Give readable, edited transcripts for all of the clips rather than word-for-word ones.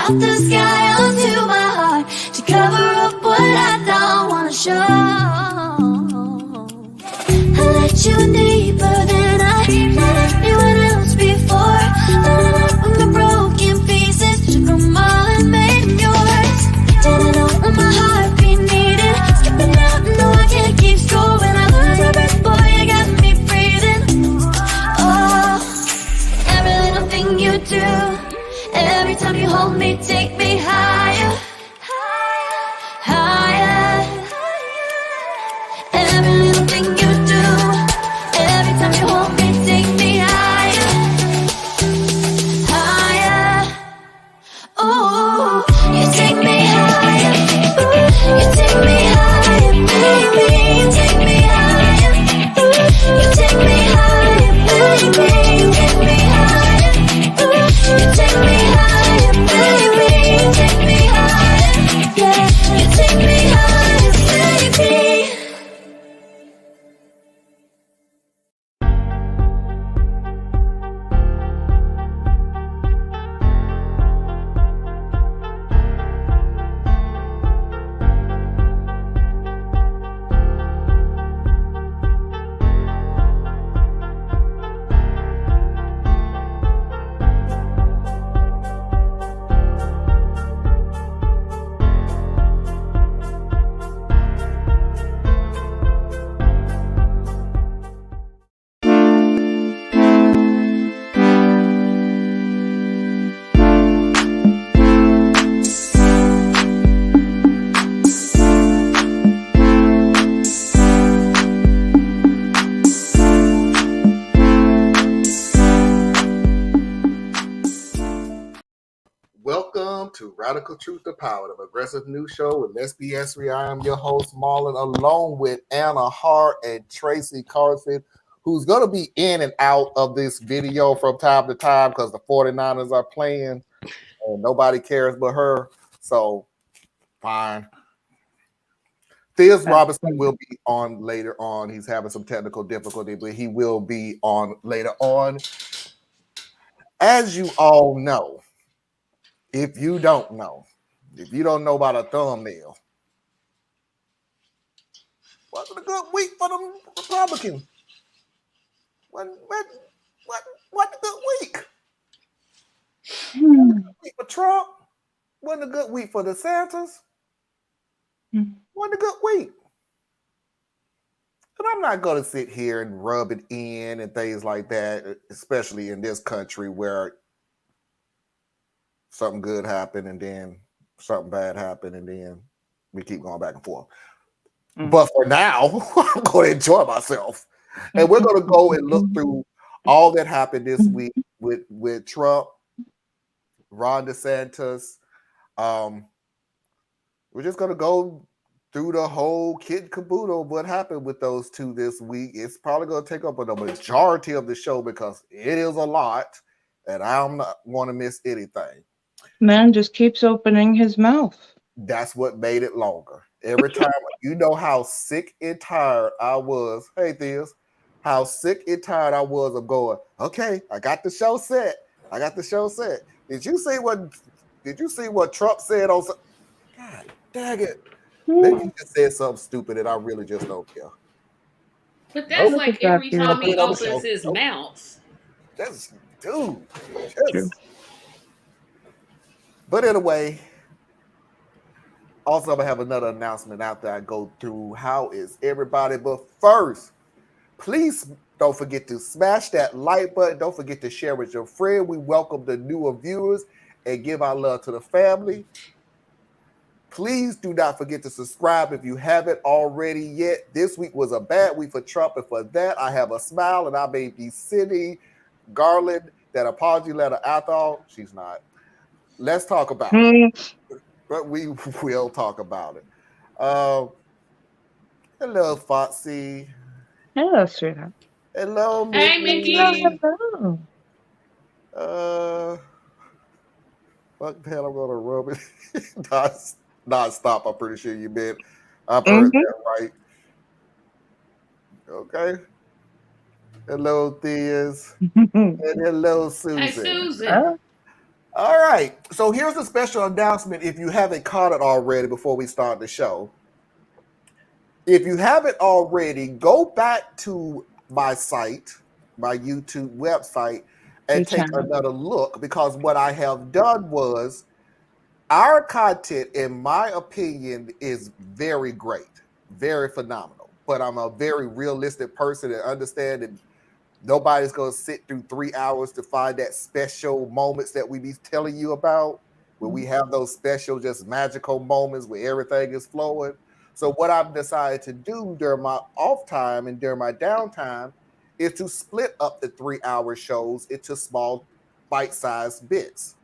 out the sky onto my heart to cover up what I don't wanna show. I let you in deeper than I let anyone else before. Lining up with my broken pieces, took them all and made them yours. Didn't know when my heart be needed, skipping out, no I can't keep score. When I lose my breath, boy, you got me breathing. Oh, every little thing you do, every time you hold me, take me higher, higher. Every little thing you do, every time you hold me, take me higher, higher. Ooh, you take me higher. Ooh, you take me higher, baby. You take me higher. Ooh, you take me higher, baby. You take me higher. Ooh, you take me higher, baby. You take me higher. Yeah, you take me higher, baby. Welcome to Radical Truth to Power, the progressive news show with Let's Be S3. I am your host, Marlon, along with Anna Hart and Tracy Carson, who's going to be in and out of this video from time to time because the 49ers are playing and nobody cares but her. So, fine. Thiers Robinson will be on later on. He's having some technical difficulty, but he will be on later on. As you all know, if you don't know about a thumbnail, wasn't a good week for the Republicans. What a good week. Wasn't a good week for Trump. Wasn't a good week for DeSantis. Wasn't a good week. And I'm not going to sit here and rub it in and things like that, especially in this country where something good happened and then something bad happened and then we keep going back and forth. But for now, I'm going to enjoy myself. And we're going to go and look through all that happened this week with Trump, Ron DeSantis. We're just going to go through the whole kit and caboodle of what happened with those two this week. It's probably going to take up the majority of the show because it is a lot, and I'm not going to miss anything. Man just keeps opening his mouth. That's what made it longer. Every time, you know how sick and tired I was. Hey, Theus, how sick and tired I was of going, okay, I got the show set. Did you see what Trump said on? God dang it. Maybe he just said something stupid and I really just don't care. But that's like every time he opens his mouth. That's dude. But anyway, also I'm gonna have another announcement after I go through how is everybody. But first, please don't forget to smash that like button. Don't forget to share with your friend. We welcome the newer viewers and give our love to the family. Please do not forget to subscribe if you haven't already yet. This week was a bad week for Trump, and for that, I have a smile, and I may be sending Garland that apology letter after all. She's not. Let's talk about it. But we will talk about it. Hello, Foxy. Hello, sweetheart. Hello, Mickey. Hey, Mickey. Hello. Fuck that, I'm gonna rub it. Not stop. I'm pretty sure you meant. I've heard that right. Okay. Hello, Theas. And hello, Susan. Hey, Susan. All right. So here's a special announcement if you haven't caught it already before we start the show. If you haven't already, go back to my site, my YouTube website, and take another look, because what I have done was our content, in my opinion, is very great, very phenomenal. But I'm a very realistic person and understand that nobody's going to sit through 3 hours to find that special moments that we be telling you about, where we have those special, just magical moments where everything is flowing. So what I've decided to do during my off time and during my downtime is to split up the 3 hour shows into small bite-sized bits,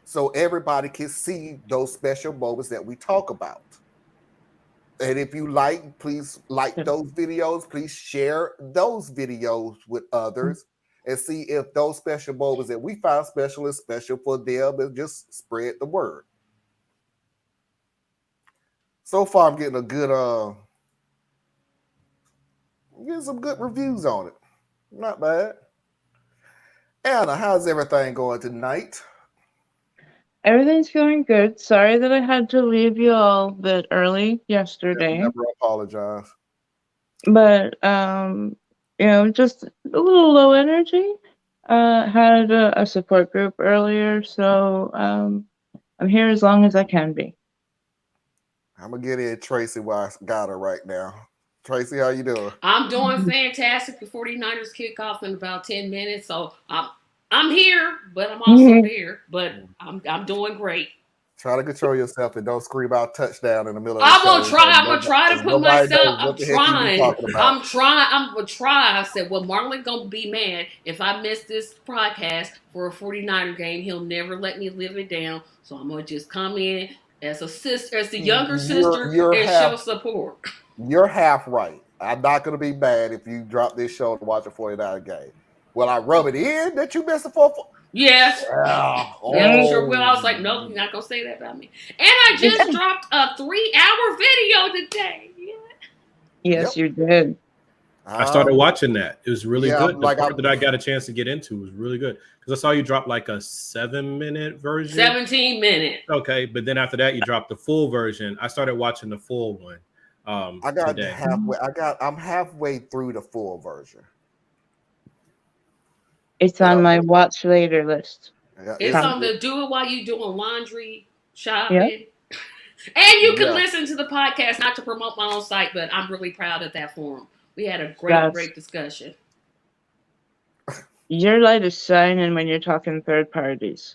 so everybody can see those special moments that we talk about. And if you like, please like those videos. Please share those videos with others and see if those special moments that we find special is special for them, and just spread the word. So far, I'm getting getting some good reviews on it. Not bad. Anna, how's everything going tonight? Everything's going good. Sorry that I had to leave you all a bit early yesterday. Never apologize. But just a little low energy. Had a support group earlier, so I'm here as long as I can be. I'm gonna get in Tracy while I got her right now. Tracy, how you doing? I'm doing fantastic. The 49ers kick off in about 10 minutes, so I'm here, but I'm also there. But I'm doing great. Try to control yourself and don't scream out touchdown in the middle of the I'm show. gonna try to put myself. I'm trying. I'm gonna try. I said, well, Marlon gonna be mad if I miss this podcast for a 49er game. He'll never let me live it down. So I'm gonna just come in as a sister, as the younger sister, and show support. You're half right. I'm not gonna be mad if you drop this show to watch a 49er game. Will I rub it in that you missed a 4? Yes. Yeah, sure will. I was like, nope, you're not gonna say that about me. And I just dropped a 3-hour video today. Yeah. Yes, you did. I started watching that. It was really good. The like part that I got a chance to get into was really good, because I saw you drop like a 7-minute version. 17 minutes. Okay, but then after that, you dropped the full version. I started watching the full one. I got today. halfway. I'm halfway through the full version. It's on my watch later list. Yeah, it's on the do it while you doing laundry, shopping. Yep. And you can listen to the podcast, not to promote my own site, but I'm really proud of that forum. We had a great discussion. Your light is shining when you're talking third parties.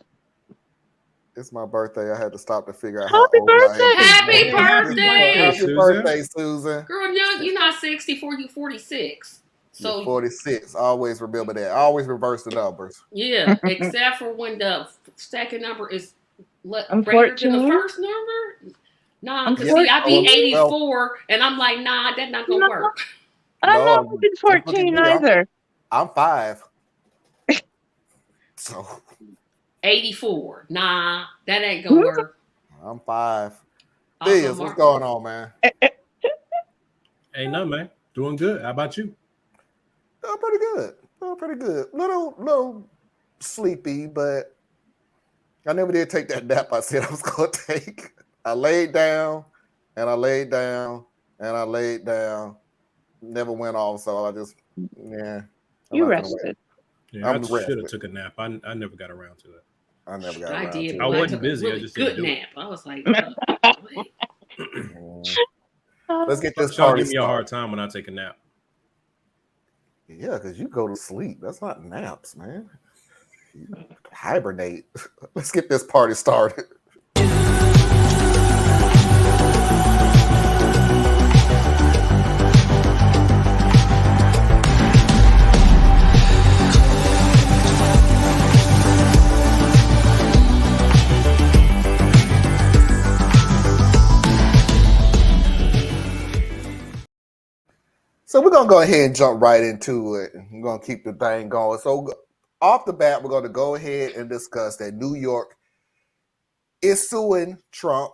It's my birthday. I had to stop to figure out Happy birthday! Happy birthday! Happy birthday, Susan. Girl, you're not 64, you're 46. So you're 46. Always remember that. Always reverse the numbers. Yeah, except for when the second number is greater than the first number. Nah, because see, I be 84, and I'm like, nah, that's not gonna work. I'm not looking 14 either. I'm 5. So 84. Nah, that ain't gonna work. I'm 5. Diaz, what's going on, man? Ain't nothing, man. Doing good. How about you? Pretty good. Pretty good. Little sleepy, but I never did take that nap I said I was gonna take. I laid down and I laid down and I laid down. Never went off, so I just You rested. Yeah, I should have took a nap. I never got around to that. I never got around to it. I wasn't busy. Really I just good didn't do nap. it. I was like, let's get this party. Give me a hard time when I take a nap. Yeah, because you go to sleep. That's not naps, man. You hibernate. Let's get this party started. So we're going to go ahead and jump right into it. We're going to keep the thing going. So off the bat, we're going to go ahead and discuss that New York is suing Trump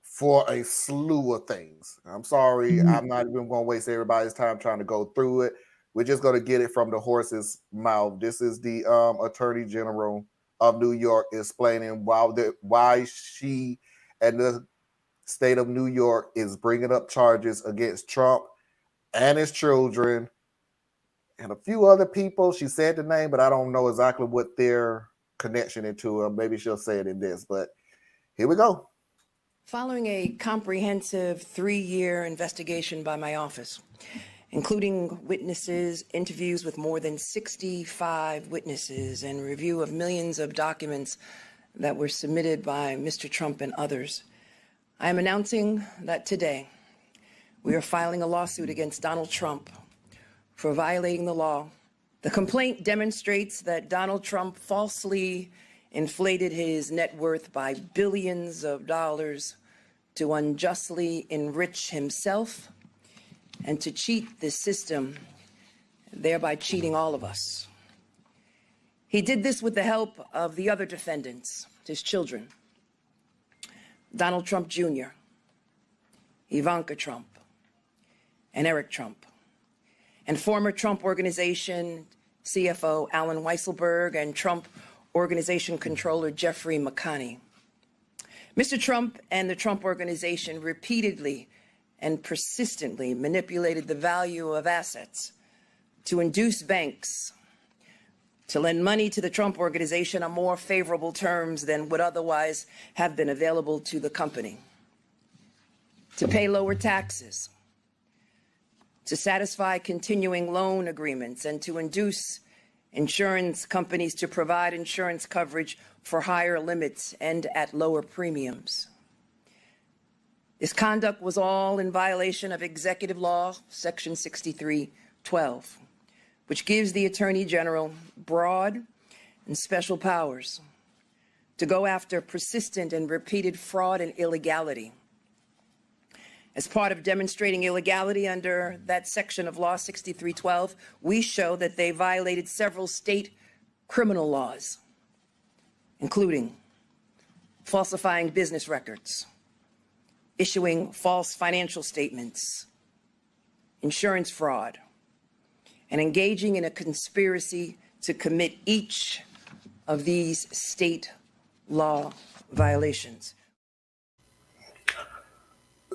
for a slew of things. I'm sorry. I'm not even going to waste everybody's time trying to go through it. We're just going to get it from the horse's mouth. This is the Attorney General of New York explaining why she and the state of New York is bringing up charges against Trump and his children and a few other people. She said the name, but I don't know exactly what their connection into it. Maybe she'll say it in this, but here we go. Following a comprehensive 3-year investigation by my office, including witnesses, interviews with more than 65 witnesses, and review of millions of documents that were submitted by Mr. Trump and others, I am announcing that today we are filing a lawsuit against Donald Trump for violating the law. The complaint demonstrates that Donald Trump falsely inflated his net worth by billions of dollars to unjustly enrich himself and to cheat the system, thereby cheating all of us. He did this with the help of the other defendants, his children, Donald Trump Jr., Ivanka Trump, and Eric Trump, and former Trump Organization CFO Alan Weisselberg and Trump Organization Controller Jeffrey McConney. Mr. Trump and the Trump Organization repeatedly and persistently manipulated the value of assets to induce banks to lend money to the Trump Organization on more favorable terms than would otherwise have been available to the company, to pay lower taxes, to satisfy continuing loan agreements, and to induce insurance companies to provide insurance coverage for higher limits and at lower premiums. This conduct was all in violation of Executive Law, Section 6312, which gives the Attorney General broad and special powers to go after persistent and repeated fraud and illegality. As part of demonstrating illegality under that section of Law 6312, we show that they violated several state criminal laws, including falsifying business records, issuing false financial statements, insurance fraud, and engaging in a conspiracy to commit each of these state law violations.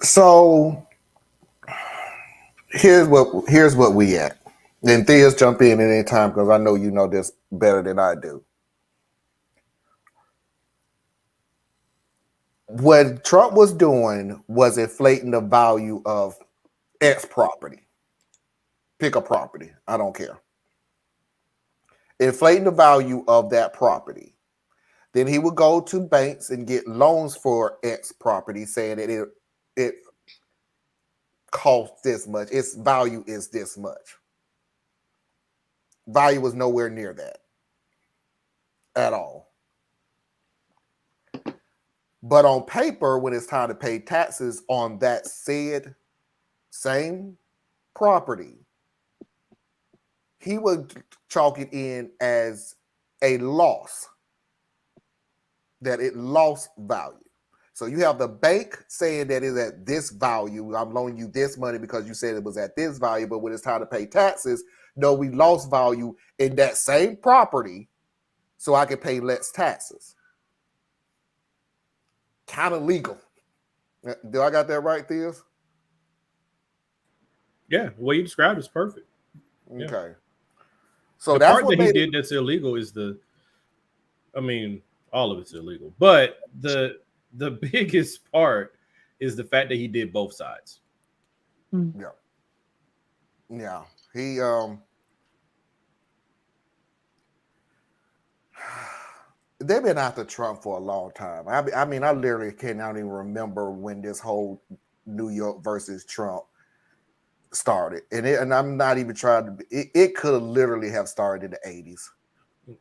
So here's what we at. Then Thea's jump in at any time because I know you know this better than I do. What Trump was doing was inflating the value of X property. Pick a property. I don't care. Inflating the value of that property. Then he would go to banks and get loans for X property, saying that it costs this much. Its value is this much. Value was nowhere near that at all. But on paper, when it's time to pay taxes on that said same property, he would chalk it in as a loss, that it lost value. So you have the bank saying that it's at this value. I'm loaning you this money because you said it was at this value, but when it's time to pay taxes, no, we lost value in that same property, so I can pay less taxes. Kind of legal. Do I got that right, Theus? Yeah, the way you described is perfect. Okay. Yeah. So the that's part what that he did that's illegal is all of it's illegal. But the biggest part is the fact that he did both sides. Yeah. Yeah. He they've been after Trump for a long time. I mean, I literally cannot even remember when this whole New York versus Trump started. And I'm not even trying to it could literally have started in the 80s.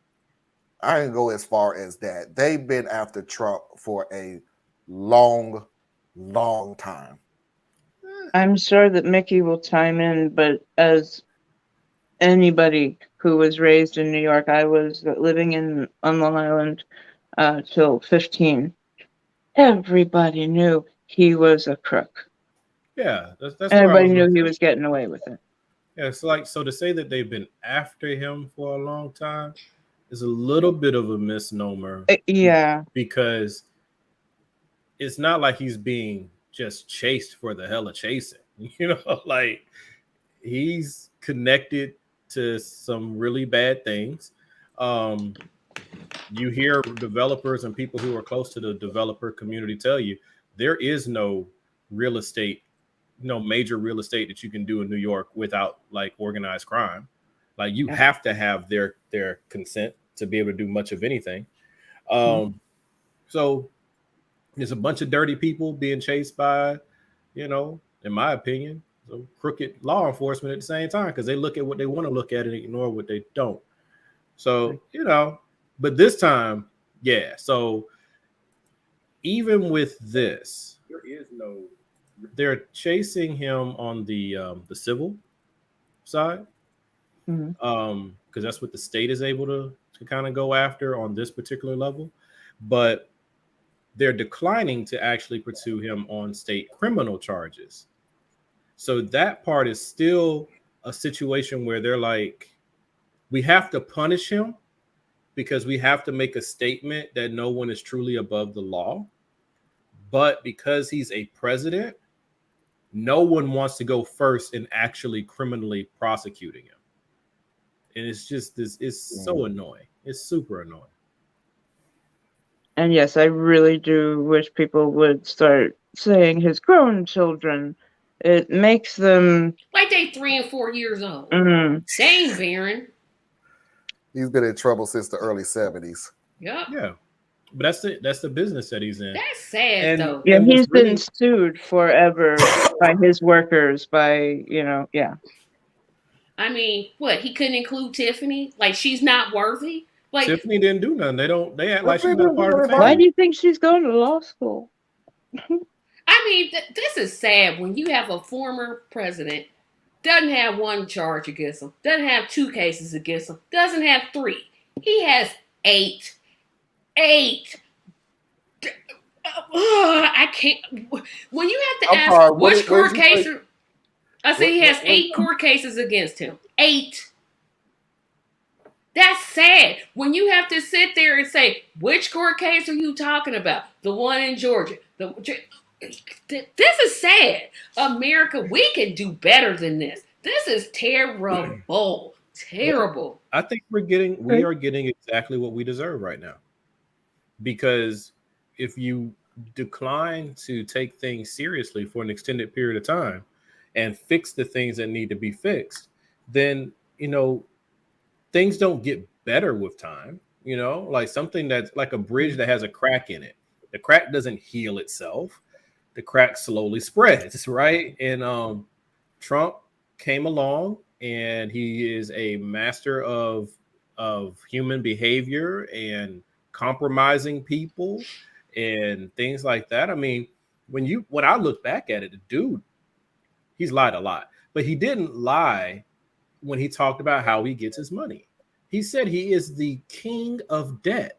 I didn't go as far as that. They've been after Trump for a long time. I'm sure that Mickey will chime in, but as anybody who was raised in New York, I was living on Long Island till 15. Everybody knew he was a crook. Yeah, that's everybody knew he was getting away with it. Yeah, it's like, so to say that they've been after him for a long time, is a little bit of a misnomer. Yeah. Because it's not like he's being just chased for the hell of chasing. Like he's connected to some really bad things. You hear developers and people who are close to the developer community tell you there is no real estate, no major real estate that you can do in New York without like organized crime. Like you have to have their consent to be able to do much of anything. So there's a bunch of dirty people being chased by, in my opinion, some crooked law enforcement at the same time, because they look at what they want to look at and ignore what they don't. So, but this time, yeah. So even with this, they're chasing him on the civil side. Because that's what the state is able to kind of go after on this particular level. But they're declining to actually pursue him on state criminal charges. So that part is still a situation where they're like, we have to punish him because we have to make a statement that no one is truly above the law. But because he's a president, no one wants to go first in actually criminally prosecuting him. And it's just this, it's so annoying. It's super annoying. And yes, I really do wish people would start saying his grown children. It makes them like they 3 and 4 years old. Mm-hmm. Dang, Baron. He's been in trouble since the early 70s. Yep. Yeah. But that's the business that he's in. That's sad, though. Yeah, he's been sued forever by his workers, by, yeah. I mean, what? He couldn't include Tiffany? Like, she's not worthy? Like, Tiffany didn't do nothing. They act like she's not part of the family. Why do you think she's going to law school? I mean, this is sad when you have a former president, doesn't have one charge against him, doesn't have 2 cases against him, doesn't have 3. He has 8. 8. I can't. When you have to ask which court case, I say he has 8 court cases against him. 8. That's sad. When you have to sit there and say, which court case are you talking about? The one in Georgia. This is sad. America, we can do better than this. This is terrible. Terrible. I think we are getting exactly what we deserve right now. Because if you decline to take things seriously for an extended period of time and fix the things that need to be fixed, then, things don't get better with time, like something that's like a bridge that has a crack in it. The crack doesn't heal itself. The crack slowly spreads, right? And Trump came along and he is a master of human behavior and compromising people and things like that. I mean, when I look back at it, the dude, he's lied a lot, but he didn't lie when he talked about how he gets his money. He said he is the king of debt.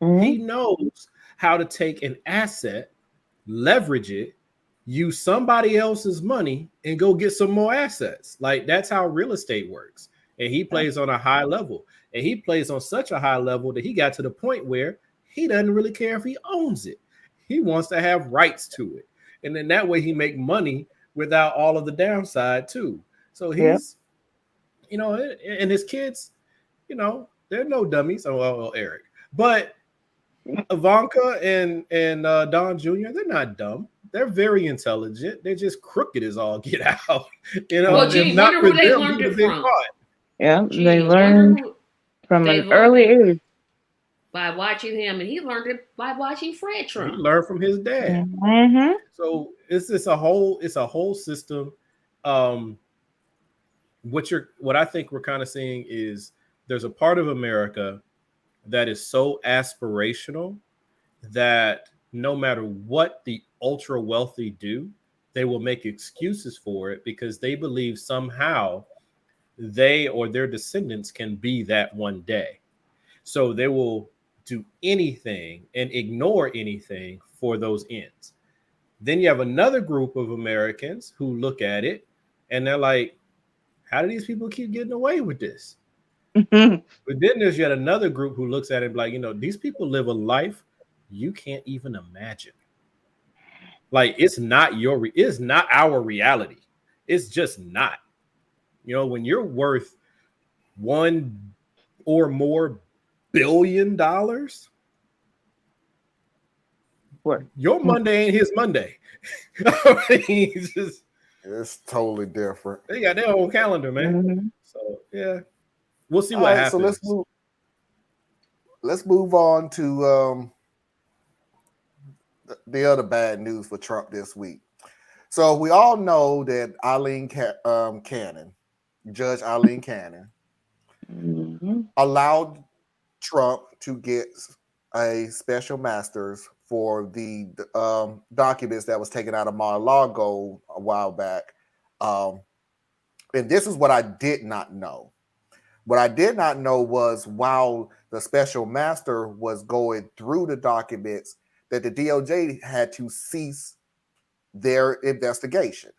Mm-hmm. He knows how to take an asset, leverage it, use somebody else's money, and go get some more assets. Like, that's how real estate works. And he plays on a high level. And he plays on such a high level that he got to the point where he doesn't really care if he owns it. He wants to have rights to it. And then that way he make money without all of the downside too. So he's, and his kids, they're no dummies. Oh, well, Eric. But Ivanka and Don Jr., they're not dumb. They're very intelligent. They're just crooked as all get out. Well, gee, wonder who they learned it from. Yeah, they learned from an early age. By watching him, and he learned it by watching Fred Trump. He learned from his dad. Mm-hmm. So it's a whole system. What I think we're kind of seeing is there's a part of America that is so aspirational that no matter what the ultra wealthy do, they will make excuses for it because they believe somehow they or their descendants can be that one day. So they will do anything and ignore anything for those ends. Then you have another group of Americans who look at it and they're like, how do these people keep getting away with this? But then there's yet another group who looks at it like, these people live a life you can't even imagine. Like, it's not our reality. It's just not. When you're worth $1 or more billion, your Monday ain't his Monday. It's totally different. They got their own calendar, man. So yeah, we'll see what happens. So let's move on to the other bad news for Trump this week. So we all know that Judge Eileen Cannon, allowed Trump to get a special master's for the documents that was taken out of Mar-a-Lago a while back. And this is what I did not know. What I did not know was while the special master was going through the documents, that the DOJ had to cease their investigation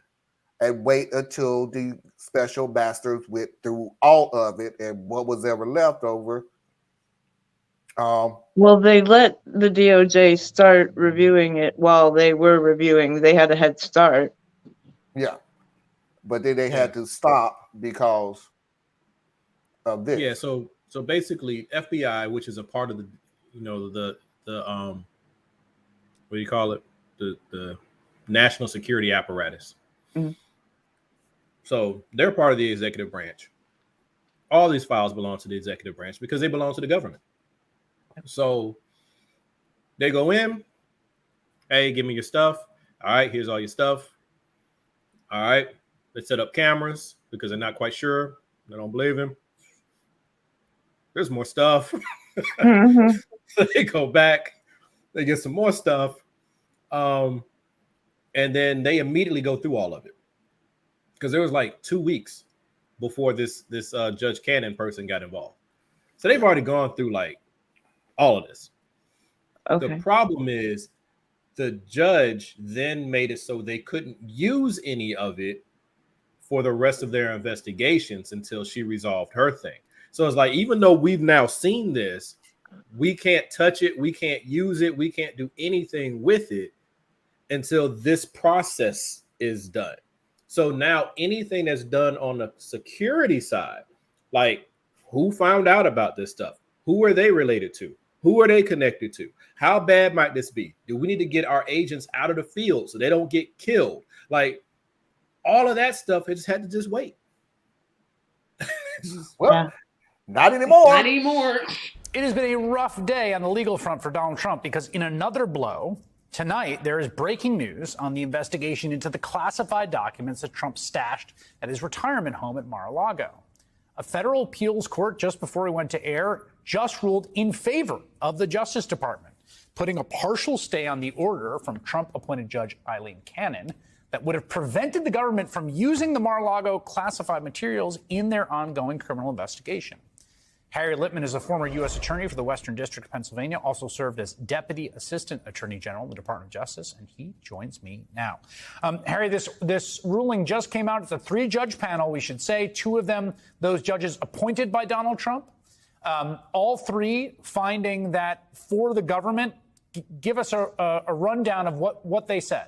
and wait until the special masters went through all of it, and what was ever left over. Well, they let the DOJ start reviewing it while they were reviewing. They had a head start. Yeah. But then they had to stop because of this. Yeah, so basically FBI, which is a part of the what do you call it? The national security apparatus. Mm-hmm. So they're part of the executive branch. All these files belong to the executive branch because they belong to the government. So they go in, hey, give me your stuff. All right, here's all your stuff. All right, they set up cameras because they're not quite sure. They don't believe him. There's more stuff. Mm-hmm. So they go back, they get some more stuff, and then they immediately go through all of it because there was like 2 weeks before this Judge Cannon person got involved. So they've already gone through like all of this. Okay. The problem is the judge then made it so they couldn't use any of it for the rest of their investigations until she resolved her thing. So it's like, even though we've now seen this, we can't touch it, we can't use it, we can't do anything with it until this process is done. So now anything that's done on the security side, like who found out about this stuff? Who are they related to? Who are they connected to? How bad might this be? Do we need to get our agents out of the field so they don't get killed? Like all of that stuff, it just had to just wait. Well, not anymore. Not anymore. It has been a rough day on the legal front for Donald Trump because in another blow, tonight there is breaking news on the investigation into the classified documents that Trump stashed at his retirement home at Mar-a-Lago. A federal appeals court just before he went to air just ruled in favor of the Justice Department, putting a partial stay on the order from Trump-appointed Judge Eileen Cannon that would have prevented the government from using the Mar-a-Lago classified materials in their ongoing criminal investigation. Harry Littman is a former U.S. attorney for the Western District of Pennsylvania, also served as Deputy Assistant Attorney General in the Department of Justice, and he joins me now. Harry, this ruling just came out. It's a 3-judge panel, we should say. 2 of them, those judges appointed by Donald Trump. All 3 finding that for the government. Give us a rundown of what they said.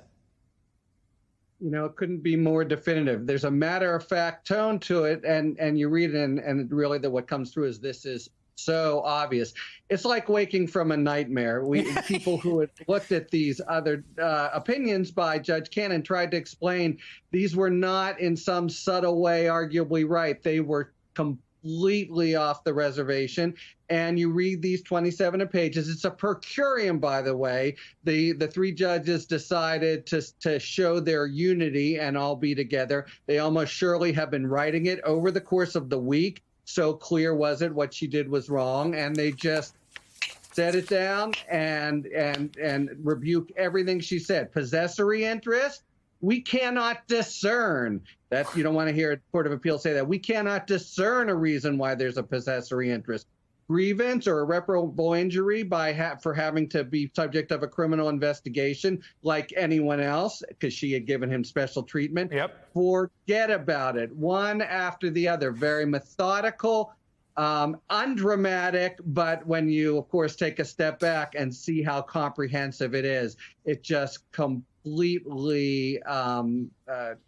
It couldn't be more definitive. There's a matter-of-fact tone to it, and you read it, and really what comes through is this is so obvious. It's like waking from a nightmare. People who had looked at these other opinions by Judge Cannon tried to explain these were not in some subtle way arguably right. They were completely off the reservation. And you read these 27 pages. It's a per curiam, by the way. The 3 judges decided to show their unity and all be together. They almost surely have been writing it over the course of the week. So clear was it what she did was wrong. And they just set it down and rebuke everything she said. Possessory interest. We cannot discern that. You don't want to hear a court of appeals say that. We cannot discern a reason why there's a possessory interest. Grievance or irreparable injury for having to be subject of a criminal investigation like anyone else because she had given him special treatment. Yep. Forget about it. One after the other. Very methodical, undramatic, but when you, of course, take a step back and see how comprehensive it is, it just completely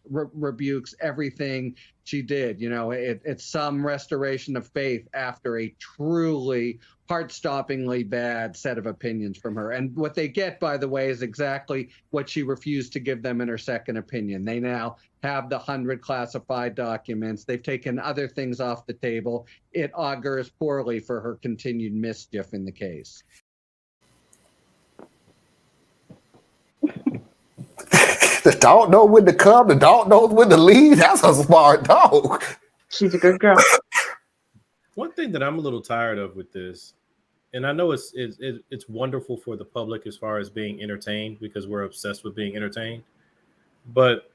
rebukes everything she did. You know, it's some restoration of faith after a truly heart-stoppingly bad set of opinions from her. And what they get, by the way, is exactly what she refused to give them in her second opinion. They now have the 100 classified documents. They've taken other things off the table. It augurs poorly for her continued mischief in the case. The dog know when to come. The dog knows when to leave. That's a smart dog. She's a good girl. One thing that I'm a little tired of with this, and I know it's wonderful for the public as far as being entertained, because we're obsessed with being entertained, but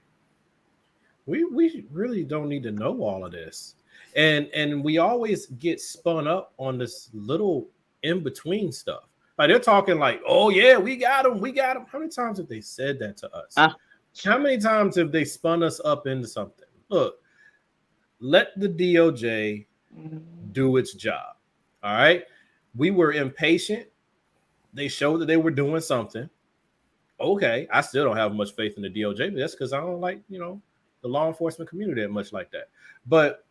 we really don't need to know all of this. And we always get spun up on this little in-between stuff. Like they're talking like, oh yeah, we got them. How many times have they said that to us? How many times have they spun us up into something? Look, let the DOJ do its job. All right. We were impatient. They showed that they were doing something. Okay. I still don't have much faith in the DOJ, but that's because I don't like, the law enforcement community that much like that. But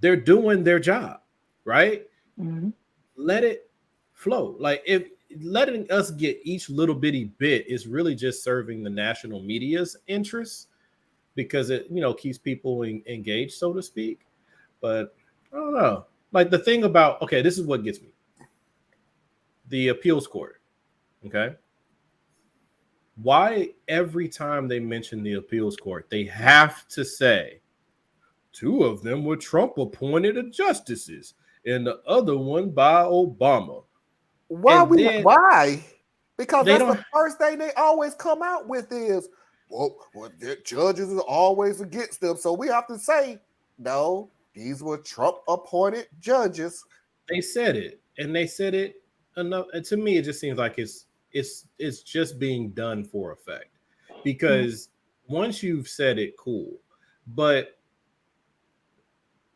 they're doing their job, right? Mm-hmm. Let it flow. Like if letting us get each little bitty bit is really just serving the national media's interests, because it, keeps people engaged, so to speak. But I don't know. Like the thing about, okay, this is what gets me. The appeals court. Okay. Why every time they mention the appeals court, they have to say 2 of them were Trump appointed justices and the other one by Obama? Why? Because that's the first thing they always come out with is, well, the judges are always against them. So we have to say, no, these were Trump-appointed judges. They said it, and they said it enough. And to me, it just seems like it's just being done for effect. Because once you've said it, cool. But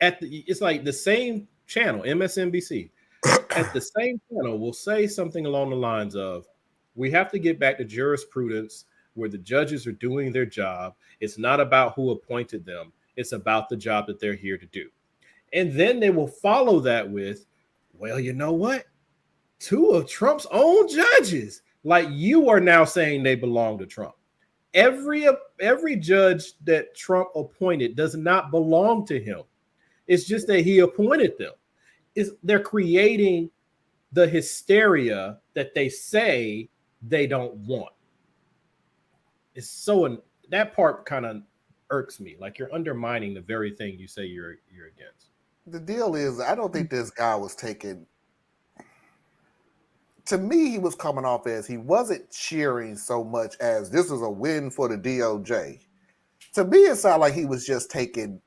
it's like the same channel, MSNBC, at the same channel will say something along the lines of, we have to get back to jurisprudence where the judges are doing their job. It's not about who appointed them. It's about the job that they're here to do. And then they will follow that with, well, you know what? 2 of Trump's own judges. Like you are now saying they belong to Trump. Every judge that Trump appointed does not belong to him. It's just that he appointed them. They're creating the hysteria that they say they don't want. It's so that part kind of irks me. Like you're undermining the very thing you say you're against. The deal is, I don't think this guy was taking. To me, he was coming off as he wasn't cheering so much as this was a win for the DOJ. To me, it sounded like he was just taking,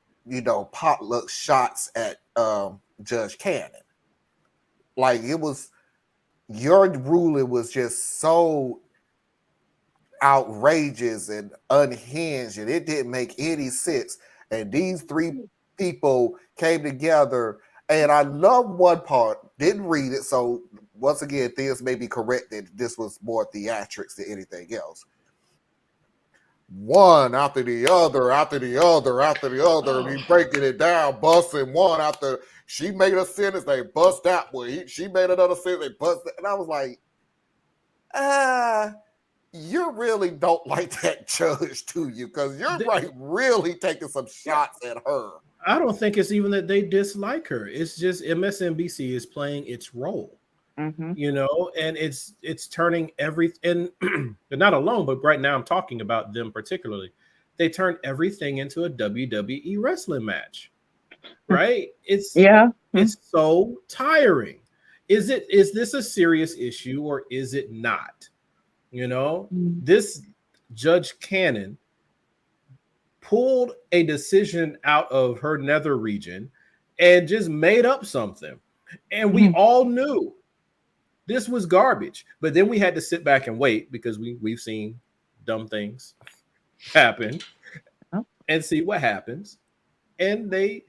potluck shots at Judge Cannon. Like it was, your ruling was just so outrageous and unhinged, and it didn't make any sense. And these 3 people came together, and I love one part, didn't read it, so once again, things may be corrected. This was more theatrics than anything else. One after the other, we breaking it down, busting one after. She made a sentence, they bust that one. She made another sentence, they bust that. And I was like, you really don't like that judge, do you? Because you're really taking some shots at her. I don't think it's even that they dislike her. It's just MSNBC is playing its role. Mm-hmm. And it's turning everything, but not alone, but right now I'm talking about them particularly. They turned everything into a WWE wrestling match, right? It's so tiring. Is this a serious issue or is it not? This Judge Cannon pulled a decision out of her nether region and just made up something. And we all knew this was garbage, but then we had to sit back and wait because we've seen dumb things happen and see what happens. And they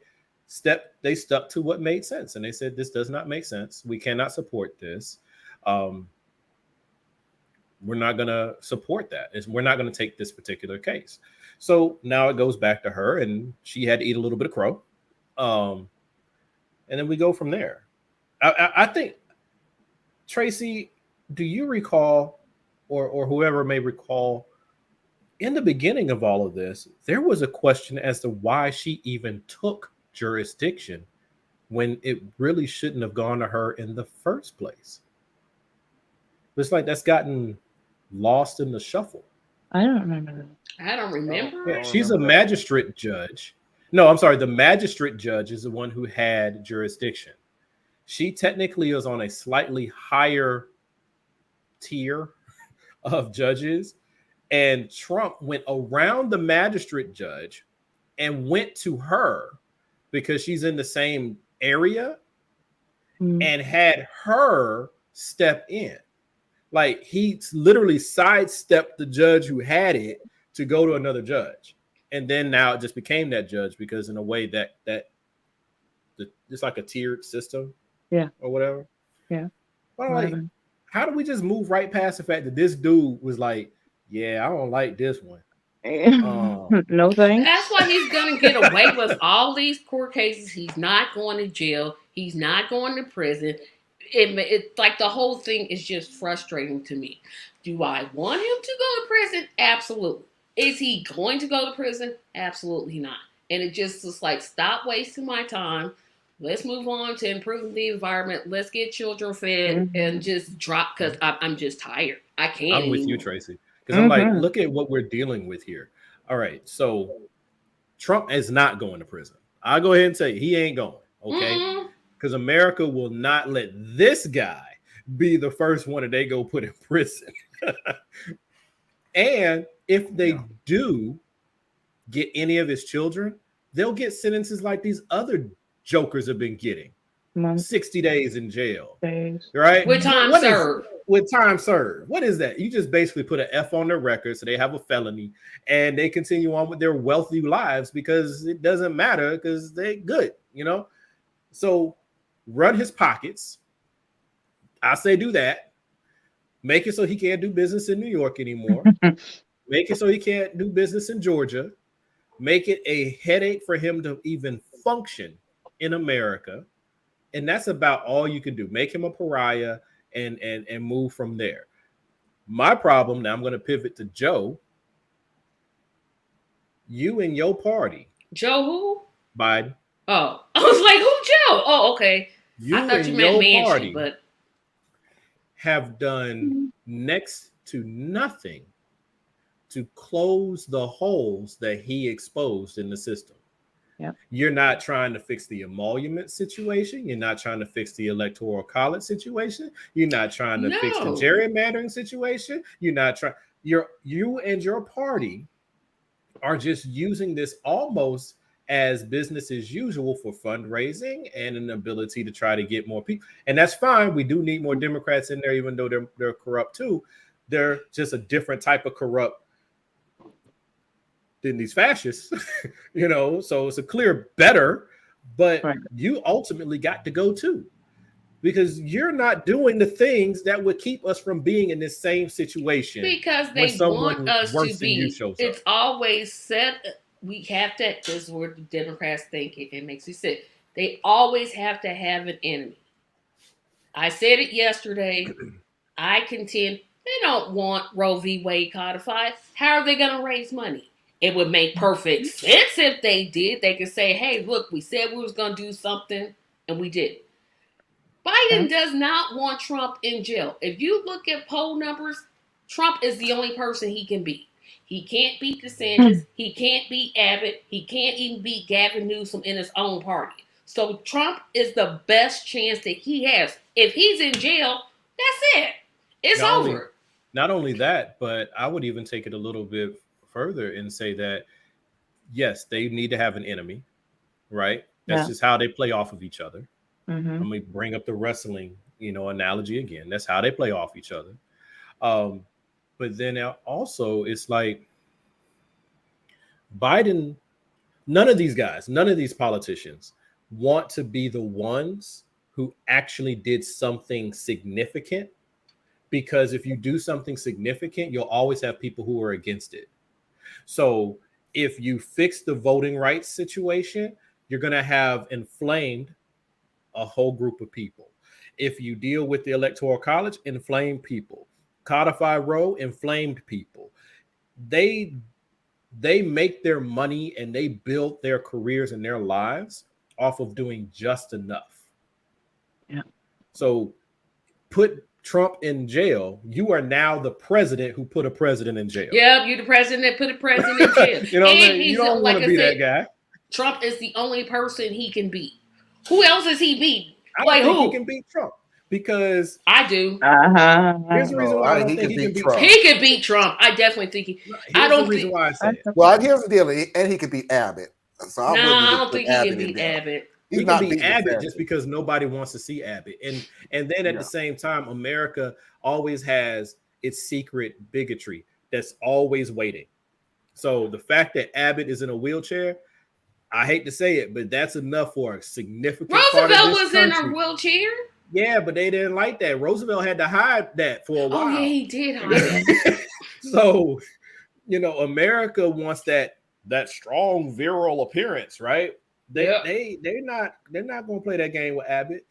they stuck to what made sense, and they said this does not make sense. We cannot support this. We're not going to support that. We're not going to take this particular case. So now it goes back to her, and she had to eat a little bit of crow. And then we go from there. I think, Tracy, do you recall, or whoever may recall, in the beginning of all of this, there was a question as to why she even took jurisdiction when it really shouldn't have gone to her in the first place. It's like that's gotten lost in the shuffle. I don't remember that. I don't remember. Yeah, she's a magistrate judge. No, I'm sorry. The magistrate judge is the one who had jurisdiction. She technically is on a slightly higher tier of judges. And Trump went around the magistrate judge and went to her because she's in the same area and had her step in. Like, he literally sidestepped the judge who had it to go to another judge. And then now it just became that judge because in a way that it's like a tiered system. Yeah. Or whatever. Yeah. But like, how do we just move right past the fact that this dude was like, yeah, I don't like this one. No thanks. That's why he's gonna get away with all these court cases. He's not going to jail. He's not going to prison. It's like the whole thing is just frustrating to me. Do I want him to go to prison? Absolutely. Is he going to go to prison? Absolutely not. And it just is like, stop wasting my time. Let's move on to improving the environment. Let's get children fed and just drop, because I'm just tired. I can't. I'm with you, Tracy. Because I'm like, look at what we're dealing with here. All right, so Trump is not going to prison. I'll go ahead and say he ain't going, okay? Because America will not let this guy be the first one that they go put in prison. And if they do get any of his children, they'll get sentences like these other jokers have been getting. 60 days in jail. Right? With time served. With time served. What is that? You just basically put an F on their record so they have a felony and they continue on with their wealthy lives because it doesn't matter because they're good, you know? So run his pockets. I say do that. Make it so he can't do business in New York anymore. Make it so he can't do business in Georgia. Make it a headache for him to even function in America. And that's about all you can do. Make him a pariah and move from there. My problem, now I'm going to pivot to Joe. You and your party. Joe who? Biden. Oh, I was like, who Joe? Oh, okay. I thought you meant Manchin, but have done next to nothing to close the holes that he exposed in the system. Yep. You're not trying to fix the emolument situation. You're not trying to fix the electoral college situation. You're not trying to fix the gerrymandering situation. You're not trying. You and your party are just using this almost as business as usual for fundraising and an ability to try to get more people. And that's fine. We do need more Democrats in there, even though they're corrupt too. They're just a different type of corrupt than these fascists, you know, so it's a clear better, but you ultimately got to go too, because you're not doing the things that would keep us from being in this same situation. Because they want us to be, it's always said, we have to, this is where the Democrats think it makes you sick. They always have to have an enemy. I said it yesterday. I contend they don't want Roe v. Wade codified. How are they going to raise money? It would make perfect sense if they did. They could say, hey, look, we said we was going to do something, and we did. Biden does not want Trump in jail. If you look at poll numbers, Trump is the only person he can beat. He can't beat DeSantis. He can't beat Abbott. He can't even beat Gavin Newsom in his own party. So Trump is the best chance that he has. If he's in jail, that's it. It's over. Not only that, but I would even take it a little bit further and say that, yes, they need to have an enemy, right? That's just how they play off of each other. Let me bring up the wrestling, analogy again. That's how they play off each other. But then also it's like Biden, none of these guys, none of these politicians want to be the ones who actually did something significant, because if you do something significant, you'll always have people who are against it. So if you fix the voting rights situation, you're going to have inflamed a whole group of people. If you deal with the Electoral College, inflamed people. Codify Roe, inflamed people. They make their money and they build their careers and their lives off of doing just enough. Yeah. So put Trump in jail. You are now the president who put a president in jail. Yep, you're the president that put a president in jail. You know what I'm saying? You don't want to be that guy. Trump is the only person he can beat. Who else is he beating? I don't think he can beat Trump, because I do. Here's the reason why I don't think he can beat Trump. He could beat Trump. I definitely think he. I don't reason why I say it. Well, here's the deal, and he could beat Abbott. So I don't think he can beat Abbott. He can beat Abbott just because nobody wants to see Abbott, and then at the same time, America always has its secret bigotry that's always waiting. So the fact that Abbott is in a wheelchair, I hate to say it, but that's enough for a significant part of this Roosevelt was in country. a wheelchair. Yeah, but they didn't like that. Roosevelt had to hide that for a while. Oh, yeah, he did hide it. So, America wants that strong, virile appearance, right? They're not going to play that game with Abbott.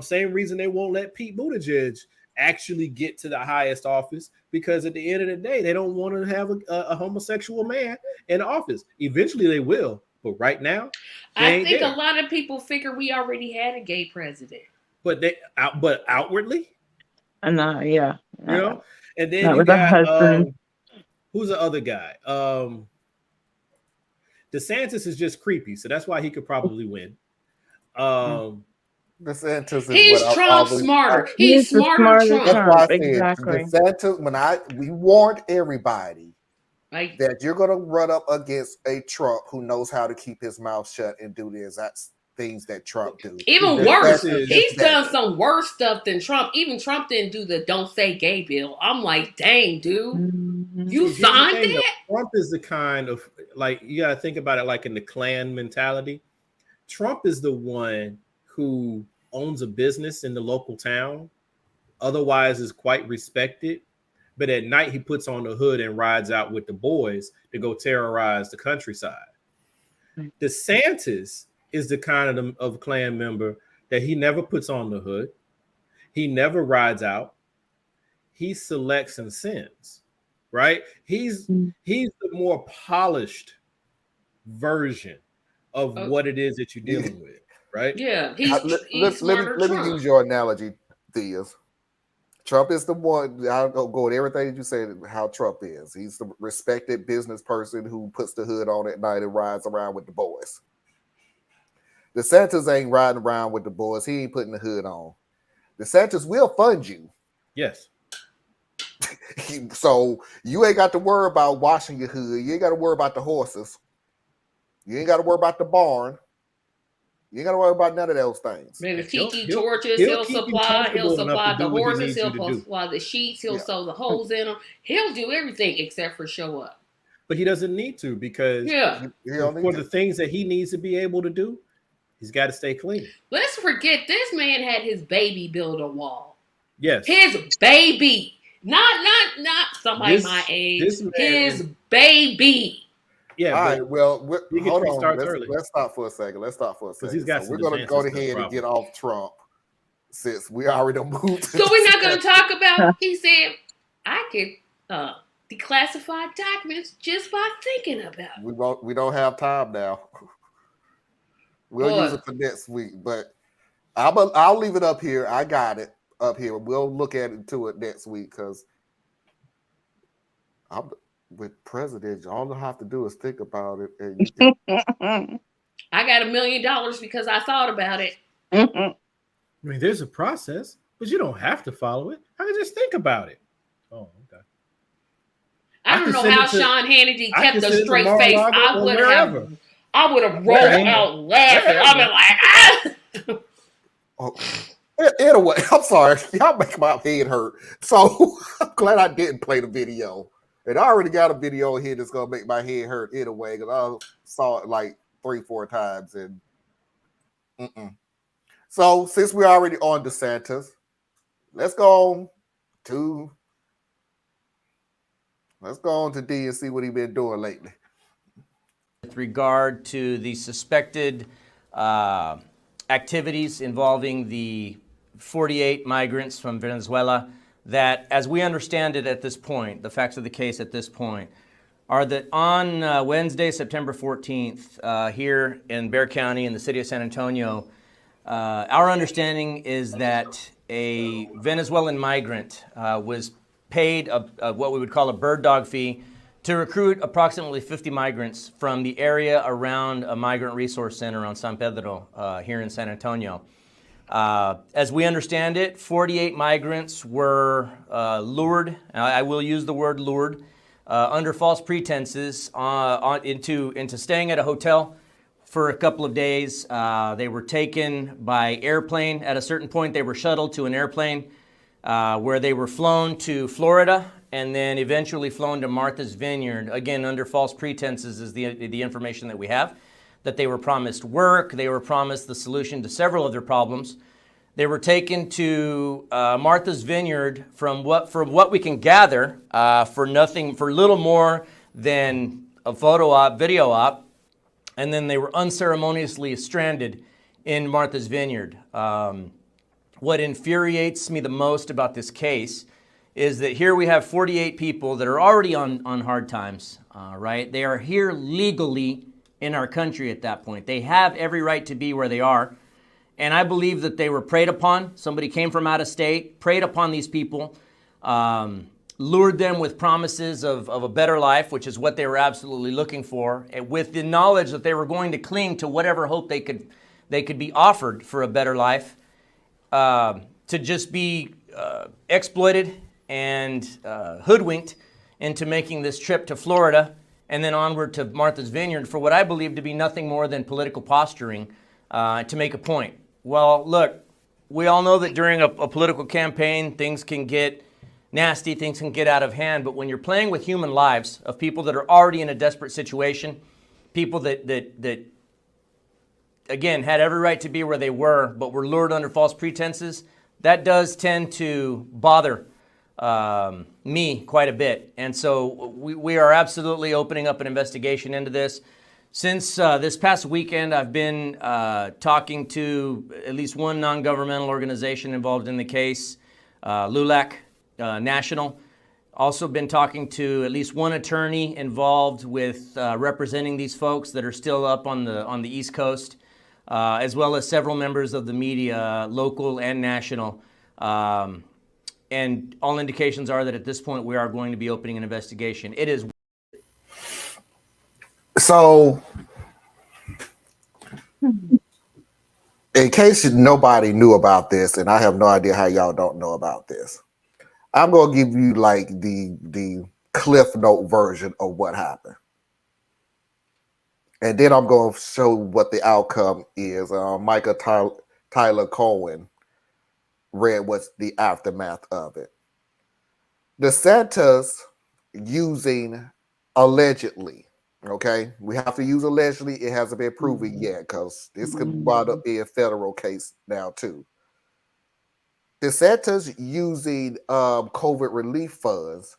Same reason they won't let Pete Buttigieg actually get to the highest office, because at the end of the day, they don't want to have a homosexual man in office. Eventually they will, but right now, I think a lot of people figure we already had a gay president. But outwardly, and and then you got who's the other guy? DeSantis is just creepy, so that's why he could probably win. DeSantis is he's Trump smarter. He's smarter Trump. That's why I said exactly. DeSantis, we warned everybody like that you're going to run up against a Trump who knows how to keep his mouth shut and do the exact things that Trump do. Even worse, he's done some worse stuff than Trump. Even Trump didn't do the "Don't Say Gay" bill. I'm like, dang, dude, you signed it. Trump is the kind of, like, you got to think about it like in the Klan mentality. Trump is the one who owns a business in the local town, otherwise is quite respected, but at night he puts on the hood and rides out with the boys to go terrorize the countryside. DeSantis is the kind of Klan member that he never puts on the hood. He never rides out. He selects and sends, right? He's the more polished version of what it is that you're dealing with, right? Yeah. Let me use your analogy, Theas. Trump is the one. I'll go with everything that you said, how Trump is. He's the respected business person who puts the hood on at night and rides around with the boys. DeSantis ain't riding around with the boys. He ain't putting the hood on. DeSantis will fund you. Yes. So you ain't got to worry about washing your hood. You ain't got to worry about the horses. You ain't got to worry about the barn. You ain't got to worry about none of those things. Man, the tiki torches, he'll supply the horses, he'll supply the sheets, he'll sew the holes in them. He'll do everything except for show up. But he doesn't need to, because for the things that he needs to be able to do, he's got to stay clean. Let's forget this man had his baby build a wall. Yes. His baby. Not somebody my age. His baby. Yeah. All right. Well, hold on. Let's stop for a second. So we're going to go ahead and get off Trump, since we already moved. So we're not going to talk about. He said, "I could declassify documents just by thinking about it." We don't have time now. We'll use it for next week, but I'll leave it up here. I got it up here. We'll look at it next week, because with president, all I have to do is think about it. And I got $1 million because I thought about it. I mean, there's a process, but you don't have to follow it. I can just think about it. Oh, okay. I don't know how Sean Hannity kept a straight face. I would have rolled out laughing. I'd be like, ah! Anyway, I'm sorry. Y'all make my head hurt. So I'm glad I didn't play the video. And I already got a video here that's going to make my head hurt anyway, because I saw it like 3-4 times. And So since we're already on DeSantis, let's go on to D and see what he's been doing lately. With regard to the suspected activities involving the 48 migrants from Venezuela, that, as we understand it at this point, the facts of the case at this point, are that on Wednesday, September 14th, here in Bexar County in the city of San Antonio, our understanding is that a Venezuelan migrant was paid what we would call a bird dog fee to recruit approximately 50 migrants from the area around a migrant resource center on San Pedro here in San Antonio. As we understand it, 48 migrants were lured, I will use the word lured, under false pretenses into staying at a hotel for a couple of days. They were taken by airplane. At a certain point, they were shuttled to an airplane where they were flown to Florida and then eventually flown to Martha's Vineyard, again, under false pretenses is the information that we have, that they were promised work, they were promised the solution to several of their problems. They were taken to Martha's Vineyard from what we can gather for little more than a photo op, video op, and then they were unceremoniously stranded in Martha's Vineyard. What infuriates me the most about this case is that here we have 48 people that are already on hard times, right? They are here legally in our country at that point. They have every right to be where they are. And I believe that they were preyed upon. Somebody came from out of state, preyed upon these people, lured them with promises of a better life, which is what they were absolutely looking for, and with the knowledge that they were going to cling to whatever hope they could be offered for a better life, to just be exploited and hoodwinked into making this trip to Florida and then onward to Martha's Vineyard for what I believe to be nothing more than political posturing to make a point. Well, look, we all know that during a political campaign, things can get nasty, things can get out of hand, but when you're playing with human lives of people that are already in a desperate situation, people that again, had every right to be where they were, but were lured under false pretenses, that does tend to bother me quite a bit. And so we are absolutely opening up an investigation into this. Since this past weekend, I've been talking to at least one non-governmental organization involved in the case, LULAC National. Also been talking to at least one attorney involved with representing these folks that are still up on the East Coast, as well as several members of the media, local and national. And all indications are that at this point we are going to be opening an investigation. It is. So, in case nobody knew about this, and I have no idea how y'all don't know about this, I'm going to give you like the Cliff Note version of what happened. And then I'm going to show what the outcome is. Micah Tyler Cohen read what's the aftermath of it. DeSantis using allegedly, okay? We have to use allegedly. It hasn't been proven yet because this could wind up being a federal case now too. DeSantis using COVID relief funds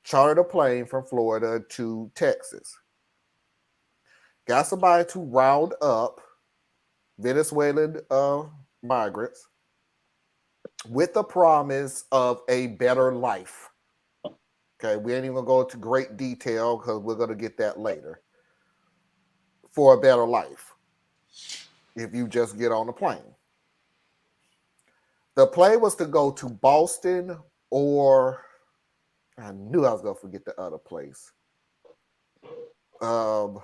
chartered a plane from Florida to Texas. Got somebody to round up Venezuelan migrants with the promise of a better life. Okay, we ain't even going to go into great detail because we're going to get that later. For a better life, if you just get on the plane. The plane was to go to Boston, or I knew I was going to forget the other place. I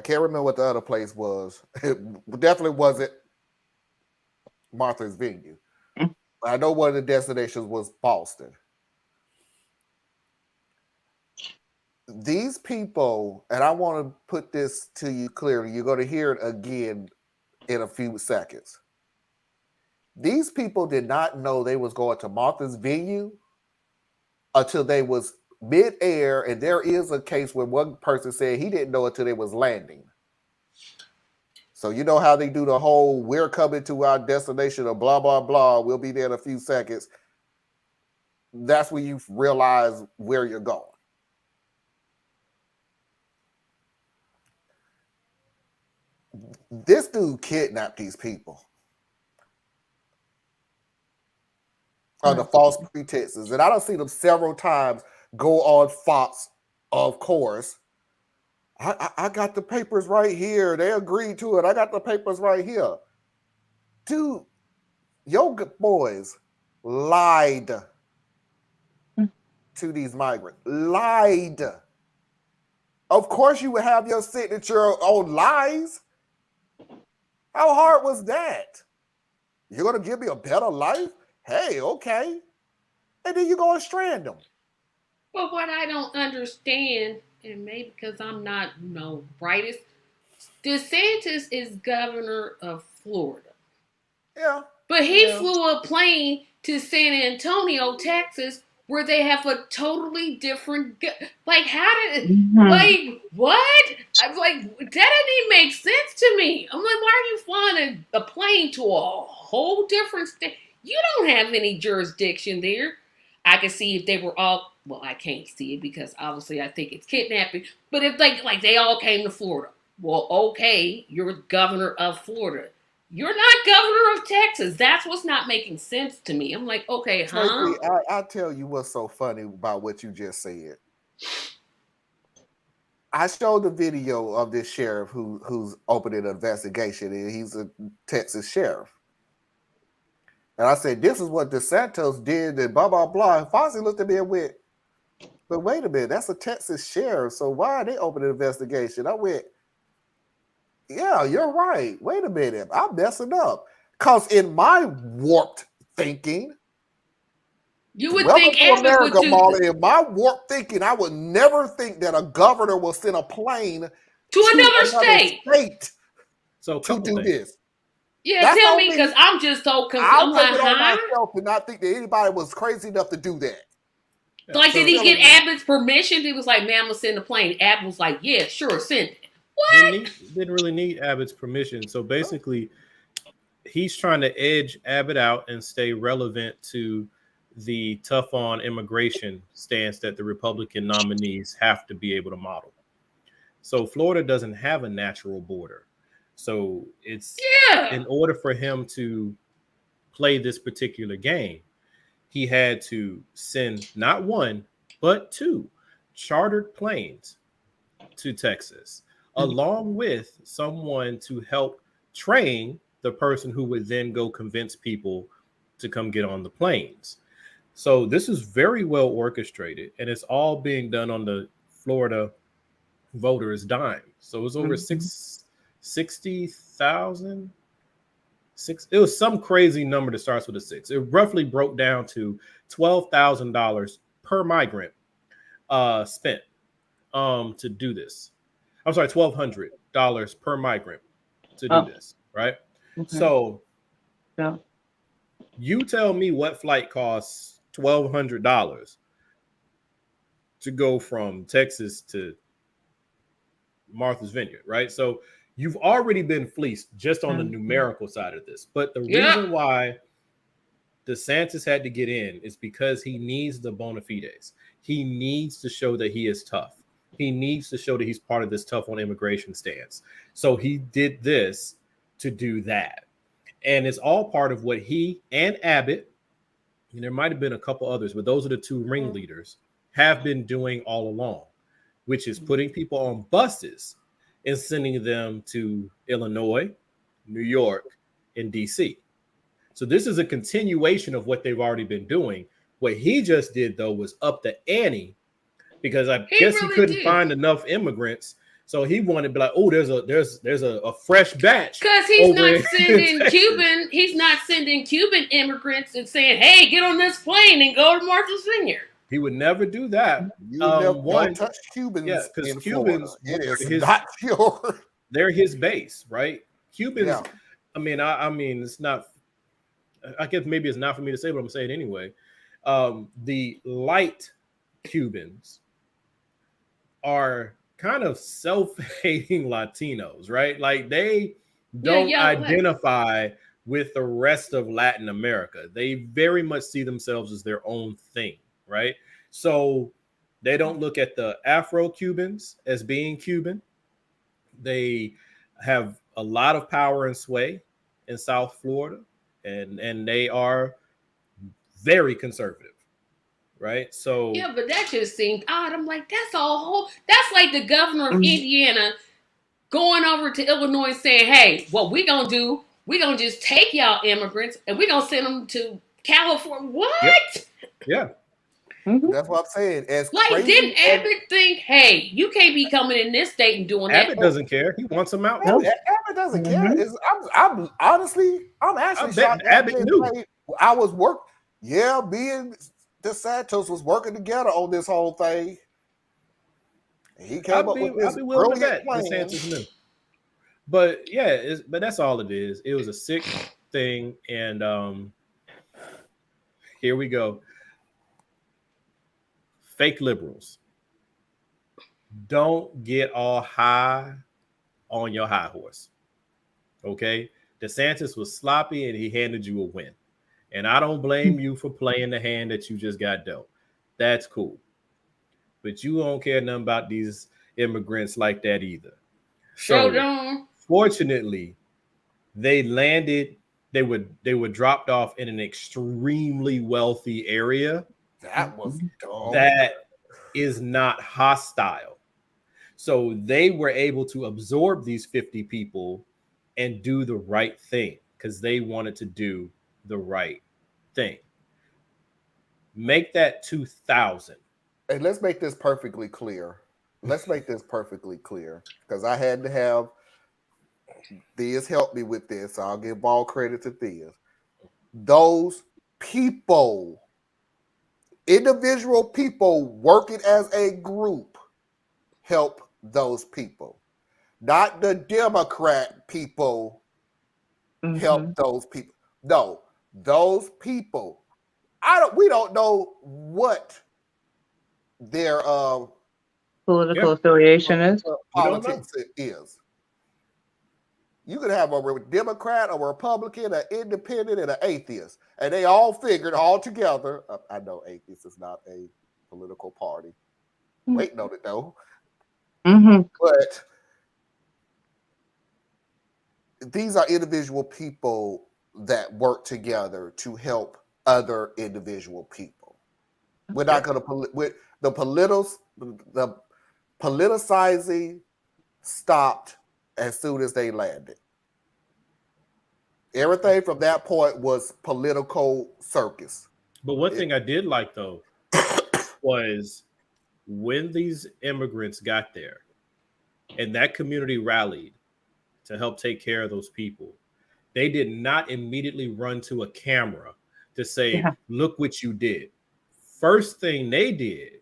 can't remember what the other place was. It definitely wasn't Martha's Vineyard. I know one of the destinations was Boston. These people, and I want to put this to you clearly, you're going to hear it again in a few seconds. These people did not know they was going to Martha's Vineyard until they was mid-air, and there is a case where one person said he didn't know until they was landing. So you know how they do the whole "we're coming to our destination" or blah blah blah. We'll be there in a few seconds. That's when you realize where you're going. This dude kidnapped these people under false pretenses, and I don't see them several times go on Fox. Of course, I got the papers right here. They agreed to it. I got the papers right here. Dude, your boys lied to these migrants. Lied. Of course, you would have your signature on lies. How hard was that? You're going to give me a better life? Hey, okay. And then you're going to strand them. But what I don't understand, and maybe because I'm not, brightest, DeSantis is governor of Florida. Yeah. But he flew a plane to San Antonio, Texas, where they have a totally different, how did, what? I'm like, that didn't even make sense to me. I'm like, why are you flying a plane to a whole different state? You don't have any jurisdiction there. I can see if they were all, well, I can't see it because obviously I think it's kidnapping, but if like they all came to Florida, well, okay, you're governor of Florida. You're not governor of Texas. That's what's not making sense to me. I'm like, okay, huh? I'll tell you what's so funny about what you just said. I showed the video of this sheriff who's opening an investigation, and he's a Texas sheriff. And I said, this is what DeSantis did, and blah, blah, blah. And Foxy looked at me and went, but wait a minute, that's a Texas sheriff, so why are they opening an investigation? I went, yeah, you're right. Wait a minute, I'm messing up. Because in my warped thinking, you would think America, Molly, in my warped thinking, I would never think that a governor will send a plane to another state to do this. Yeah, that's tell me, because I'm just so confused. I'll take it on myself and not think that anybody was crazy enough to do that. Like, did he get Abbott's permission? He was like, man, I'm going to send the plane. Abbott was like, yeah, sure, send it. What? Didn't really need Abbott's permission. So basically, he's trying to edge Abbott out and stay relevant to the tough on immigration stance that the Republican nominees have to be able to model. So Florida doesn't have a natural border. So it's in order for him to play this particular game, he had to send not one, but 2 chartered planes to Texas, along with someone to help train the person who would then go convince people to come get on the planes. So this is very well orchestrated, and it's all being done on the Florida voters' dime. So it's over 60,000. It was some crazy number that starts with a 6. It roughly broke down to $12,000 per migrant spent to do this. I'm sorry, $1,200 per migrant to do this, right? Okay. So you tell me what flight costs $1,200 to go from Texas to Martha's Vineyard, right? So you've already been fleeced just on the numerical side of this. But the reason why DeSantis had to get in is because he needs the bona fides. He needs to show that he is tough. He needs to show that he's part of this tough on immigration stance. So he did this to do that. And it's all part of what he and Abbott, and there might have been a couple others, but those are the 2 ringleaders, have been doing all along, which is putting people on buses and sending them to Illinois, New York, and DC. So this is a continuation of what they've already been doing. What he just did, though, was up the ante, because I guess he couldn't find enough immigrants. So he wanted to be like, oh, there's a fresh batch. Because he's not sending Cuban immigrants and saying, hey, get on this plane and go to Martha's Vineyard. He would never do that. You don't touch Cubans. Yeah, because Cubans, they're his base, right? Cubans. I mean, it's not. I guess maybe it's not for me to say, but I'm saying anyway. The light Cubans are kind of self-hating Latinos, right? Like they don't identify with the rest of Latin America. They very much see themselves as their own thing, right? So they don't look at the Afro-Cubans as being Cuban. They have a lot of power and sway in South Florida, and they are very conservative, right? So yeah, but that just seemed odd. I'm like, that's like the governor of Indiana going over to Illinois and saying, hey, what we gonna do, we gonna just take y'all immigrants and we gonna send them to California. What? Yeah. That's what I'm saying. Like, didn't Abbott think, hey, you can't be coming in this state and doing that? Abbott doesn't care. He wants them out. Abbott doesn't care. I'm honestly shocked. Abbott knew. I was me and DeSantis was working together on this whole thing. And he came up with this brilliant plan. DeSantis knew. But yeah, but that's all it is. It was a sick thing, and here we go. Fake liberals. Don't get all high on your high horse. Okay? DeSantis was sloppy and he handed you a win. And I don't blame you for playing the hand that you just got dealt. That's cool. But you don't care nothing about these immigrants like that either. So fortunately, they landed, they were dropped off in an extremely wealthy area. That was dumb. That is not hostile. So they were able to absorb these 50 people and do the right thing because they wanted to do the right thing. Make that 2,000. And let's make this perfectly clear. Because I had to have Thea's help me with this. So I'll give all credit to Thea. Those people, individual people working as a group, help those people. Not the Democrat people help those people. No, those people. We don't know what their political affiliation is. Politics is. You could have a Democrat, a Republican, an independent, and an atheist, and they all figured all together. I know atheist is not a political party. Waiting on it though. But these are individual people that work together to help other individual people. We're not going to with the politicizing stopped as soon as they landed. Everything from that point was political circus. But one thing I did like though was when these immigrants got there and that community rallied to help take care of those people, they did not immediately run to a camera to say, look what you did. First thing they did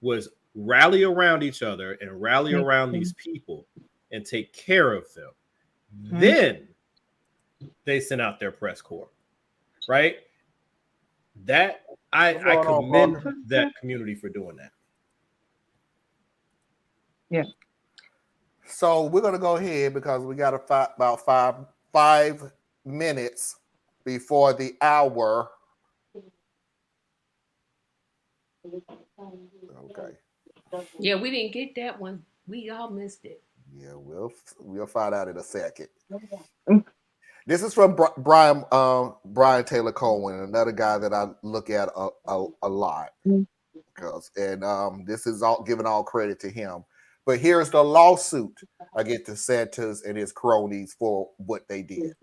was rally around each other and rally around these people and take care of them. Then they sent out their press corps, right? That I commend that community for doing that. Yeah. So we're gonna go ahead because we got about five minutes before the hour. Okay. Yeah, we didn't get that one. We all missed it. Yeah, we'll find out in a second. This is from Brian Taylor Cohen, another guy that I look at a lot. And this is all giving all credit to him. But here's the lawsuit against DeSantis and his cronies for what they did.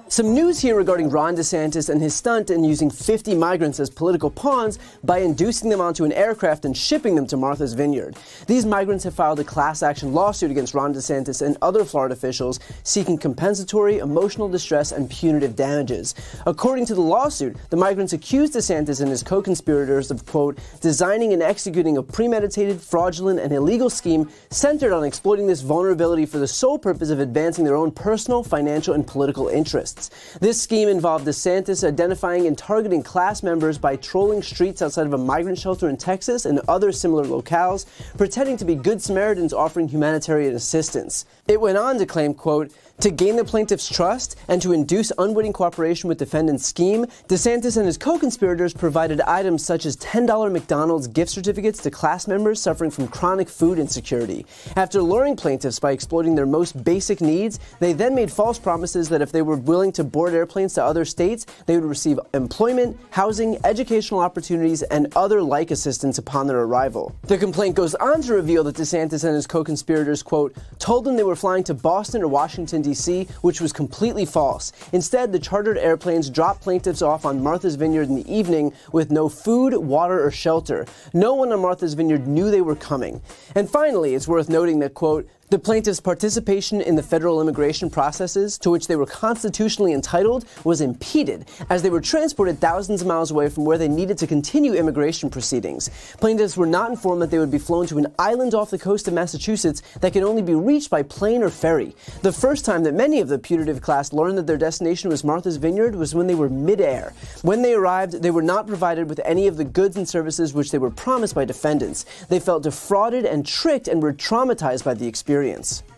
Some news here regarding Ron DeSantis and his stunt in using 50 migrants as political pawns by inducing them onto an aircraft and shipping them to Martha's Vineyard. These migrants have filed a class action lawsuit against Ron DeSantis and other Florida officials seeking compensatory, emotional distress, and punitive damages. According to the lawsuit, the migrants accused DeSantis and his co-conspirators of, quote, designing and executing a premeditated, fraudulent, and illegal scheme centered on exploiting this vulnerability for the sole purpose of advancing their own personal, financial, and political interests. This scheme involved DeSantis identifying and targeting class members by trolling streets outside of a migrant shelter in Texas and other similar locales, pretending to be good Samaritans offering humanitarian assistance. It went on to claim, quote, To gain the plaintiff's trust and to induce unwitting cooperation with defendant's scheme, DeSantis and his co-conspirators provided items such as $10 McDonald's gift certificates to class members suffering from chronic food insecurity. After luring plaintiffs by exploiting their most basic needs, they then made false promises that if they were willing to board airplanes to other states, they would receive employment, housing, educational opportunities, and other like assistance upon their arrival. The complaint goes on to reveal that DeSantis and his co-conspirators, quote, told them they were flying to Boston or Washington, D.C., which was completely false. Instead, the chartered airplanes dropped plaintiffs off on Martha's Vineyard in the evening with no food, water, or shelter. No one on Martha's Vineyard knew they were coming. And finally, it's worth noting that, quote, the plaintiffs' participation in the federal immigration processes, to which they were constitutionally entitled, was impeded as they were transported thousands of miles away from where they needed to continue immigration proceedings. Plaintiffs were not informed that they would be flown to an island off the coast of Massachusetts that could only be reached by plane or ferry. The first time that many of the putative class learned that their destination was Martha's Vineyard was when they were midair. When they arrived, they were not provided with any of the goods and services which they were promised by defendants. They felt defrauded and tricked and were traumatized by the experience.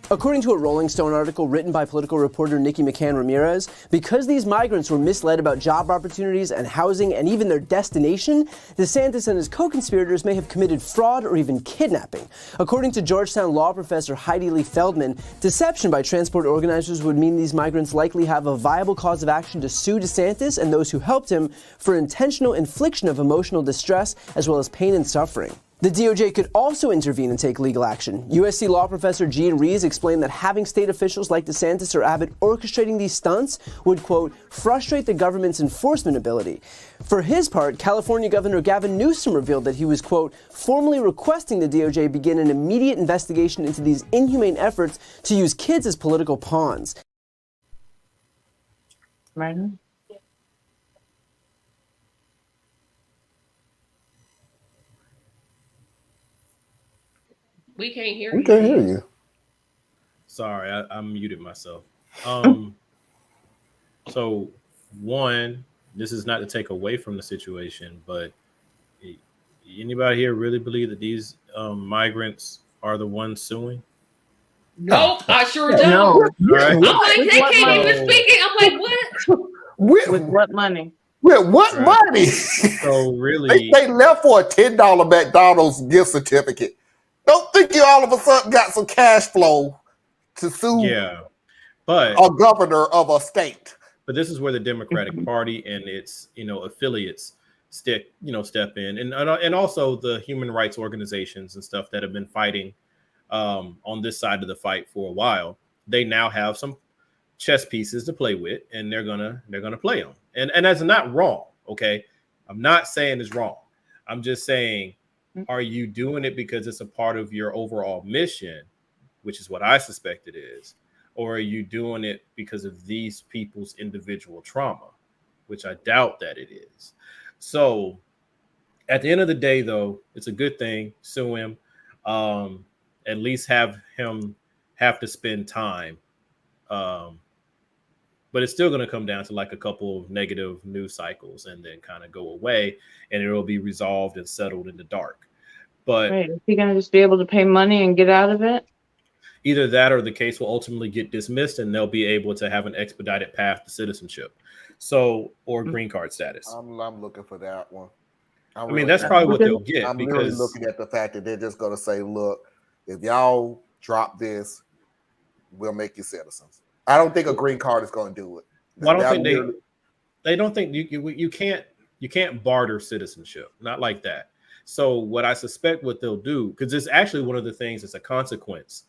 According to a Rolling Stone article written by political reporter Nikki McCann Ramirez, because these migrants were misled about job opportunities and housing and even their destination, DeSantis and his co-conspirators may have committed fraud or even kidnapping. According to Georgetown law professor Heidi Lee Feldman, deception by transport organizers would mean these migrants likely have a viable cause of action to sue DeSantis and those who helped him for intentional infliction of emotional distress as well as pain and suffering. The DOJ could also intervene and take legal action. USC law professor Gene Rees explained that having state officials like DeSantis or Abbott orchestrating these stunts would, quote, frustrate the government's enforcement ability. For his part, California Governor Gavin Newsom revealed that he was, quote, formally requesting the DOJ begin an immediate investigation into these inhumane efforts to use kids as political pawns. Martin? We can't hear We you. can't hear you. Sorry, I muted myself. So one, this is not to take away from the situation, but anybody here really believe that these migrants are the ones suing? Nope, I sure don't. No. Right. I'm like, they What can't money? even speak it. I'm like, what? With what money? With what Right. money? So really, they left for a $10 McDonald's gift certificate. Don't think you all of a sudden got some cash flow to sue yeah, but a governor of a state. But this is where the Democratic Party and its affiliates step in, and also the human rights organizations and stuff that have been fighting on this side of the fight for a while. They now have some chess pieces to play with, and they're gonna play them. And that's not wrong. Okay, I'm not saying it's wrong. I'm just saying, are you doing it because it's a part of your overall mission, which is what I suspect it is, or are you doing it because of these people's individual trauma, which I doubt that it is. So at the end of the day, though, it's a good thing. Sue him. At least have him have to spend time. But it's still going to come down to like a couple of negative news cycles and then kind of go away, and it'll be resolved and settled in the dark. But Wait, is he going to just be able to pay money and get out of it? either that or the case will ultimately get dismissed and they'll be able to have an expedited path to citizenship. Or green card status. I'm looking for that one. I mean, that's probably what they'll get. I'm because really looking at the fact that they're just going to say, look, if y'all drop this, we'll make you citizens. I don't think a green card is going to do it. Well, I don't think they don't think you can't barter citizenship, not like that. So what I suspect what they'll do, because it's actually one of the things that's a consequence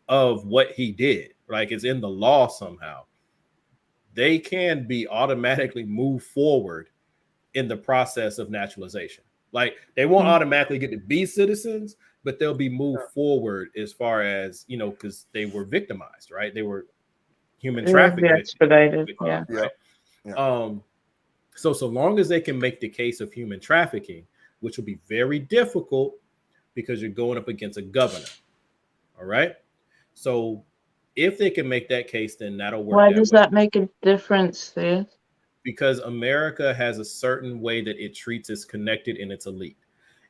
of what he did, like it's in the law somehow. They can be automatically moved forward in the process of naturalization. Like they won't automatically get to be citizens, but they'll be moved forward as far as, because they were victimized, right? They were human trafficking. Expedited, yeah. Right? Yeah. So long as they can make the case of human trafficking, which will be very difficult because you're going up against a governor. All right. So if they can make that case, then that'll work. Why does that make a difference, Sid? Because America has a certain way that it treats its connected and its elite.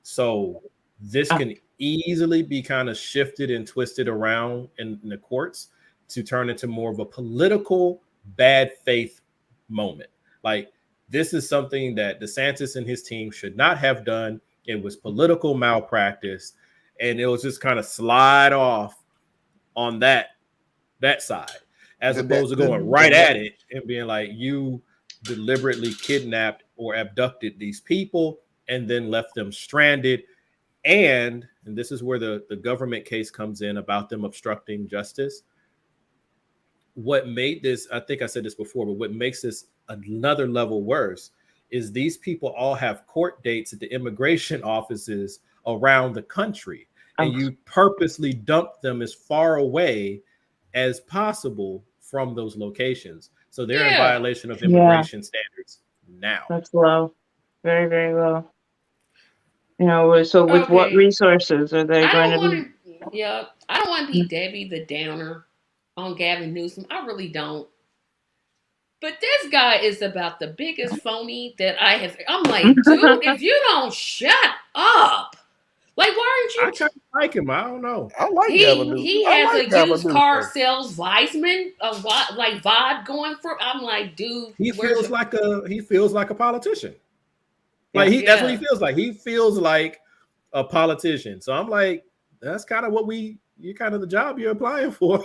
So this can easily be kind of shifted and twisted around in the courts to turn into more of a political bad faith moment. Like, this is something that DeSantis and his team should not have done. It was political malpractice, and it was just kind of slide off on that side, as opposed to going right at it and being like, you deliberately kidnapped or abducted these people and then left them stranded. And this is where the government case comes in about them obstructing justice. What made this, I think I said this before, but what makes this another level worse is these people all have court dates at the immigration offices around the country, and you purposely dump them as far away as possible from those locations. So they're in violation of immigration standards now. That's low. Very, very low. You know, so with what resources are they going to be? Yeah, I don't want to be Debbie the Downer on Gavin Newsom. I really don't. But this guy is about the biggest phony that I have. I'm like, dude, if you don't shut up, like, why aren't you? I kind of like him. I don't know. I like Gavin Newsom. He has a used car sales Weissman, like vibe going for. I'm like, dude, he feels like a politician. Like that's what he feels like. He feels like a politician. So I'm like, that's kind of you're kind of the job you're applying for.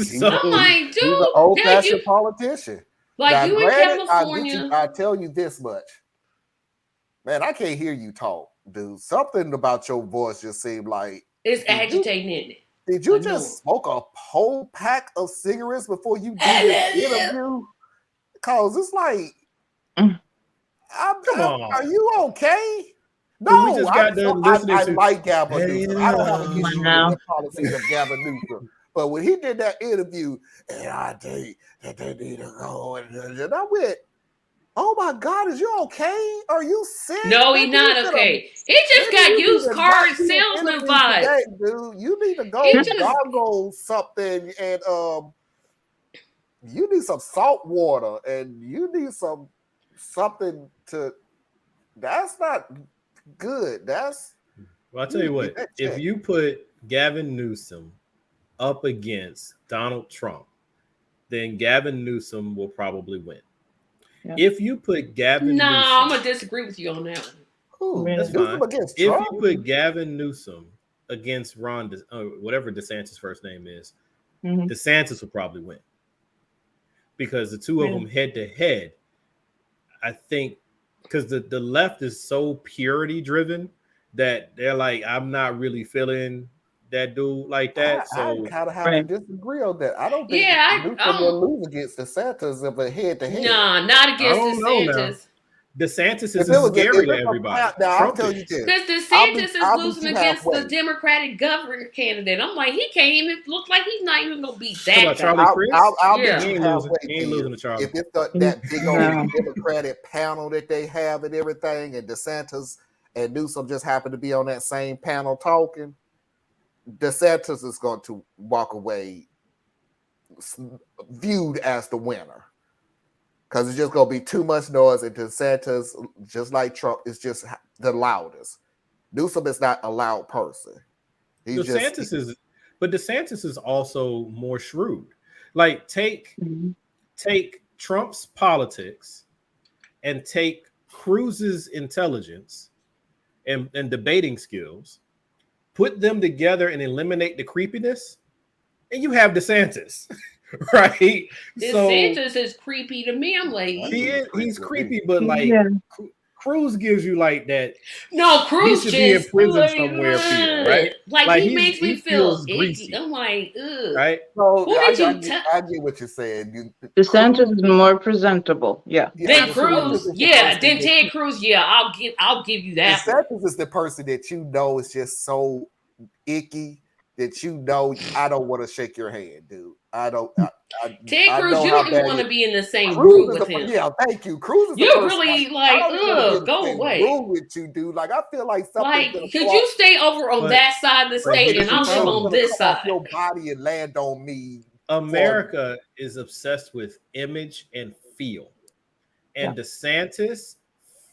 So I'm like, dude, he's an old-fashioned politician. Like, now, you granted, in California. I tell you this much. Man, I can't hear you talk, dude. Something about your voice just seemed like it's agitating, isn't it? Did you just smoke a whole pack of cigarettes before you did this interview? Because it's like, are you okay? No, we just got done listening to. I like Gavin Newsom. I don't have an issue with the policies of Gavin Newsom. But when he did that interview, and I think that they need to go, and I went, "Oh my God, is you okay? Are you sick?" No, he's not okay. He just got used car salesman vibes, today, dude. You need to go gargle something, and you need some salt water, and you need something to. That's not good. Well, I'll tell you what. If you put Gavin Newsom up against Donald Trump, then Gavin Newsom will probably win. Yeah. If you put Gavin Newsom, I'm gonna disagree with you on that one. That's fine. If you put Gavin Newsom against whatever DeSantis' first name is, DeSantis will probably win. Because the two of them head to head, I think, because the left is so purity driven that they're like, I'm not really feeling that dude like that. I kind of have to disagree on that. I don't think Newsom will lose against DeSantis if a head to head. No, not against DeSantis. DeSantis is scary to everybody. Now I'll tell you this. Because DeSantis is losing against the Democratic governor candidate. I'm like, he can't even look like he's not even gonna beat that guy. I'll be he ain't losing to Charlie. If it's that big old Democratic panel that they have and everything, and DeSantis and Newsom just happen to be on that same panel talking, DeSantis is going to walk away viewed as the winner. Because it's just going to be too much noise, and DeSantis, just like Trump, is just the loudest. Newsom is not a loud person. DeSantis is also more shrewd. Like, take Trump's politics and take Cruz's intelligence and debating skills, put them together and eliminate the creepiness, and you have DeSantis. Right, DeSantis is creepy to me. I'm like, he's creepy, but like Cruz gives you like that. No, Cruz should be in prison somewhere, right? Like he makes me feel icky. I'm like, ugh. Right. So I get what you're saying. DeSantis is more presentable, Than Cruz, Than Ted Cruz, I'll give you that. DeSantis is the person that you know is just so icky that you know I don't want to shake your hand, dude. I don't. Ted Cruz, you don't even want to be in the same room with him. Yeah, thank you. Cruz is you're really like, go away. Room with you, dude. Like, I feel like something. Like, could you stay over on that side of the stage and I'm on this side? Your body and land on me. America is obsessed with image and feel, and DeSantis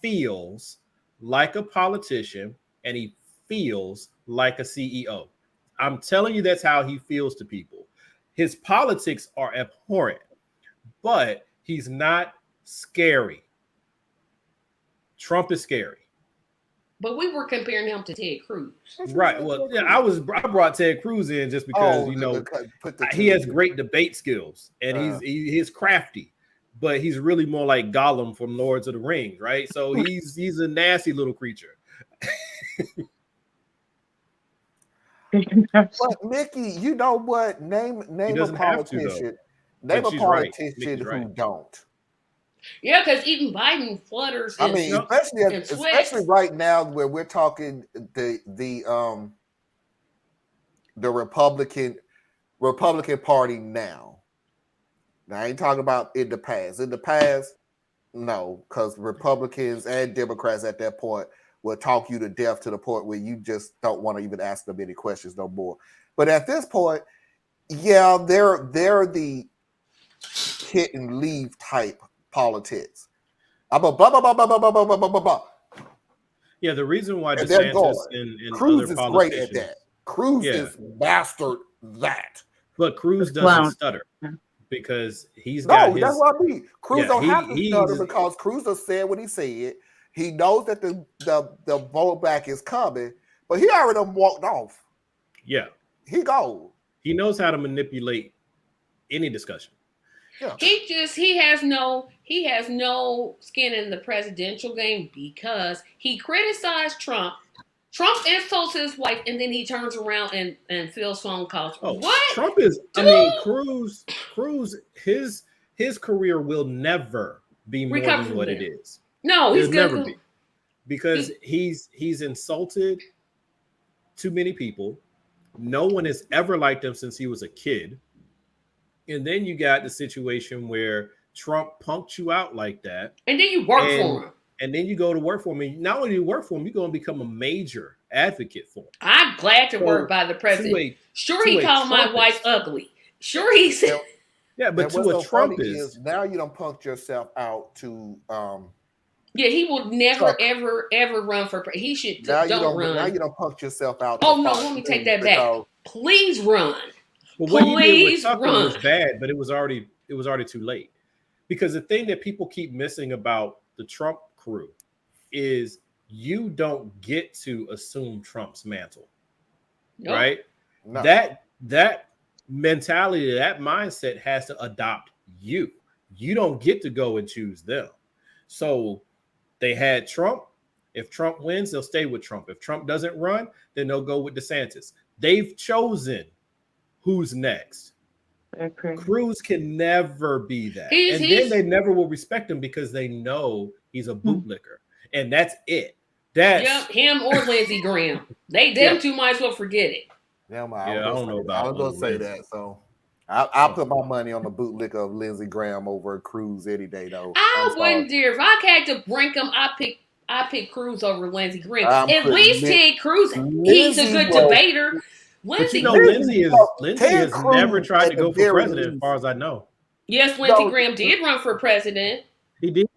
feels like a politician, and he feels like a CEO. I'm telling you, that's how he feels to people. His politics are abhorrent, but he's not scary. Trump is scary. But we were comparing him to Ted Cruz. Right. Well, yeah, I brought Ted Cruz in just because he has great debate skills and he's crafty, but he's really more like Gollum from Lords of the Rings, right? So he's a nasty little creature. But Mickey, you know what? Name a politician. Name a politician who don't. Yeah, because even Biden flutters. I mean, especially right now where we're talking the Republican Party now. Now I ain't talking about in the past. In the past, no, because Republicans and Democrats at that point will talk you to death to the point where you just don't want to even ask them any questions no more. But at this point, yeah, they're the hit and leave type politics. Yeah, the reason why DeSantis and Cruz other is politicians, great at that. Cruz is mastered that. But Cruz doesn't stutter because he's got that's what I mean. Cruz don't have to stutter because Cruz has said what he said. He knows that the vote back is coming, but he already walked off. Yeah, he goes. He knows how to manipulate any discussion. Yeah. He has no skin in the presidential game because he criticized Trump. Trump insults his wife, and then he turns around and fills phone calls. Oh, what? Trump is? Dude. I mean, Cruz, his career will never be more than what it is. No, he's never be because he's insulted too many people. No one has ever liked him since he was a kid. And then you got the situation where Trump punked you out like that. And then you work for him. And then you go to work for him. And not only do you work for him, you're going to become a major advocate for him. I'm glad to work by the president. He called my wife ugly. Sure, he said. Yeah, but to a Trumpist. Now you done punked yourself out to... yeah, he will never, ever run for president. He should don't run. Now you done punked yourself out. Oh, no, let me take that back. Please run. Well, what he did with Tucker was bad, but it was already too late. Because the thing that people keep missing about the Trump crew is you don't get to assume Trump's mantle, right? No. That mentality, that mindset has to adopt you. You don't get to go and choose them. So they had Trump. If Trump wins, they'll stay with Trump. If Trump doesn't run, then they'll go with DeSantis. They've chosen who's next. Cruz can never be that. Then they never will respect him because they know he's a bootlicker. And that's it. That's him or Lindsey Graham. Them two might as well forget it. I don't know about I was gonna say that. So I'll put my money on the bootlicker of Lindsey Graham over Cruz any day though. I wouldn't dare. If I had to rank them, I pick Cruz over Lindsey Graham. At least Ted Cruz, he's a good debater. Lindsey has never tried to go for president, as far as I know. Yes, Lindsey Graham did run for president. He did?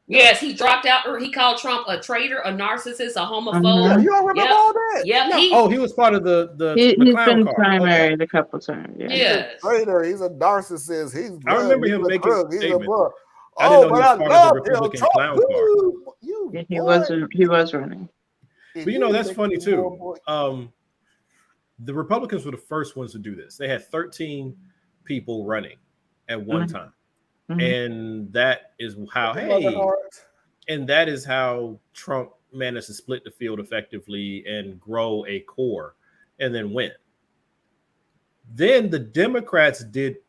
Yes, he dropped out, or he called Trump a traitor, a narcissist, a homophobe. Yeah, you don't remember all that? Yeah. He was part of the he's clown been car. primary a couple times. Yeah. He's a traitor. He's a narcissist. I remember him making a statement. I didn't know he was part of the Republican clown car. He was running. But that's funny too. The Republicans were the first ones to do this. They had 13 people running at one time. And that is how Trump managed to split the field effectively and grow a core and then win. Then the Democrats did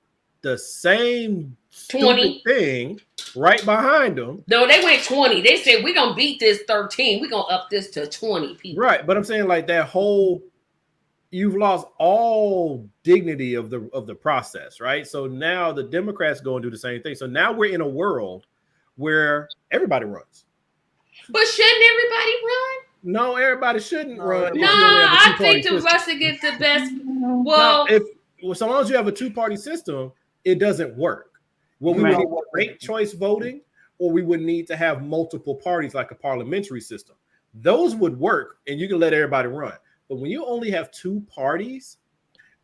the same stupid thing right behind them. No, they went 20. They said, we're going to beat this 13. We're going to up this to 20 people. Right. But I'm saying like that whole... You've lost all dignity of the process, right? So now the Democrats go and do the same thing. So now we're in a world where everybody runs. But shouldn't everybody run? No, everybody shouldn't run. No, I think the Russia gets the best. Well, so long as you have a two-party system, it doesn't work. Well, we would need ranked choice voting, or we would need to have multiple parties like a parliamentary system. Those would work, and you can let everybody run. But when you only have two parties,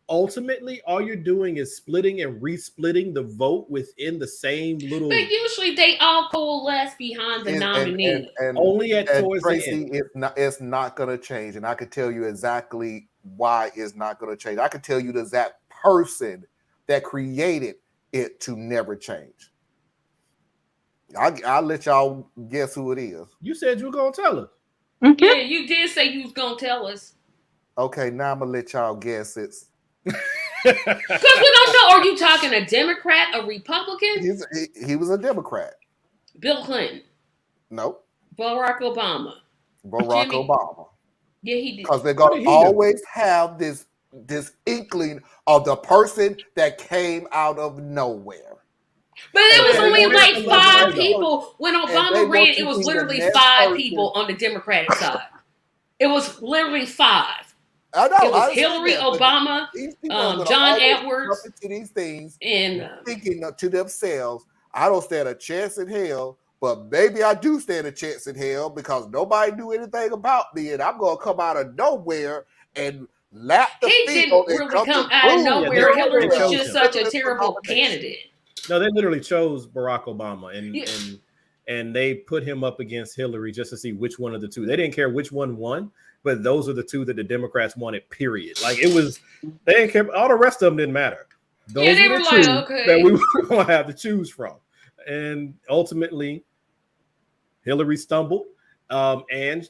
ultimately, all you're doing is splitting and resplitting the vote within the same little. But usually they all coalesce behind the nominee. Only at towards Tracy, the end. it's not going to change, and I can tell you exactly why it's not going to change. I can tell you the exact person that created it to never change. I'll let y'all guess who it is. You said you were gonna tell us. Yeah, you did say you was gonna tell us. Okay, now I'm gonna let y'all guess it. Because we don't know. Are you talking a Democrat, a Republican? He was a Democrat. Bill Clinton. Nope. Barack Obama. Barack Obama. Yeah, he did. Because they're gonna always have this inkling of the person that came out of nowhere. But it was only like 5 people when Obama ran. It was literally 5 people on the Democratic side. It was literally 5. I know. It was Hillary, Obama, John Edwards, to these things and thinking to themselves, "I don't stand a chance in hell, but maybe I do stand a chance in hell because nobody knew anything about me, and I'm gonna come out of nowhere and lap the field." He didn't really come out of nowhere. Hillary was just such a terrible candidate. No, they literally chose Barack Obama and they put him up against Hillary just to see which one of the two. They didn't care which one won, but those are the two that the Democrats wanted, period. Like it was, they didn't care. All the rest of them didn't matter. Those they were were the like, two okay, that we were going to have to choose from. And ultimately, Hillary stumbled. And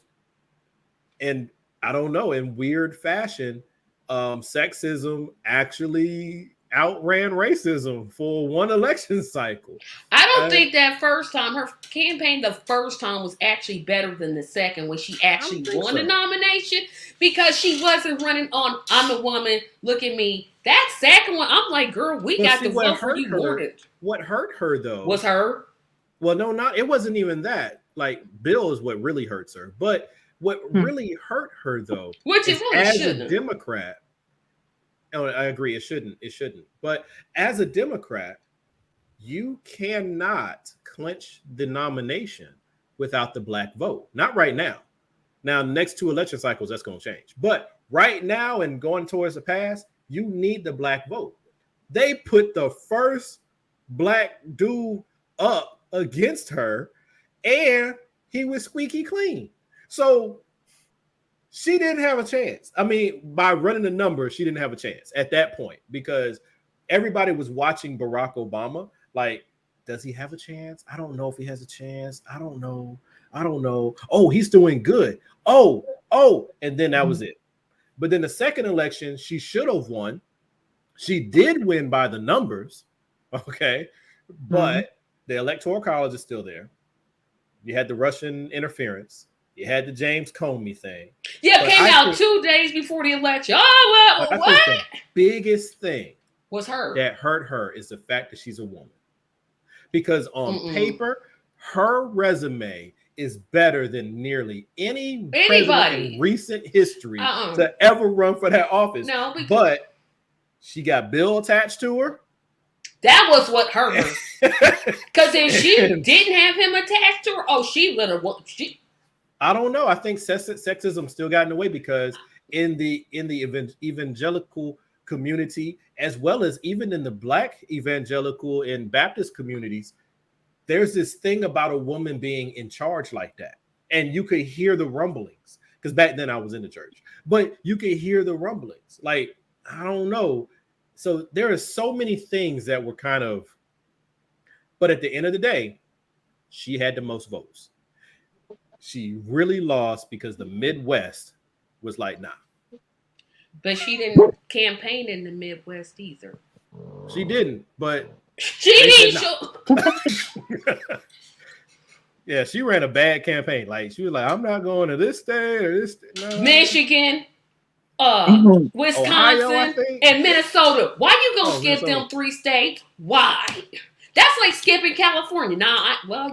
I don't know, in weird fashion, sexism actually outran racism for one election cycle. I don't think that first time, her campaign the first time was actually better than the second when she actually won the nomination, because she wasn't running on, I'm a woman, look at me. That second one, I'm like, girl, we got to vote for you more than. What hurt her though was her. Well, no, it wasn't even that. Like Bill is what really hurts her. But what really hurt her though, which it really as shouldn't. A Democrat. Oh, I agree. It shouldn't. But as a Democrat, you cannot clinch the nomination without the black vote. Not right now. Now, next 2 election cycles, that's going to change. But right now and going towards the past, you need the black vote. They put the first black dude up against her, and he was squeaky clean. So she didn't have a chance. I mean, by running the numbers, she didn't have a chance at that point because everybody was watching Barack Obama. Like, does he have a chance? I don't know if he has a chance. I don't know. Oh, he's doing good. Oh. And then that was it. But then the second election, she should have won. She did win by the numbers. Okay. But the Electoral College is still there. You had the Russian interference. You had the James Comey thing. Yeah, it came out 2 days before the election. Oh, well, what? The biggest thing was her that hurt her is the fact that she's a woman. Because on paper, her resume is better than nearly anybody in recent history to ever run for that office. No, but she got Bill attached to her. That was what hurt her. Because if she didn't have him attached to her, she would have. I don't know. I think sexism still got in the way because in the evangelical community, as well as even in the black evangelical and Baptist communities, there's this thing about a woman being in charge like that. And you could hear the rumblings because back then I was in the church, but you could hear the rumblings. Like, I don't know. So there are so many things that were kind of, but at the end of the day, she had the most votes. She really lost because the Midwest was like, nah. But she didn't campaign in the Midwest either. She didn't, but she didn't show. Yeah, she ran a bad campaign. Like she was like, I'm not going to this state or this state. No. Michigan, Wisconsin, Ohio, and Minnesota. Why you gonna skip them 3 states? Why? That's like skipping California.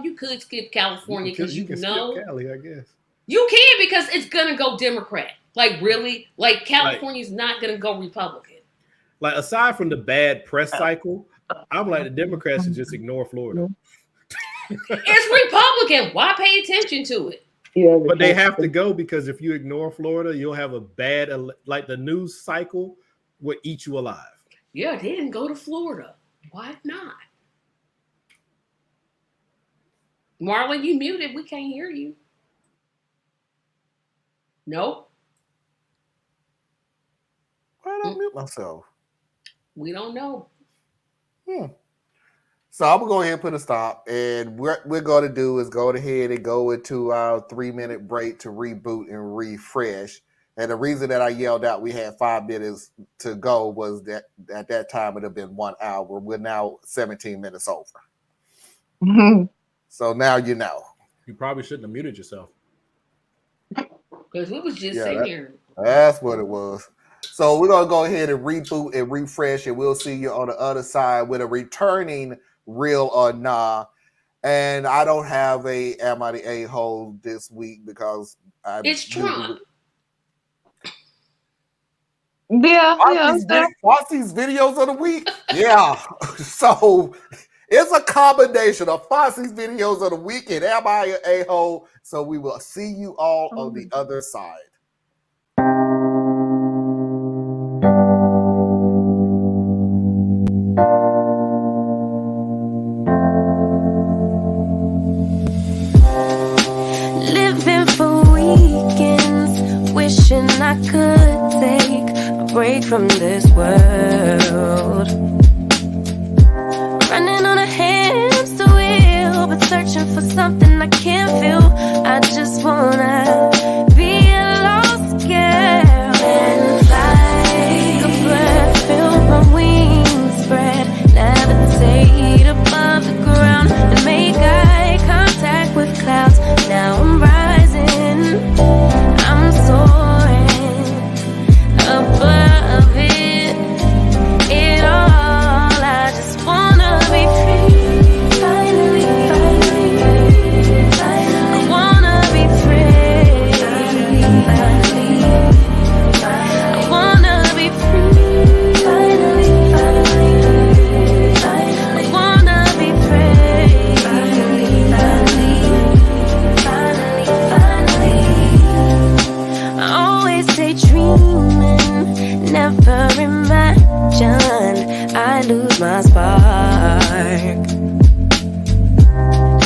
You could skip California because you know. Skip Cali, I guess. You can because it's gonna go Democrat. Like really, like California's not gonna go Republican. Like aside from the bad press cycle, I'm like the Democrats should just ignore Florida. It's Republican. Why pay attention to it? Yeah, but they have to go because if you ignore Florida, you'll have a bad like the news cycle would eat you alive. Yeah, they didn't go to Florida. Why not? Marlon, you muted. We can't hear you. Nope. Why did I mute myself? We don't know. So I'm gonna go ahead and put a stop, and what we're going to do is go ahead and go into our 3-minute break to reboot and refresh. And the reason that I yelled out we had 5 minutes to go was that at that time it would have been 1 hour. We're now 17 minutes over. So now you know. You probably shouldn't have muted yourself. Because we was just sitting here. That's what it was. So we're going to go ahead and reboot and refresh, and we'll see you on the other side with a returning Real or Nah. And I don't have a Am I the A-hole this week because it's Trump. Foxy's videos of the week. Yeah. So it's a combination of Foxy's videos of the week and Am I an A-hole? So we will see you all on the other side. Living for weekends, wishing I could take a break from this world. Running on a hamster wheel, but searching for something I can't feel. I just wanna be a lost girl and fly. Take a breath, feel my wings spread, levitate above the ground and make eye contact with clouds. Now I'm rising, I'm soaring above it all. I just wanna be free, finally, I wanna be free, I wanna be free, finally, I wanna be free, I always stay dreaming, never imagine I lose my spark.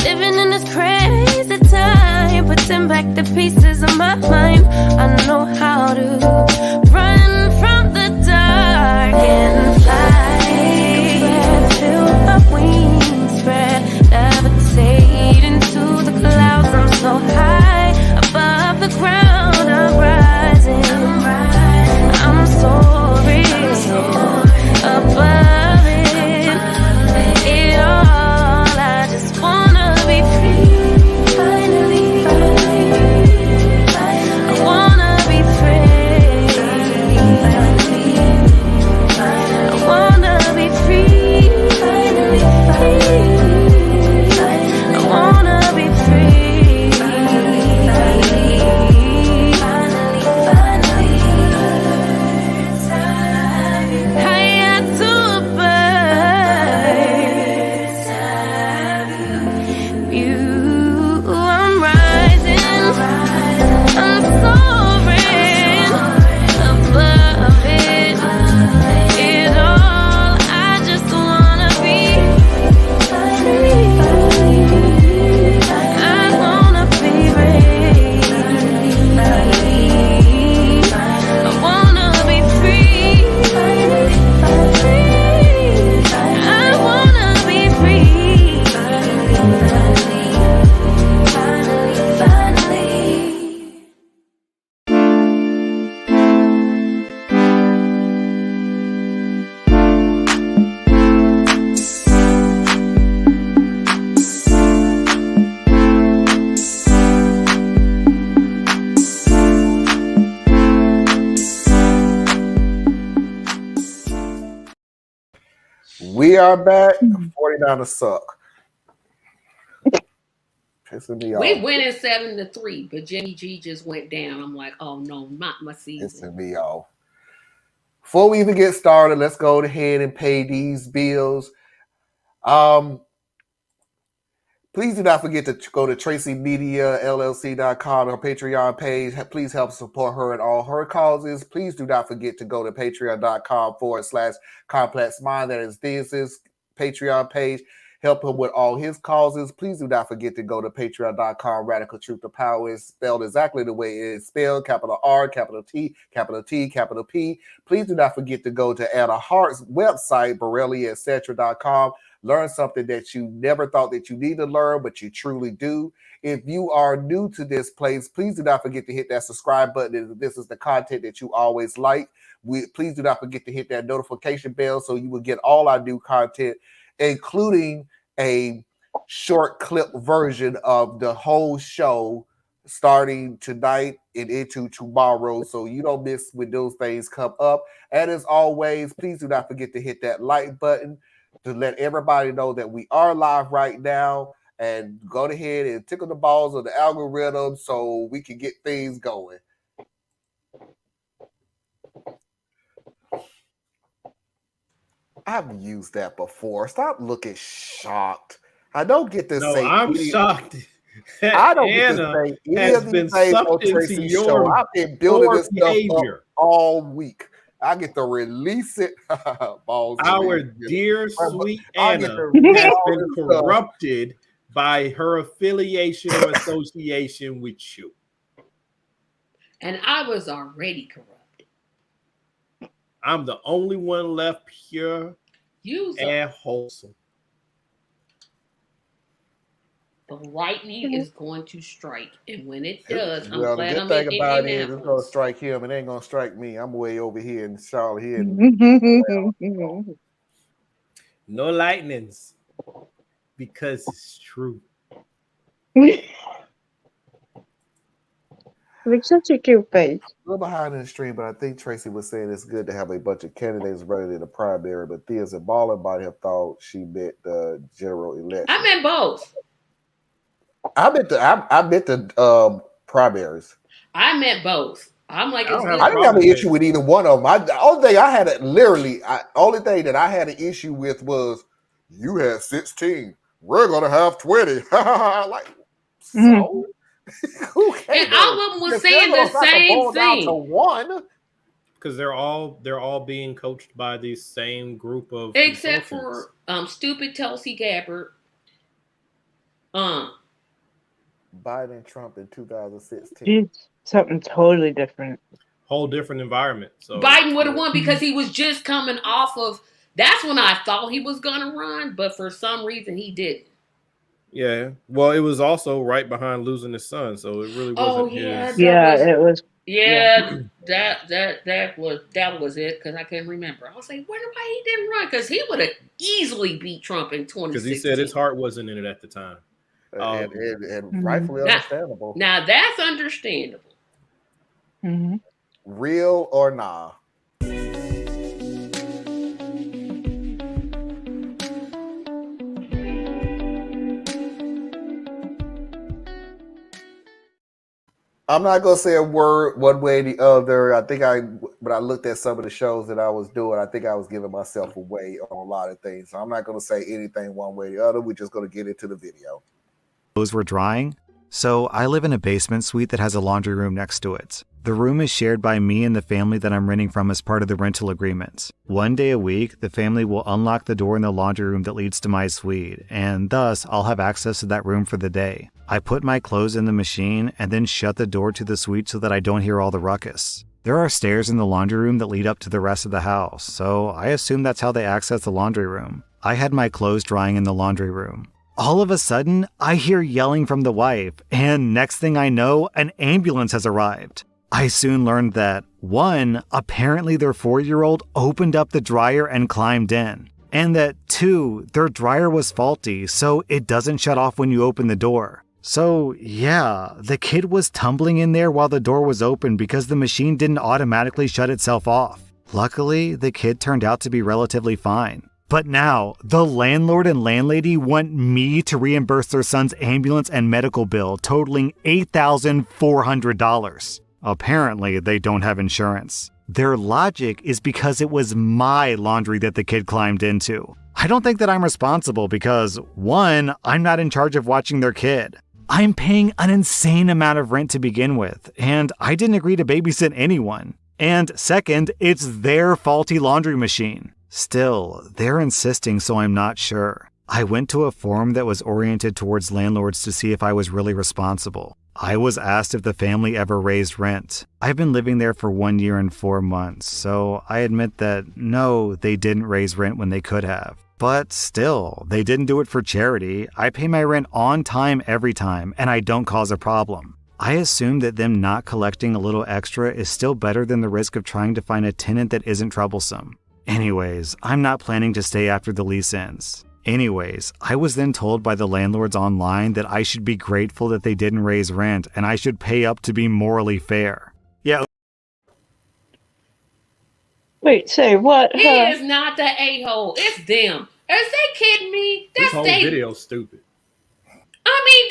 Living in this crazy time, putting back the pieces of my mind. I know how to run from the dark and fly. Feel my wings spread, levitate into the clouds. I'm so high above the ground. I'm rising, I'm soaring above it all. I just wanna be free, finally, I wanna be free, I wanna be free, finally, I wanna be free, I got to abide you. I'm rising, I'm soaring above it all. I just wanna be free, I wanna be free, I wanna be free, I wanna be free, finally. We are back. 49ers suck. Pissing me off. We winning 7-3, but Jimmy G just went down. I'm like, oh no, not my season. Pissing me off. Before we even get started, let's go ahead and pay these bills. Please do not forget to go to TracyMediaLLC.com, her Patreon page. Please help support her in all her causes. Please do not forget to go to Patreon.com/ComplexMind. That is this Patreon page. Help him with all his causes. Please do not forget to go to Patreon.com. Radical Truth to Power is spelled exactly the way it is spelled. Capital R, capital T, capital T, capital P. Please do not forget to go to Anna Hart's website, BorelliEtc.com. Learn something that you never thought that you need to learn, but you truly do. If you are new to this place, please do not forget to hit that subscribe button if this is the content that you always like. Please do not forget to hit that notification bell so you will get all our new content, including a short clip version of the whole show starting tonight and into tomorrow, so you don't miss when those things come up. And as always, please do not forget to hit that like button to let everybody know that we are live right now, and go ahead and tickle the balls of the algorithm so we can get things going. I've used that before. Stop looking shocked. I don't get to say. I'm shocked. I don't Anna get to say any has of these been things on sucked into Tracy's your show. I've been building poor this stuff up behavior. all week. I get to release it. Balls Our release it. dear sweet I get Anna to release has all been this stuff. corrupted by her affiliation or association with you. And I was already corrupted. I'm the only one left pure and wholesome. The lightning is going to strike, and when it does, I'm Well, the glad good I'm thing in about it is it's Indianapolis. going to strike him. It ain't going to strike me. I'm way over here in Charlotte. Here. No lightnings, because it's true. With such a cute face. A little behind in the stream, but I think Tracy was saying it's good to have a bunch of candidates running in the primary, but Thea's and Ballin might have thought she meant the general election. I meant both. I meant the primaries. I meant both. I'm like, it's good. I didn't have an issue with either one of them. The only thing I had only thing that I had an issue with was you had 16. We're gonna have 20. Like, so who cares? And all of them was saying the same thing. To one. Because they're all being coached by the same group of except for stupid Tulsi Gabbard. Biden and Trump in 2016. It's something totally different. Whole different environment. So Biden would have won because he was just coming off of. That's when I thought he was gonna run, but for some reason he didn't. Yeah. Well, it was also right behind losing his son, so it really wasn't his. It was. Yeah, that was it because I couldn't remember. I was like, wonder why he didn't run, because he would have easily beat Trump in 2016. Because he said his heart wasn't in it at the time. And rightfully understandable. Now that's understandable. Mm-hmm. Real or nah? I'm not gonna say a word one way or the other. When I looked at some of the shows that I was doing, I think I was giving myself away on a lot of things. So I'm not gonna say anything one way or the other. We're just gonna get into the video. Clothes were drying, so I live in a basement suite that has a laundry room next to it. The room is shared by me and the family that I'm renting from as part of the rental agreement. One day a week, the family will unlock the door in the laundry room that leads to my suite, and thus I'll have access to that room for the day. I put my clothes in the machine and then shut the door to the suite so that I don't hear all the ruckus. There are stairs in the laundry room that lead up to the rest of the house, so I assume that's how they access the laundry room. I had my clothes drying in the laundry room. All of a sudden, I hear yelling from the wife, and next thing I know, an ambulance has arrived. I soon learned that, 1, apparently their 4-year-old opened up the dryer and climbed in, and that 2, their dryer was faulty, so it doesn't shut off when you open the door. So yeah, the kid was tumbling in there while the door was open because the machine didn't automatically shut itself off. Luckily, the kid turned out to be relatively fine. But now, the landlord and landlady want me to reimburse their son's ambulance and medical bill totaling $8,400. Apparently, they don't have insurance. Their logic is because it was my laundry that the kid climbed into. I don't think that I'm responsible because, one, I'm not in charge of watching their kid. I'm paying an insane amount of rent to begin with, and I didn't agree to babysit anyone. And second, it's their faulty laundry machine. Still, they're insisting, so I'm not sure. I went to a forum that was oriented towards landlords to see if I was really responsible. I was asked if the family ever raised rent. I've been living there for 1 year and 4 months, so I admit that no, they didn't raise rent when they could have. But still, they didn't do it for charity. I pay my rent on time every time, and I don't cause a problem. I assume that them not collecting a little extra is still better than the risk of trying to find a tenant that isn't troublesome. Anyways, I'm not planning to stay after the lease ends. Anyways, I was then told by the landlords online that I should be grateful that they didn't raise rent and I should pay up to be morally fair. Yeah. Wait, say what? He is not the a-hole. It's them. Is they kidding me? This whole video's stupid. I mean,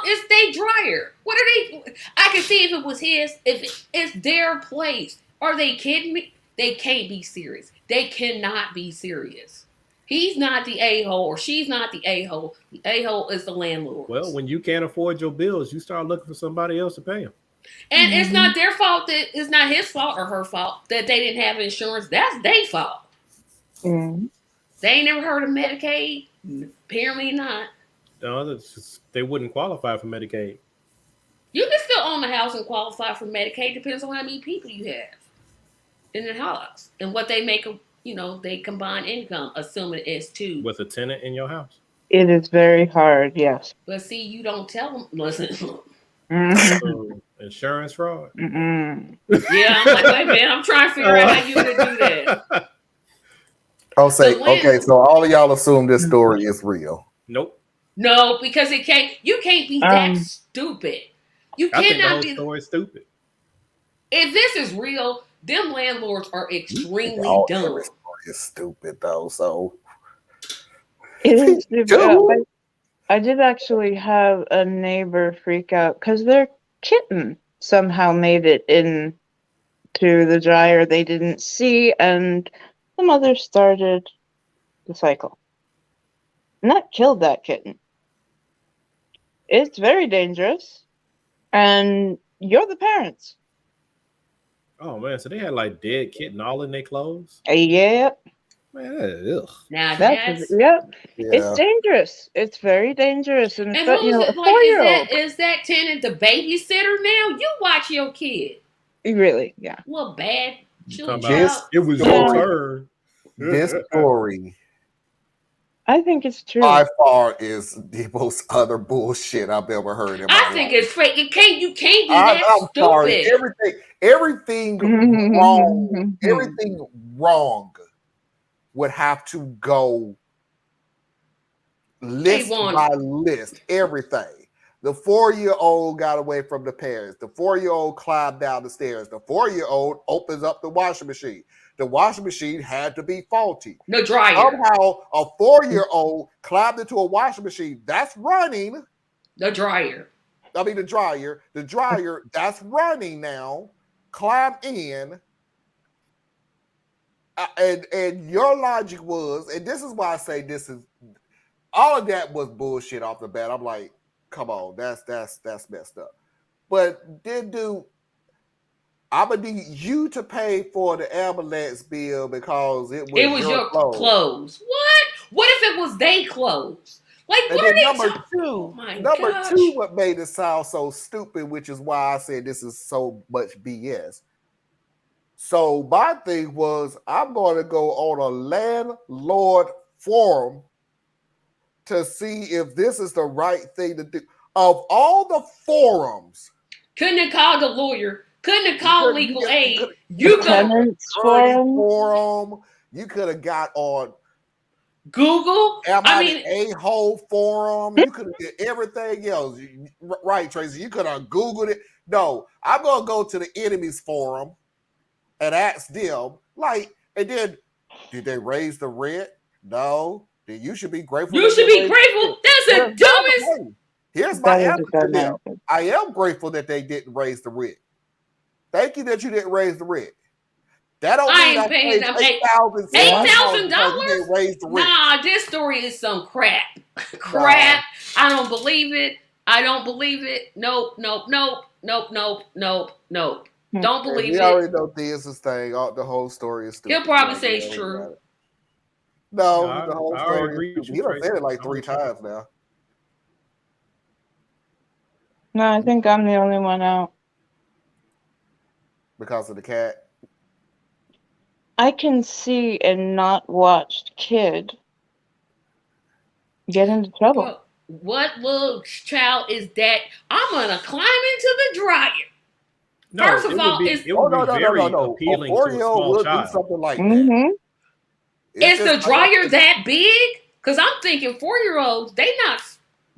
it's they dryer. What are they? I can see if it was his, if it's their place. Are they kidding me? They can't be serious. They cannot be serious. He's not the a-hole or she's not the a-hole. The a-hole is the landlord. Well, when you can't afford your bills, you start looking for somebody else to pay them. And it's not their fault that it's not his fault or her fault that they didn't have insurance. That's their fault. Mm-hmm. They ain't never heard of Medicaid? Apparently not. No, they wouldn't qualify for Medicaid. You can still own a house and qualify for Medicaid. Depends on how many people you have in the house and what they make. They combine income, assuming it's two. With a tenant in your house. It is very hard, yes. But see, you don't tell them. Listen. So, insurance fraud. Mm-mm. Yeah, I'm like, wait a minute. I'm trying to figure out how you would do that. Okay, so all of y'all assume this story is real. Nope. No, because you can't be that stupid. You I think the cannot whole be. story is stupid. If this is real, them landlords are extremely dumb. Every story is stupid though. So it is stupid. I did actually have a neighbor freak out because their kitten somehow made it into the dryer they didn't see, and the mother started the cycle. And that killed that kitten. It's very dangerous. And you're the parents. Oh man, so they had like dead kitten all in their clothes? Yep. Man, ugh. Now Yep. Yeah. It's dangerous. It's very dangerous. And who's a it? 4-year-old. Is that tenant the babysitter now? You watch your kid. Really, yeah. Little bad child. It was your turn. This story I think it's true. by far is the most utter bullshit I've ever heard in my life. I think it's fake. You can't be that stupid. Sorry. Everything wrong. Everything wrong would have to go list by list. Everything. The 4-year-old got away from the parents. The 4-year-old climbed down the stairs. The 4-year-old opens up the washing machine. The washing machine had to be faulty. No dryer. Somehow, a 4-year-old climbed into a washing machine that's running. The dryer. I mean, the dryer. The dryer that's running now. Climb in. And your logic was, and this is why I say this is, all of that was bullshit off the bat. I'm like, come on, that's messed up. But then, dude, I'm gonna need you to pay for the ambulance bill because it was your clothes. What if it was they clothes? Like, and what then are they number gosh. two, what made it sound so stupid, which is why I said this is so much BS. So my thing was, I'm going to go on a landlord forum to see if this is the right thing to do. Of all the forums, couldn't have called a lawyer. Couldn't have called legal aid. You could forum. You could have got on Google. A-hole forum. You could have did everything else. Right, Tracy? You could have Googled it. No, I'm going to go to the enemies forum and ask them, and then, did they raise the rent? No. Then you should be grateful. You should be grateful. That's the dumbest. Here's my answer to them. I am grateful that they didn't raise the rent. Thank you that you didn't raise the rent. That don't I mean I ain't paying paid them $8,000. $8,000. Raise the rent. Nah, this story is some crap. Crap. I don't believe it. I don't believe it. Nope, nope, nope, nope, nope, nope, nope. Don't believe We it. already know Thea's thing. The whole story is stupid. He'll probably say it's true. No, the whole I already story agree is with stupid. you, He done said Tracy. it like I'm 3 with you. times now. No, I think I'm the only one out. Because of the cat. I can see a not watched kid get into trouble. Well, what little child is that? I'm gonna climb into the dryer. No, First it of would all, be it's very No. A appealing to a 4-year-old small will do child. something like that. Mm-hmm. is just the like dryer that big? Because I'm thinking 4-year-olds, they not.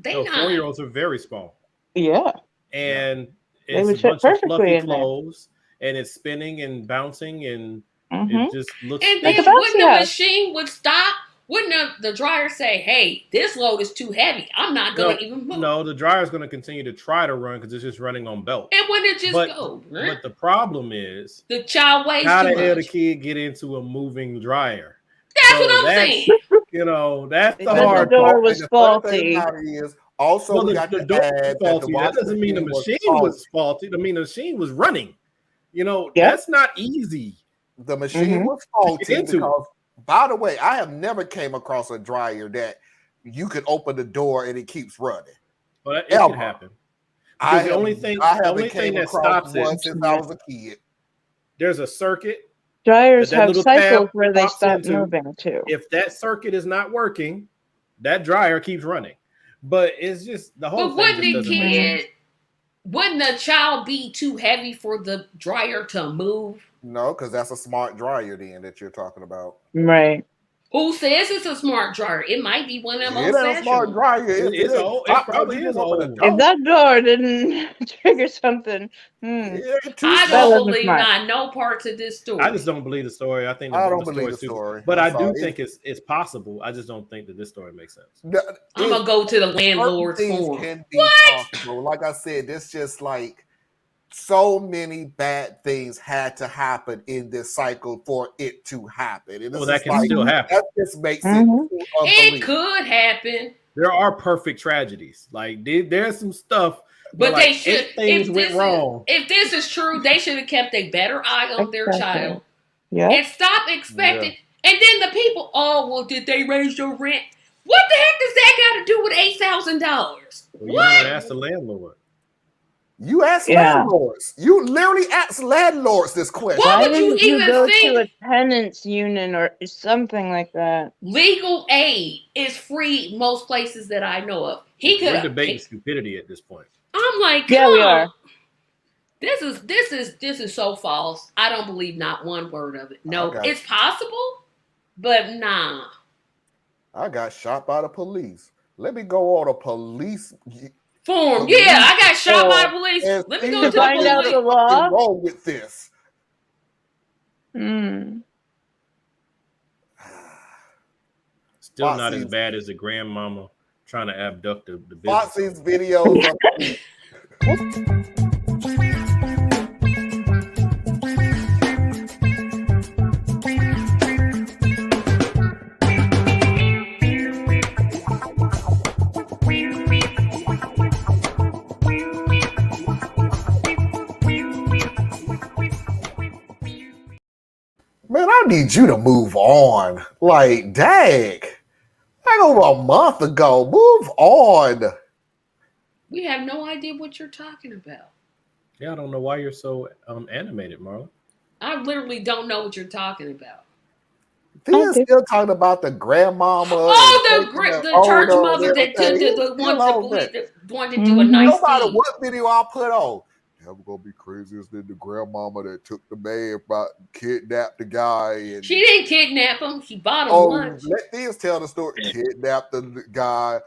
No, 4-year-olds are very small, Yeah. and They it's would a fit bunch of perfectly fluffy in there. clothes, and it's spinning and bouncing, and Mm-hmm. it just looks. And Like then a bouncy wouldn't the house. machine would stop? Wouldn't the dryer say, "Hey, this load is too heavy. I'm not gonna even move." No, the dryer is going to continue to try to run because it's just running on belt. And wouldn't it just But go? but the problem is, The child weighs how too the hell the much. kid get into a moving dryer? That's what I'm saying. That's the Because hard the door part. was And the funny thing faulty. about it is, also Well, we the got to door was add that the faulty. That washing doesn't mean the machine machine was faulty. I mean, the machine was running. Yep. That's not easy. The machine Mhm. was faulty into it. because, by the way, I have never came across a dryer that you could open the door and it keeps running. Well, it Ever. can happen. I Because the only thing that across stops one it, since I was a kid. there's a circuit Dryers that have little cycles tab where they pops stop into. moving too. If that circuit is not working, that dryer keeps running. But it's just the whole But thing just doesn't make sense. wouldn't the child be too heavy for the dryer to move? No, because that's a smart dryer then that you're talking about. Right. Who says it's a smart dryer? It might be one of them It old ain't a smart fashioned. dryer. It's old. It probably is old. If that door didn't trigger something, I that don't wasn't believe smart. not no parts of this story. I just don't believe the story. I think I don't the believe story's the stupid. story. But I'm I do sorry. think it's possible. I just don't think that this story makes sense. I'm gonna go to the landlord's Certain things forum. can be possible. Like I said, this just like so many bad things had to happen in this cycle for it to happen. And Well, this that is can like, still happen. that just makes it It unbelievable. could happen, There are perfect tragedies. Like there's some stuff, but like they should. 8 things went wrong. If this is true, they should have kept a better eye on their Exactly. child Yeah. and stop expecting. And then the people, oh well, did they raise your rent? What the heck does that got to do with $8,000? Well, you want to ask the landlord. You ask landlords. You literally ask landlords this question. Why Why would you didn't you even go think to a tenants union or something like that? legal aid is free most places that I know of? He We're could. debating stupidity at this point. I'm like, Yeah, we are. This is so false. I don't believe not one word of it. No, Okay. it's possible, but nah. I got shot by the police. Let me go on a police Form. Yeah, I got shot by the police. and Let me see go to if the find out police. the law. What's wrong with this? Still not as Foxy's- bad as the grandmama trying to abduct the business. Foxy's videos of Man, I need you to move on. Like, dang. Like over a month ago. Move on. We have no idea what you're talking about. Yeah, I don't know why you're so animated, Marlon. I literally don't know what you're talking about. They're still talking about the grandmama. Oh, the church owner mother and that took everything. the He's one still on that that. wanted to do a nice No matter deed. what video I put on, never gonna be crazier than the grandmama that took the man, kidnapped the guy. And She didn't kidnap him. She bought him lunch. let these tell the story. Kidnapped the guy,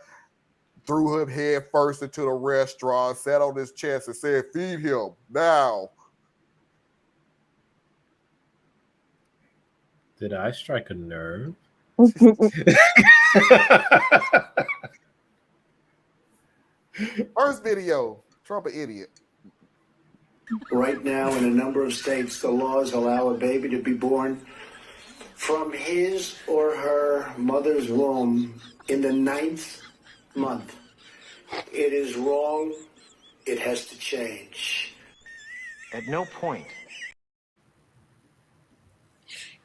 threw him head first into the restaurant, sat on his chest and said, "Feed him now." Did I strike a nerve? First video, Trump an idiot. Right now, in a number of states, the laws allow a baby to be born from his or her mother's womb in the 9th month. It is wrong. It has to change. At no point.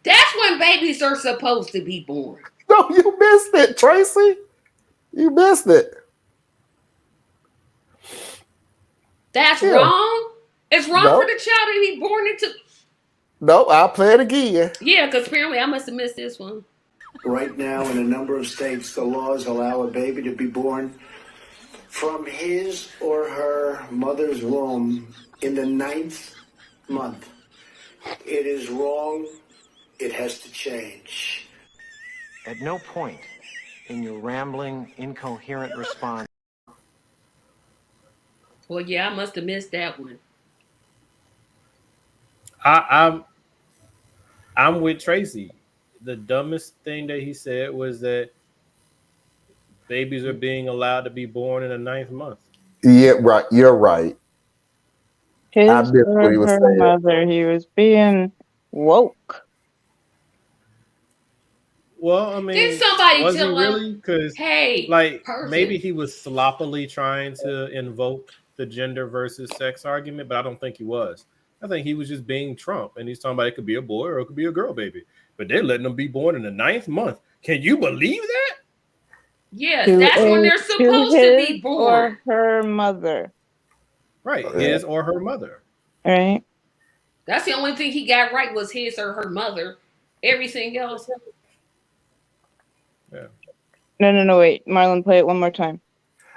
That's when babies are supposed to be born. No, you missed it, Tracy. You missed it. That's Yeah. wrong. It's wrong Nope. for the child to be born into. No, I'll play it again. Yeah, because apparently I must have missed this one. Right now, in a number of states, the laws allow a baby to be born from his or her mother's womb in the 9th month. It is wrong. It has to change. At no point in your rambling, incoherent response. Well, yeah, I must have missed that one. I'm with Tracy. The dumbest thing that he said was that babies are being allowed to be born in the 9th month. Yeah, right. You're right. His I missed what he or was her saying. mother. He was being woke. Well, I mean, Did somebody was he tell him, really? Because, hey, like, person. maybe he was sloppily trying to invoke the gender versus sex argument, but I don't think he was. I think he was just being Trump, and he's talking about it could be a boy or it could be a girl baby, but they're letting them be born in the 9th month. Can you believe that? Yes, that's when they're supposed to be born. Or her mother. Right, his or her mother. Right. That's the only thing he got right was his or her mother. Everything else. Yeah. No, wait. Marlon, play it one more time.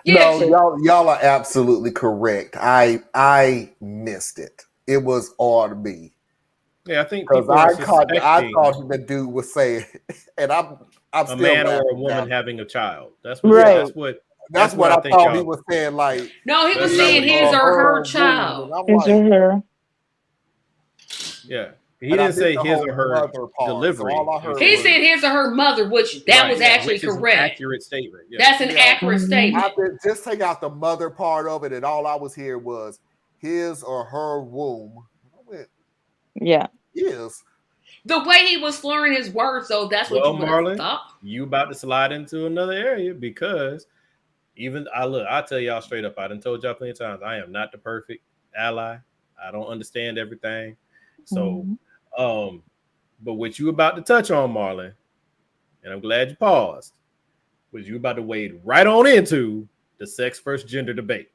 No, y'all are absolutely correct. I missed it. It was on me. Yeah, I think because people are I thought the dude was saying, and I'm a still man or a laughing woman now. having a child. That's what. Right. That's what I think thought he y'all- was saying. Like, No, he was That's saying not what his he or her womb, child. and I'm His or her. Yeah, he And I didn't say missed the his whole or her mother part, delivery. so all I heard He was- said his or her mother, which that Right, was yeah, actually which is an correct. accurate statement. Yeah. That's an accurate statement. I did just take out the mother part of it, and all I was hearing was his or her womb. I went, Yeah. Yes. The way he was slurring his words, though, that's what Well, you would have Marlon, thought. you about to slide into another area because I'll tell y'all straight up. I done told y'all plenty of times. I am not the perfect ally. I don't understand everything. So, but what you about to touch on, Marlon, and I'm glad you paused, was you about to wade right on into the sex versus gender debate.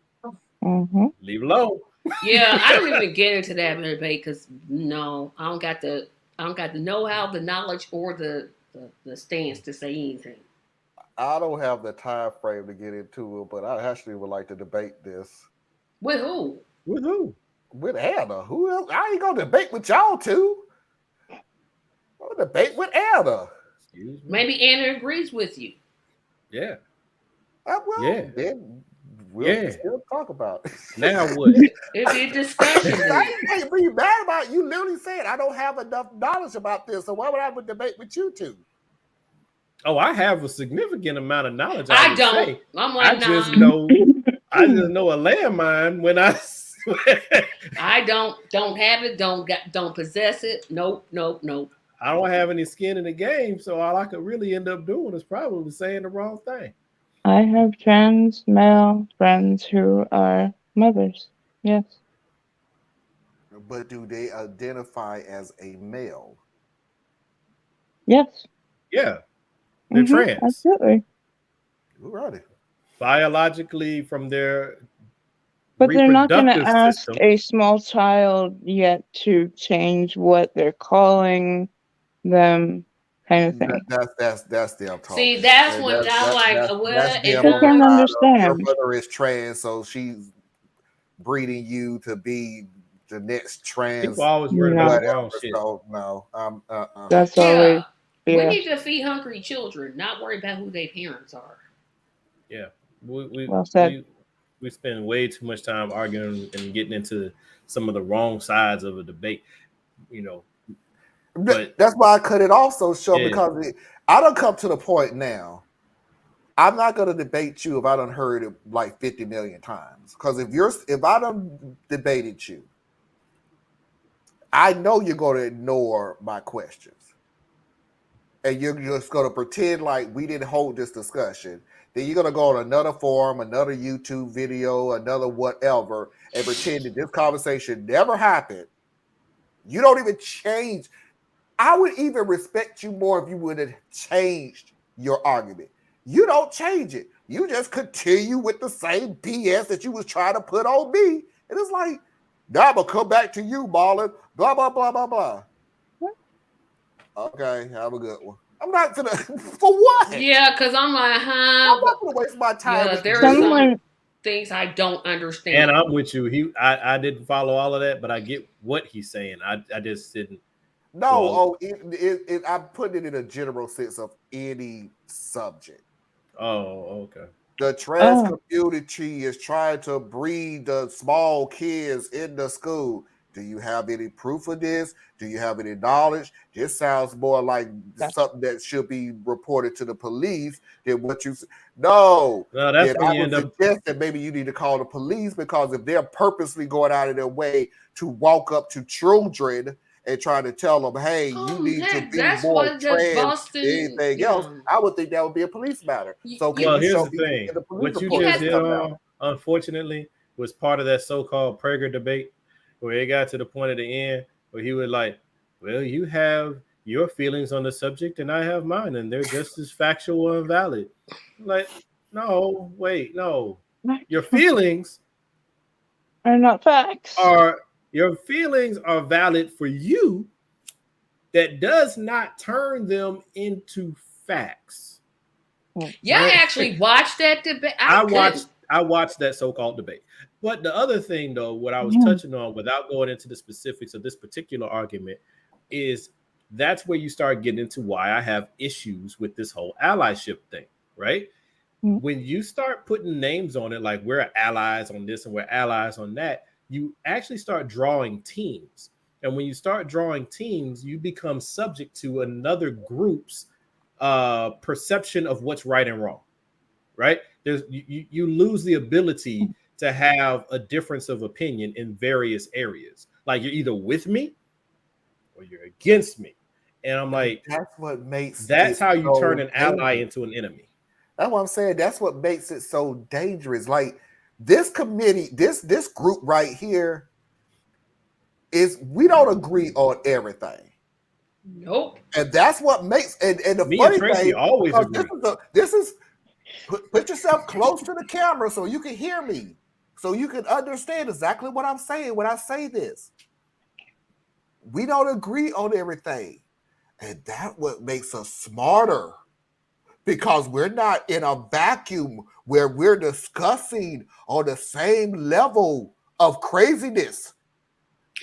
Mm-hmm. Leave it alone. Yeah, I don't even get into that debate because no, I don't got the know-how, the knowledge, or the stance to say anything. I don't have the time frame to get into it, but I actually would like to debate this. With who? With who? With Anna. Who else? I ain't gonna debate with y'all two. I'm gonna debate with Anna. Excuse me. Maybe Anna agrees with you. Yeah. Then we'll still talk about it. Now what? It'd be a discussion. I ain't be mad about it. You literally said I don't have enough knowledge about this, so why would I have a debate with you two? Oh, I have a significant amount of knowledge. I don't. Say. I'm like, I just know a landmine when I I don't have it, don't possess it. Nope. I don't have any skin in the game, so all I could really end up doing is probably saying the wrong thing. I have trans male friends who are mothers. Yes. But do they identify as a male? Yes. Yeah. They're trans. Absolutely. Alrighty. Biologically, from their But they're not going to reproductive ask system. a small child yet to change what they're calling them, kind of thing. That's them talking. See, that's when I'm like, well, if them I can Your understand. mother is trans, so she's breeding you to be the next trans. People always worried about the wrong shit. So, no, That's always. We Yeah. need to feed hungry children, not worry about who their parents are. Yeah. Well said. We spend way too much time arguing and getting into some of the wrong sides of a debate, But that's why I cut it off so short, Yeah. because I don't come to the point now. I'm not going to debate you if I done heard it like 50 million times. Because if I done debated you, I know you're going to ignore my questions. And you're just going to pretend like we didn't hold this discussion. Then you're going to go on another forum, another YouTube video, another whatever, and pretend that this conversation never happened. You don't even change. I would even respect you more if you would have changed your argument. You don't change it. You just continue with the same BS that you was trying to put on me. And it's like, now I'm going to come back to you, Marlon. Blah, blah, blah, blah, blah. Okay, have a good one. I'm not going to, for what? Yeah, because I'm like, I'm not going to waste my time. Yeah, with there you. are some things I don't understand. And I'm with you. I didn't follow all of that, but I get what he's saying. I just didn't. No, I'm putting it in a general sense of any subject. Oh, okay. The trans community is trying to breed the small kids in the school. Do you have any proof of this? Do you have any knowledge? This sounds more like something that should be reported to the police than what you say. No, that's then when I you would end up. suggest that maybe you need to call the police, because if they're purposely going out of their way to walk up to children and trying to tell them, hey, you need to be more trans than anything else, I would think that would be a police matter. So Well, here's the thing. What you just hit on, unfortunately, was part of that so-called Prager debate, where it got to the point at the end where he was like, well, you have your feelings on the subject and I have mine, and they're just as factual and valid. Like, no, wait, no. Your feelings are not facts. Your feelings are valid for you. That does not turn them into facts. Yeah, I actually watched that debate. I watched that so-called debate. But the other thing, though, what I was touching on, without going into the specifics of this particular argument, is that's where you start getting into why I have issues with this whole allyship thing, right? When you start putting names on it, like we're allies on this and we're allies on that, you actually start drawing teams. And when you start drawing teams, you become subject to another group's perception of what's right and wrong, right? You lose the ability to have a difference of opinion in various areas. Like you're either with me or you're against me. And I'm like, that's how you turn an ally into an enemy. That's what I'm saying. That's what makes it so dangerous. Like this committee, this group right here, is we don't agree on everything. Nope. And that's what makes and the me funny and Tracy thing always agree. This is put yourself close to the camera so you can hear me, so you can understand exactly what I'm saying when I say this. We don't agree on everything, and that's what makes us smarter, because we're not in a vacuum where we're discussing on the same level of craziness.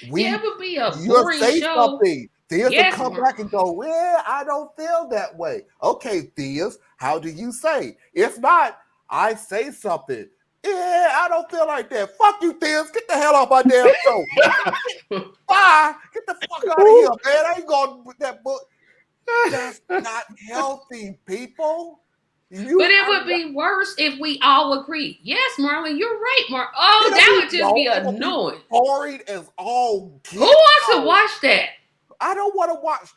It would be a you'll boring say show. something. Theas will Yes, come Mark. back and go, well, I don't feel that way. Okay, Theas, how do you say? If not, I say something. Yeah, I don't feel like that. Fuck you, Theas. Get the hell off my damn show. Bye. Get the fuck out of here, man. I ain't going with that book. That's not healthy, people. But it would be worse if we all agree. Yes, Marlon, you're right, Mark. Oh, that would just be annoying. Boring as all. Who wants to watch that? I don't want to watch.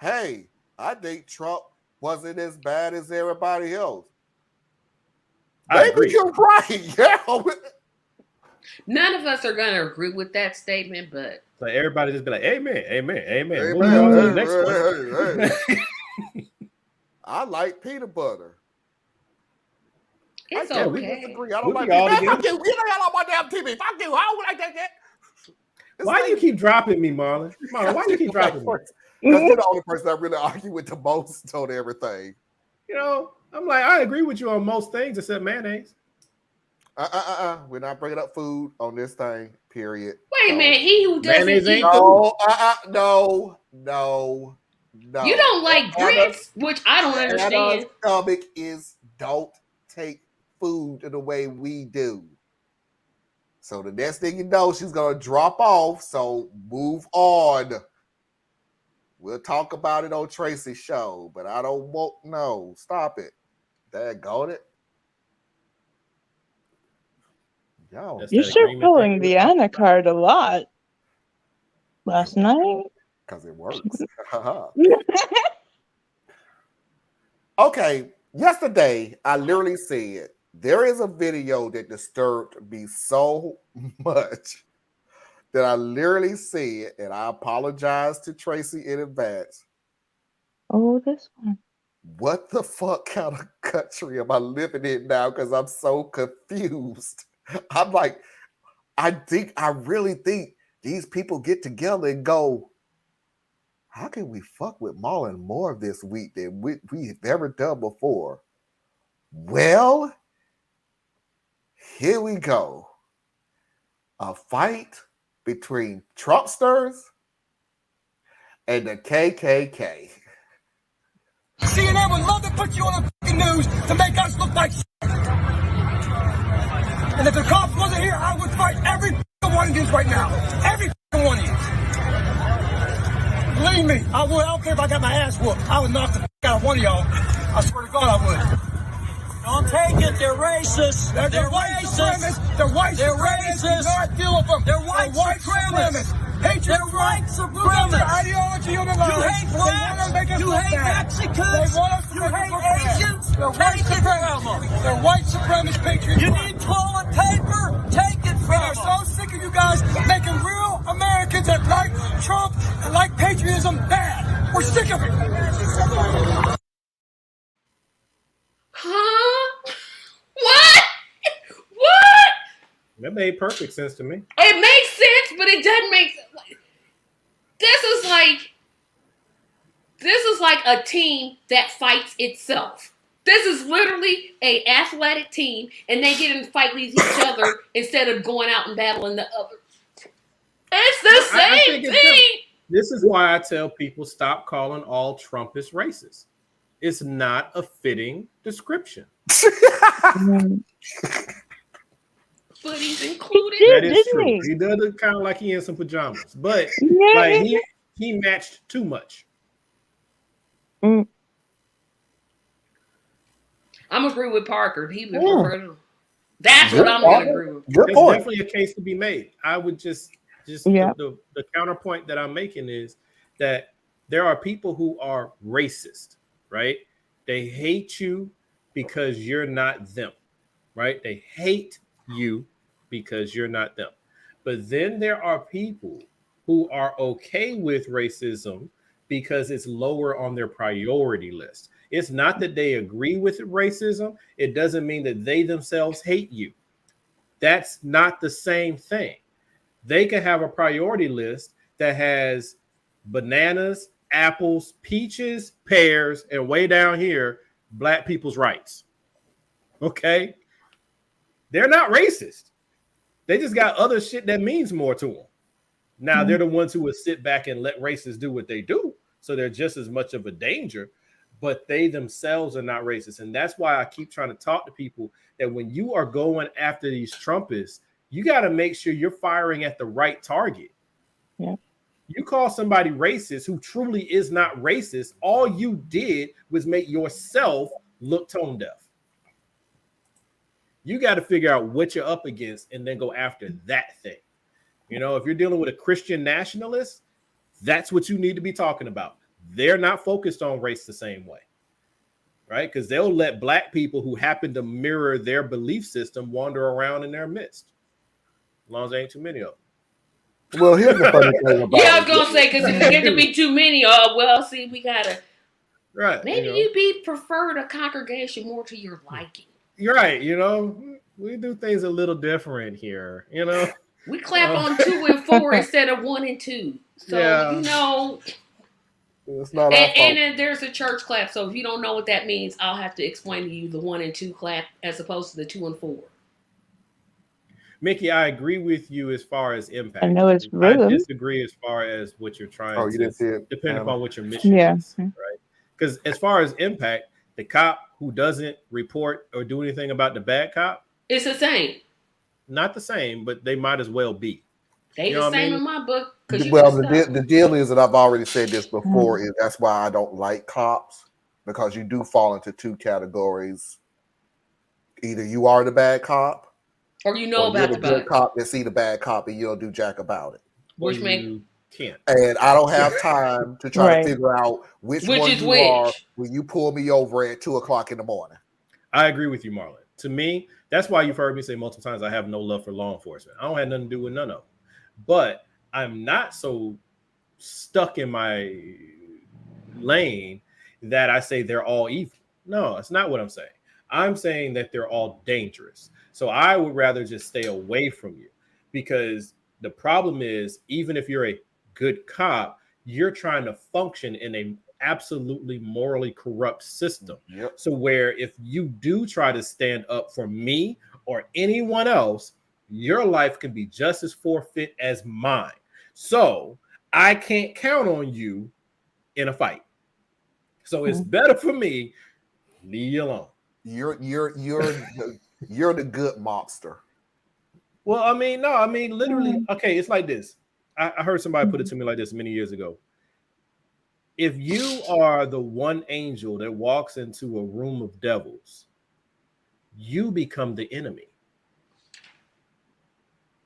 Hey, I think Trump wasn't as bad as everybody else. Maybe you're right. Yeah. None of us are going to agree with that statement, but so everybody just be like, amen, amen, amen. Moving on to the next one. I like peanut butter. It's okay. We disagree. I don't like peanut butter. Fuck you. Get the hell off my damn TV. Fuck you. I don't like that. Why do you keep dropping me, Marlon? Marlon, why do you keep dropping me? Because you're the only person I really argue with the most on everything. You know, I'm like, I agree with you on most things except mayonnaise. We're not bringing up food on this thing, period. Wait a minute. He who doesn't eat no. You don't like grits, which I don't understand. Anna's stomach is don't take food in the way we do. So the next thing you know, she's going to drop off. So move on. We'll talk about it on Tracy's show, but I don't want no. Stop it. Daggone it. Yo, you're sure pulling the Anna card a lot. Last night. Because it works. Okay, yesterday I literally said there is a video that disturbed me so much that I literally said, and I apologize to Tracy in advance. Oh, this one. What the fuck kind of country am I living in now? Because I'm so confused. I'm like, I really think these people get together and go, how can we fuck with Marlon more this week than we've ever done before? Well, here we go. A fight between Trumpsters and the KKK. CNN would love to put you on the fucking news to make us look like shit. And if the cops wasn't here, I would fight every one of you right now. Every one of you. Believe me, I would. I don't care if I got my ass whooped. I would knock the out of one of y'all. I swear to God, I would. Don't take it. They're racist. They're racist. They're white supremacists. Not deal with them. They're white supremacists. Hatred. They're white supremacists. Ideology of the life. You hate blacks. You hate Mexicans. You hate Asians. They're white supremacists. They're white supremacist patriots. You need toilet paper. Take it from them. We're so sick of you guys making real Americans that like Trump and like patriotism bad. We're sick of it. Huh? What? What? That made perfect sense to me. It makes sense, but it doesn't make sense. This is like a team that fights itself. This is literally an athletic team, and they get in fight with each other instead of going out and battling the other. It's the same thing. This is why I tell people stop calling all Trumpists racist. It's not a fitting description. But he's included. That is true. He does look kind of like he in some pajamas, but like he matched too much. Mm. I'm agree with Parker. He would prefer to. That's what I'm going to agree with. There's definitely a case to be made. I would just the counterpoint that I'm making is that there are people who are racist, right? They hate you because you're not them, right? They hate you because you're not them. But then there are people who are okay with racism because it's lower on their priority list. It's not that they agree with racism. It doesn't mean that they themselves hate you. That's not the same thing. They can have a priority list that has bananas, apples, peaches, pears, and way down here, black people's rights. Okay? They're not racist. They just got other shit that means more to them. Now, they're the ones who would sit back and let racists do what they do. So they're just as much of a danger, but they themselves are not racist. And that's why I keep trying to talk to people that when you are going after these Trumpists, you got to make sure you're firing at the right target. Yeah. You call somebody racist who truly is not racist, all you did was make yourself look tone deaf. You got to figure out what you're up against and then go after that thing. You know, if you're dealing with a Christian nationalist, that's what you need to be talking about. They're not focused on race the same way, right? Because they'll let black people who happen to mirror their belief system wander around in their midst, as long as there ain't too many of them. Well, here's the funny thing about I was gonna say, because if you get to be too many, well, see, we gotta. Right. Maybe you prefer the congregation more to your liking. You're right. You know, we do things a little different here. You know, we clap on 2 and 4 instead of 1 and 2. So you know. It's not and then there's a church clap. So if you don't know what that means, I'll have to explain to you the 1 and 2 clap as opposed to the 2 and 4. Mickey, I agree with you as far as impact. I know it's rhythm. I disagree as far as what you're trying to. You didn't see it. Depending upon what your mission is, right? Because as far as impact, the cop who doesn't report or do anything about the bad cop, it's the same. Not the same, but they might as well be. They the same in my book. Well, the deal is that I've already said this before. Is that's why I don't like cops, because you do fall into 2 categories. Either you are the bad cop, or you know about the good cop that see the bad cop and you don't do jack about it. Which makes Can't. And I don't have time to try Right. to figure out which one is you which. are when you pull me over at 2:00 in the morning. I agree with you, Marlon. To me, that's why you've heard me say multiple times I have no love for law enforcement. I don't have nothing to do with none of them. But I'm not so stuck in my lane that I say they're all evil. No, that's not what I'm saying. I'm saying that they're all dangerous. So I would rather just stay away from you, because the problem is, even if you're a good cop, you're trying to function in a absolutely morally corrupt system. Yep. So where if you do try to stand up for me or anyone else, your life can be just as forfeit as mine. So I can't count on you in a fight. So it's better for me, leave you alone. You're the good mobster. Well, I mean, no, I mean, literally, okay, it's like this. I heard somebody put it to me like this many years ago. If you are the one angel that walks into a room of devils, you become the enemy.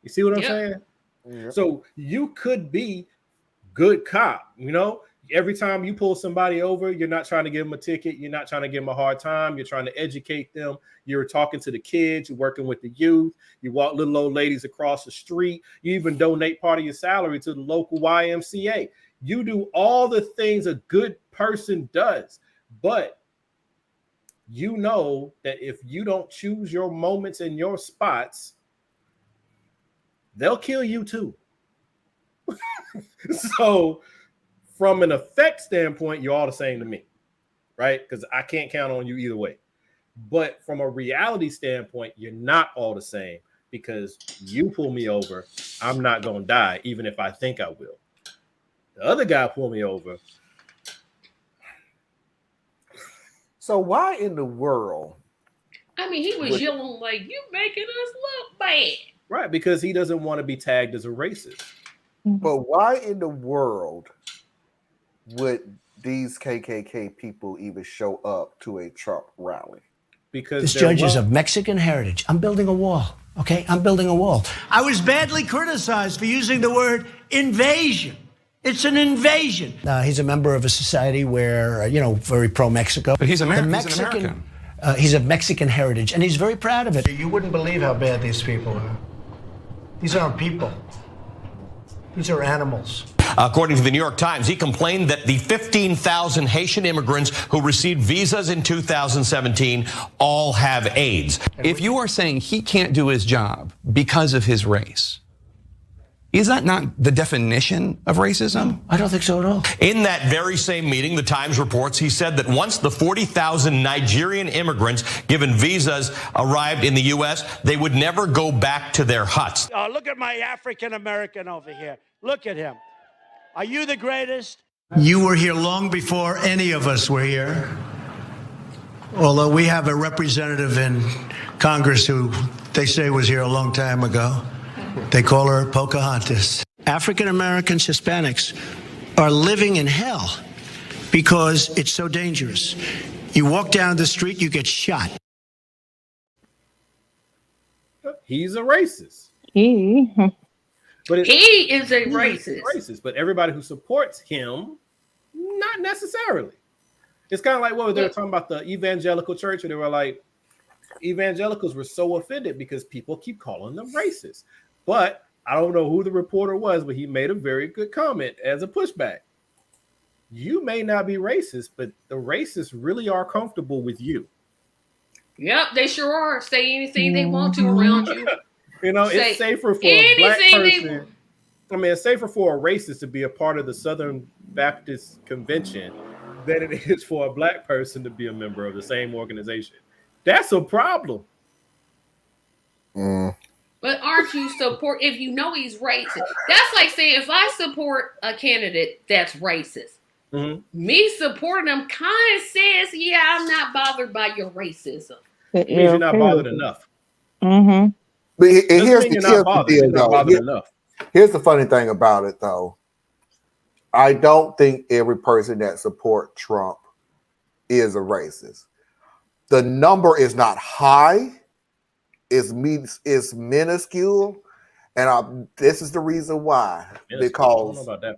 You see what I'm saying? Yep. So you could be good cop, you know? Every time you pull somebody over, you're not trying to give them a ticket. You're not trying to give them a hard time. You're trying to educate them. You're talking to the kids. You're working with the youth. You walk little old ladies across the street. You even donate part of your salary to the local YMCA. You do all the things a good person does. But you know that if you don't choose your moments and your spots, they'll kill you too. So from an effect standpoint, you're all the same to me, right? Because I can't count on you either way. But from a reality standpoint, you're not all the same, because you pull me over, I'm not going to die, even if I think I will. The other guy pull me over. So why in the world? I mean, he was yelling like, "You making us look bad." Right, because he doesn't want to be tagged as a racist. But why in the world would these KKK people even show up to a Trump rally? Because this judge is of Mexican heritage. I'm building a wall. Okay, I'm building a wall. I was badly criticized for using the word invasion. It's an invasion. He's a member of a society where, very pro-Mexico. But he's American. He's an American. He's of Mexican heritage, and he's very proud of it. You wouldn't believe how bad these people are. These aren't people. These are animals. According to the New York Times, he complained that the 15,000 Haitian immigrants who received visas in 2017 all have AIDS. If you are saying he can't do his job because of his race, is that not the definition of racism? No, I don't think so at all. In that very same meeting, the Times reports he said that once the 40,000 Nigerian immigrants given visas arrived in the U.S., they would never go back to their huts. Look at my African American over here. Look at him. Are you the greatest? You were here long before any of us were here. Although we have a representative in Congress who they say was here a long time ago. They call her Pocahontas. African Americans, Hispanics are living in hell because it's so dangerous. You walk down the street, you get shot. He's a racist. But he is a racist. But everybody who supports him, not necessarily. It's kind of like what they were talking about, the evangelical church, where they were like, evangelicals were so offended because people keep calling them racist. But I don't know who the reporter was, but he made a very good comment as a pushback. You may not be racist, but the racists really are comfortable with you. Yep, they sure are. Say anything they want to around you. It's safer for a black person. It's safer for a racist to be a part of the Southern Baptist Convention than it is for a black person to be a member of the same organization. That's a problem. But aren't you support if you know he's racist? That's like saying if I support a candidate that's racist, me supporting him kind of says, yeah, I'm not bothered by your racism. It means you're not bothered enough. But here's the deal, though. Here's the funny thing about it, though. I don't think every person that supports Trump is a racist. The number is not high. It's minuscule. And this is the reason why. I don't Because know about that.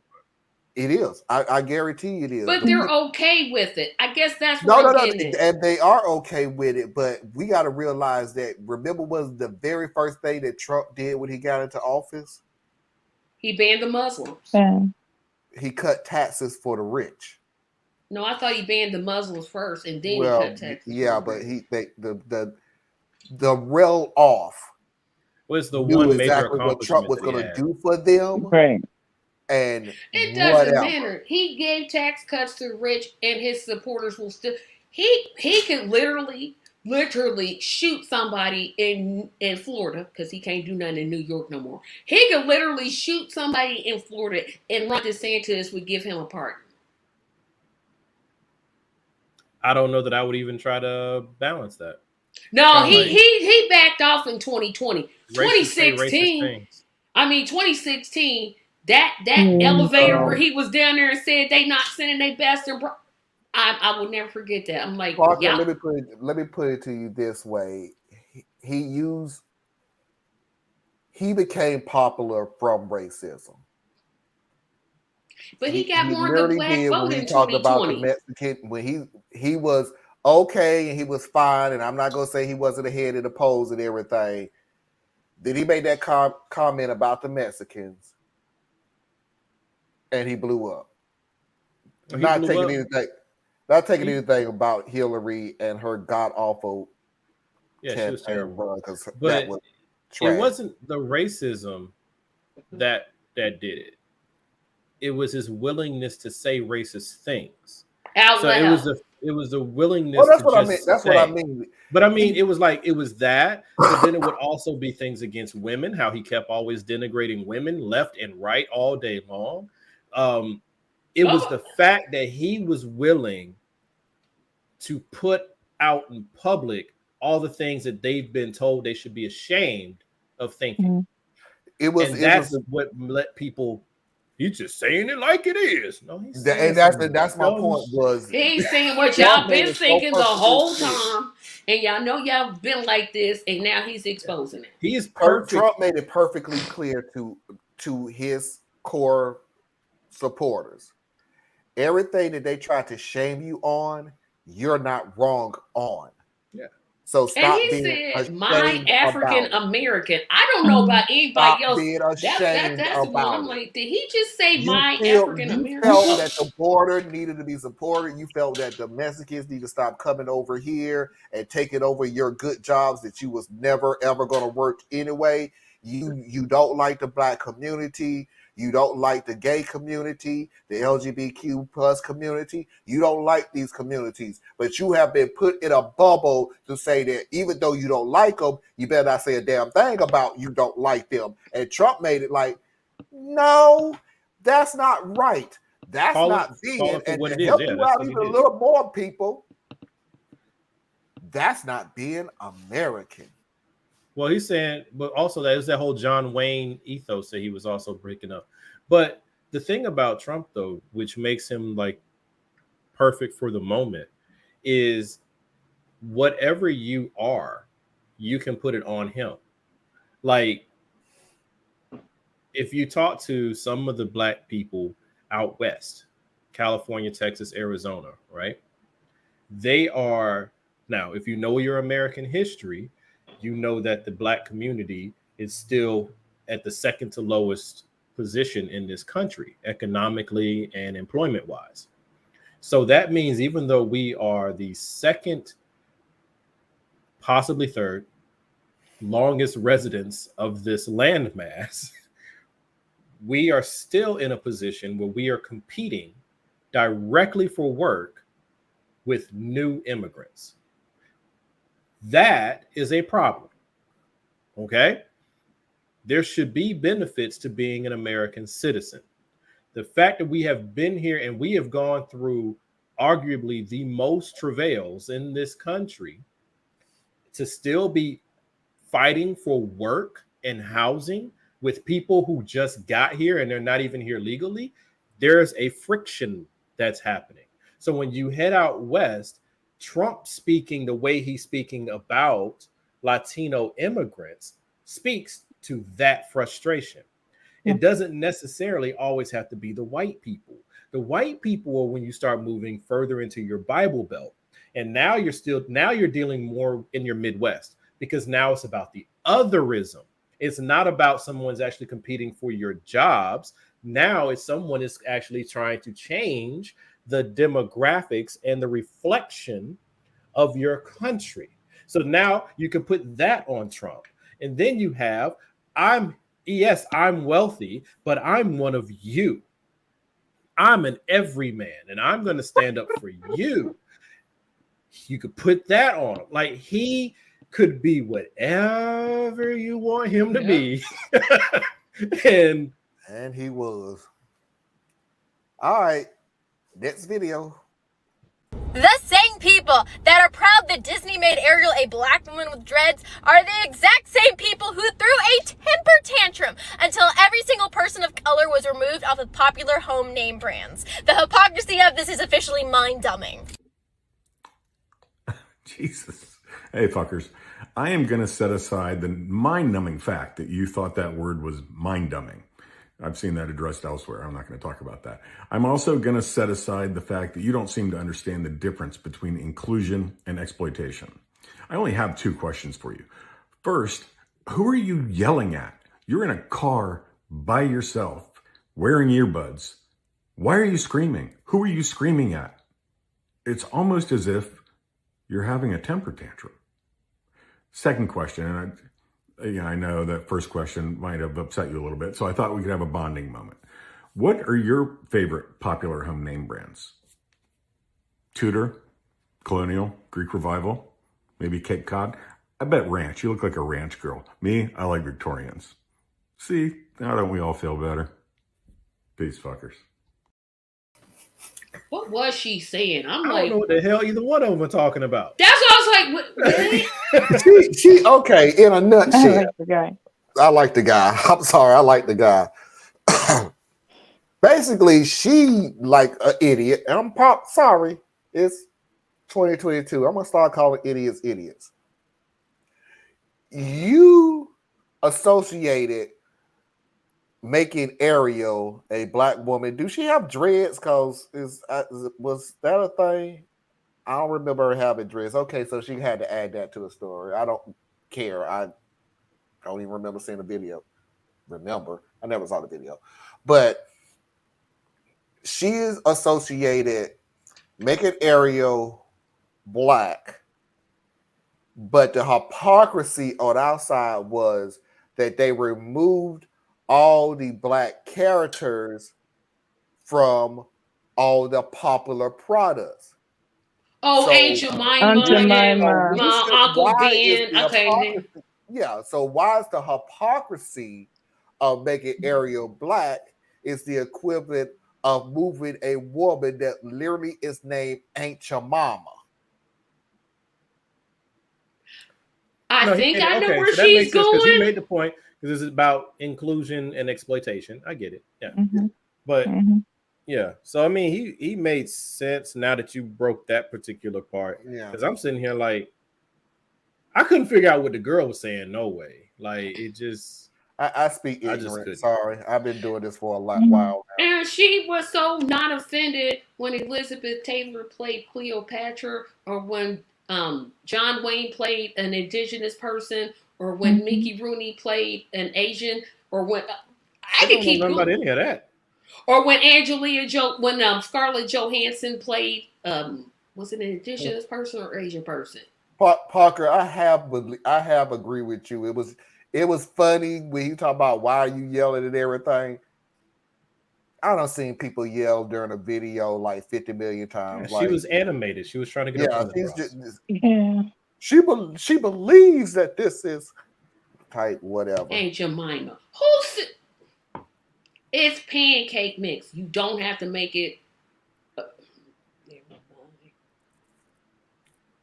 it is. I guarantee it is. But they're okay with it. I guess that's No, what I'm no, getting at. and they are okay with it. But we got to realize that. Remember, was the very first thing that Trump did when he got into office? He banned the Muslims. Yeah. He cut taxes for the rich. No, I thought he banned the Muslims first, and then he Well, cut taxes. yeah, but the real off was the knew one exactly major what Trump was going to do for them, right? And it doesn't whatever. matter. He gave tax cuts to the rich, and his supporters will still. He can literally shoot somebody in Florida because he can't do nothing in New York no more. He could literally shoot somebody in Florida, and Ron DeSantis would give him a pardon. I don't know that I would even try to balance that. No, he backed off in 2020. 2016. I mean, 2016. That elevator where he was down there and said they not sending their best. I will never forget that. I'm like, Parker, yeah. let me put it to you this way: he became popular from racism. But he got more than the black vote in 2020. About the Mexican, when he was okay and he was fine, and I'm not gonna say he wasn't ahead of the polls and everything. Then he made that comment about the Mexicans, and he blew up. Not taking anything about Hillary and her god awful. Yeah, she was terrible. But that was it wasn't the racism that did it. It was his willingness to say racist things. It was the willingness. Well, that's to what just I mean. That's say. what I mean. But I mean, it was that. But then it would also be things against women. How he kept always denigrating women left and right all day long. It was the fact that he was willing to put out in public all the things that they've been told they should be ashamed of thinking. That's what let people. He's just saying it like it is. No, that's my point. Was he's saying what y'all been thinking the whole time, and y'all know y'all been like this, and now he's exposing it. He is perfect. Trump made it perfectly clear to his core supporters. Everything that they try to shame you on, you're not wrong on. Yeah. So stop and he being said, "My African American." I don't know about anybody else. That's what I'm like. Did he just say my African American? You felt that the border needed to be supported. You felt that the Mexicans need to stop coming over here and taking over your good jobs that you was never ever going to work anyway. You don't like the black community. You don't like the gay community, the LGBTQ plus community. You don't like these communities, but you have been put in a bubble to say that even though you don't like them, you better not say a damn thing about you don't like them. And Trump made it like, no, that's not right. That's not being, and to help you out even a little more, people, that's not being American. Well, he's saying, but also there's that whole John Wayne ethos that he was also breaking up. But the thing about Trump, though, which makes him like perfect for the moment, is whatever you are, you can put it on him. Like, if you talk to some of the black people out west, California, Texas, Arizona, right? They are, now, if you know your American history, you know that the black community is still at the second to lowest position in this country, economically and employment-wise. So that means even though we are the second, possibly third, longest residents of this landmass, we are still in a position where we are competing directly for work with new immigrants. That is a problem. Okay? There should be benefits to being an American citizen. The fact that we have been here and we have gone through arguably the most travails in this country to still be fighting for work and housing with people who just got here and they're not even here legally, there's a friction that's happening. So when you head out west, Trump speaking the way he's speaking about Latino immigrants speaks to that frustration. It doesn't necessarily always have to be the white people. The white people are when you start moving further into your Bible Belt. And now you're dealing more in your Midwest, because now it's about the otherism. It's not about someone's actually competing for your jobs. Now it's someone is actually trying to change the demographics and the reflection of your country. So now you can put that on Trump. And then you have, I'm wealthy, but I'm one of you. I'm an everyman, and I'm going to stand up for you. You could put that on him. Like, he could be whatever you want him to be. and he was. All right, next video. The same people that are proud that Disney made Ariel a black woman with dreads are the exact same people who threw a temper tantrum until every single person of color was removed off of popular home name brands. The hypocrisy of this is officially mind-dumbing. Jesus. Hey, fuckers. I am going to set aside the mind-numbing fact that you thought that word was mind-dumbing. I've seen that addressed elsewhere. I'm not going to talk about that. I'm also going to set aside the fact that you don't seem to understand the difference between inclusion and exploitation. I only have two questions for you. First, who are you yelling at? You're in a car by yourself, wearing earbuds. Why are you screaming? Who are you screaming at? It's almost as if you're having a temper tantrum. Second question, and I know that first question might have upset you a little bit, so I thought we could have a bonding moment. What are your favorite popular home name brands? Tudor, Colonial, Greek Revival, maybe Cape Cod? I bet Ranch. You look like a ranch girl. Me, I like Victorians. See, now don't we all feel better? Peace, fuckers. What was she saying? I don't know what the hell either one of them are talking about. That's what I was like, what, really? she okay, in a nutshell. I like the guy. I like the guy. I'm sorry, I like the guy. Basically, she like an idiot. And I'm sorry, it's 2022. I'm gonna start calling idiots idiots. You associated making Ariel a black woman. Do she have dreads? Cause was that a thing? I don't remember her having dreads. Okay, so she had to add that to the story. I don't care. I don't even remember seeing the video. I never saw the video. But she is associated making Ariel black. But the hypocrisy on our side was that they removed all the black characters from all the popular products. Oh, So, Aunt Jemima, Uncle Ben. Okay. Yeah, so why is the hypocrisy of making Ariel black is the equivalent of moving a woman that literally is named Aunt Jemima? I think I know where she's going. Because he made the point, because it's about inclusion and exploitation. I get it. Yeah. Mm-hmm. But yeah. So I mean, he made sense now that you broke that particular part. Yeah. Because I'm sitting here like, I couldn't figure out what the girl was saying. No way. Like, it just. I speak ignorant. Sorry, I've been doing this for a while now. And she was so not offended when Elizabeth Taylor played Cleopatra, or when John Wayne played an indigenous person, or when Mickey Rooney played an Asian, or when I can keep about any of that. Or when Scarlett Johansson played, was it an indigenous person or Asian person? Parker, I have agree with you. It was funny when you talk about why are you yelling and everything. I done seen people yell during a video like 50 million times. Yeah, she was animated. She was trying to get up on Yeah. She believes that this is type whatever. Aunt Jemima. It's pancake mix. You don't have to make it.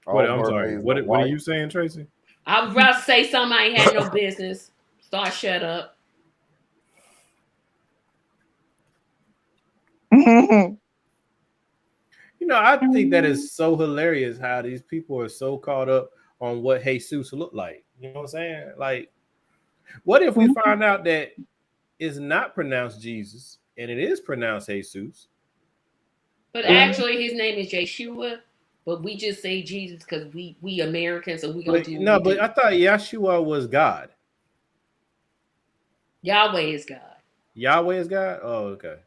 I'm sorry. What are you saying, Tracy? I was about to say something I ain't had no business. So I shut up. You know, I think that is so hilarious how these people are so caught up on what Jesus looked like. You know what I'm saying? Like, What if we find out that it's not pronounced Jesus and it is pronounced Jesus? But actually, his name is Yeshua, but we just say Jesus because we Americans, so we gonna do. No, but I thought Yeshua was God. Yahweh is God. Yahweh is God. Oh, okay.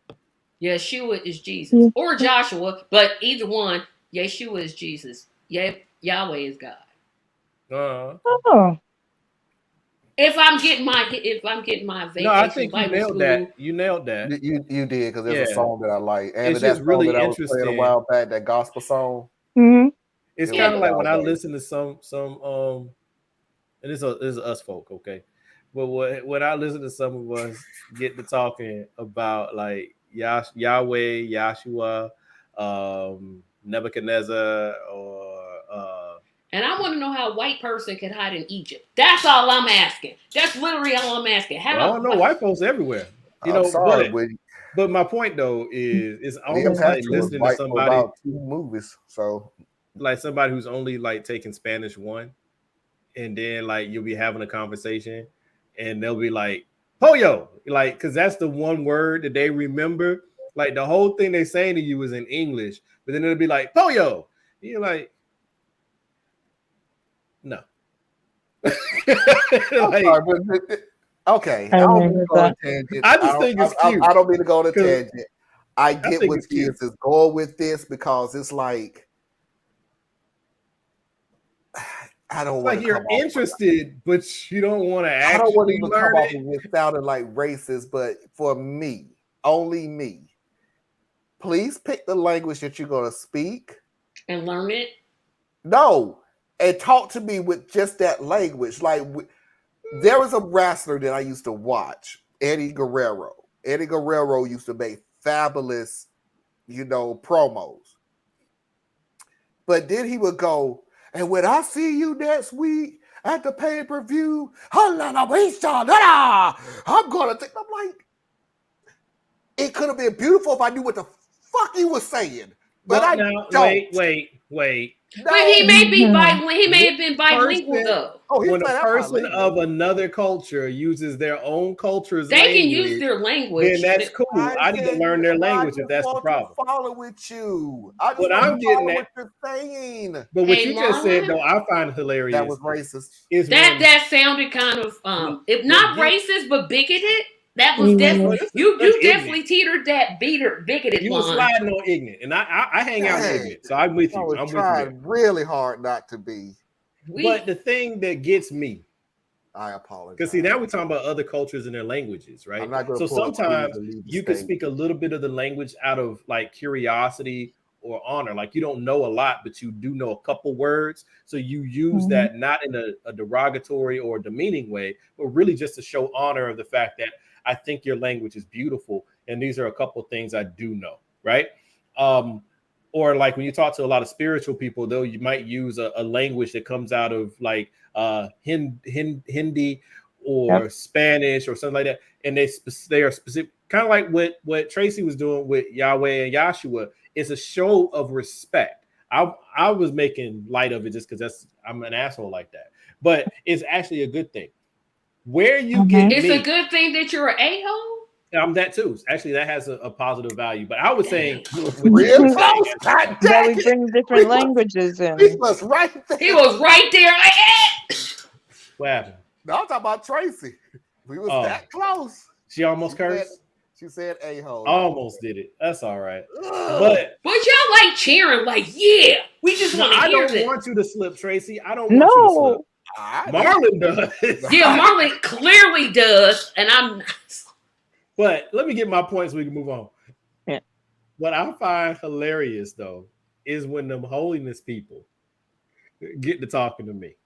Yeshua is Jesus or Joshua, but either one, Yeshua is Jesus. Yahweh is God. Oh. If I'm getting my vacation, No, I think you Bible nailed school, that. You nailed that. You did, because there's a song that I like. And It's that just song really that I was playing a interesting. while back, that gospel song. Mm-hmm. It's kind of like when I listen to some and this is us folk, okay? But when I listen to some of us get to talking about like Yahweh, Yahshua, Nebuchadnezzar, or and I want to know how a white person can hide in Egypt. That's all I'm asking. That's literally all I'm asking. How I don't know, white folks everywhere. You I'm know, sorry, but my point though is it's almost Cleopatra like was listening to white for somebody about 2 movies, so like somebody who's only like taking Spanish 1, and then like you'll be having a conversation and they'll be like pollo, like because that's the one word that they remember. Like the whole thing they saying to you is in English, but then it'll be like pollo. You're like, no. Okay, I don't mean to go on a tangent. I just think it's cute. I don't mean to go on a tangent. I get think what it's cute. kids is going with this because it's like I don't want like to you're come off interested, but you don't want to actually I don't want to even learn come off it. of it sounding like racist, but for me, only me, please pick the language that you're going to speak and learn it. No, and talk to me with just that language. Like there was a wrestler that I used to watch, Eddie Guerrero. Eddie Guerrero used to make fabulous, promos. But then he would go, and when I see you next week at the pay-per-view, I'm gonna take. I'm like, it could have been beautiful if I knew what the fuck he was saying. But I don't. Wait. But he may be bilingual. He may have been bilingual though. When a person of another culture uses their own culture's they language, can use their language. Then that's cool. I need to learn their language if that's the problem. Follow with you. I just what want I'm to getting follow at, what you're saying. But what you just said though, I find hilarious. That was racist. That sounded kind of if not racist but bigoted. That was definitely you definitely teetered that bigoted You line. were sliding on ignorant, and I hang out in ignorant, so I'm with you. I was I'm trying with you. really hard not to be. But the thing that gets me, I apologize. Because see, now we're talking about other cultures and their languages, right? So sometimes you can speak a little bit of the language out of like curiosity or honor. Like you don't know a lot, but you do know a couple words. So you use that not in a derogatory or demeaning way, but really just to show honor of the fact that I think your language is beautiful. And these are a couple of things I do know, right? Or like when you talk to a lot of spiritual people, though, you might use a language that comes out of like Hindi or Spanish or something like that. And they are specific, kind of like what Tracy was doing with Yahweh and Yahshua. It's a show of respect. I was making light of it just because I'm an asshole like that. But it's actually a good thing. Where you get it's a good thing that you're an a-hole. I'm that too. Actually, that has a positive value. But I was saying, real close. That we bring different languages in. He was right there. He was right there. Like, what happened? No, I'm talking about Tracy. We was that close. She almost cursed. She said a-hole. Almost did it. That's all right. But y'all like cheering, like, yeah, we just want to hear it. I don't want you to slip, Tracy. I don't want you to slip. Marlon does. Yeah, Marlon clearly does, and I'm not. But let me get my points so we can move on. Yeah. What I find hilarious, though, is when them holiness people get to talking to me.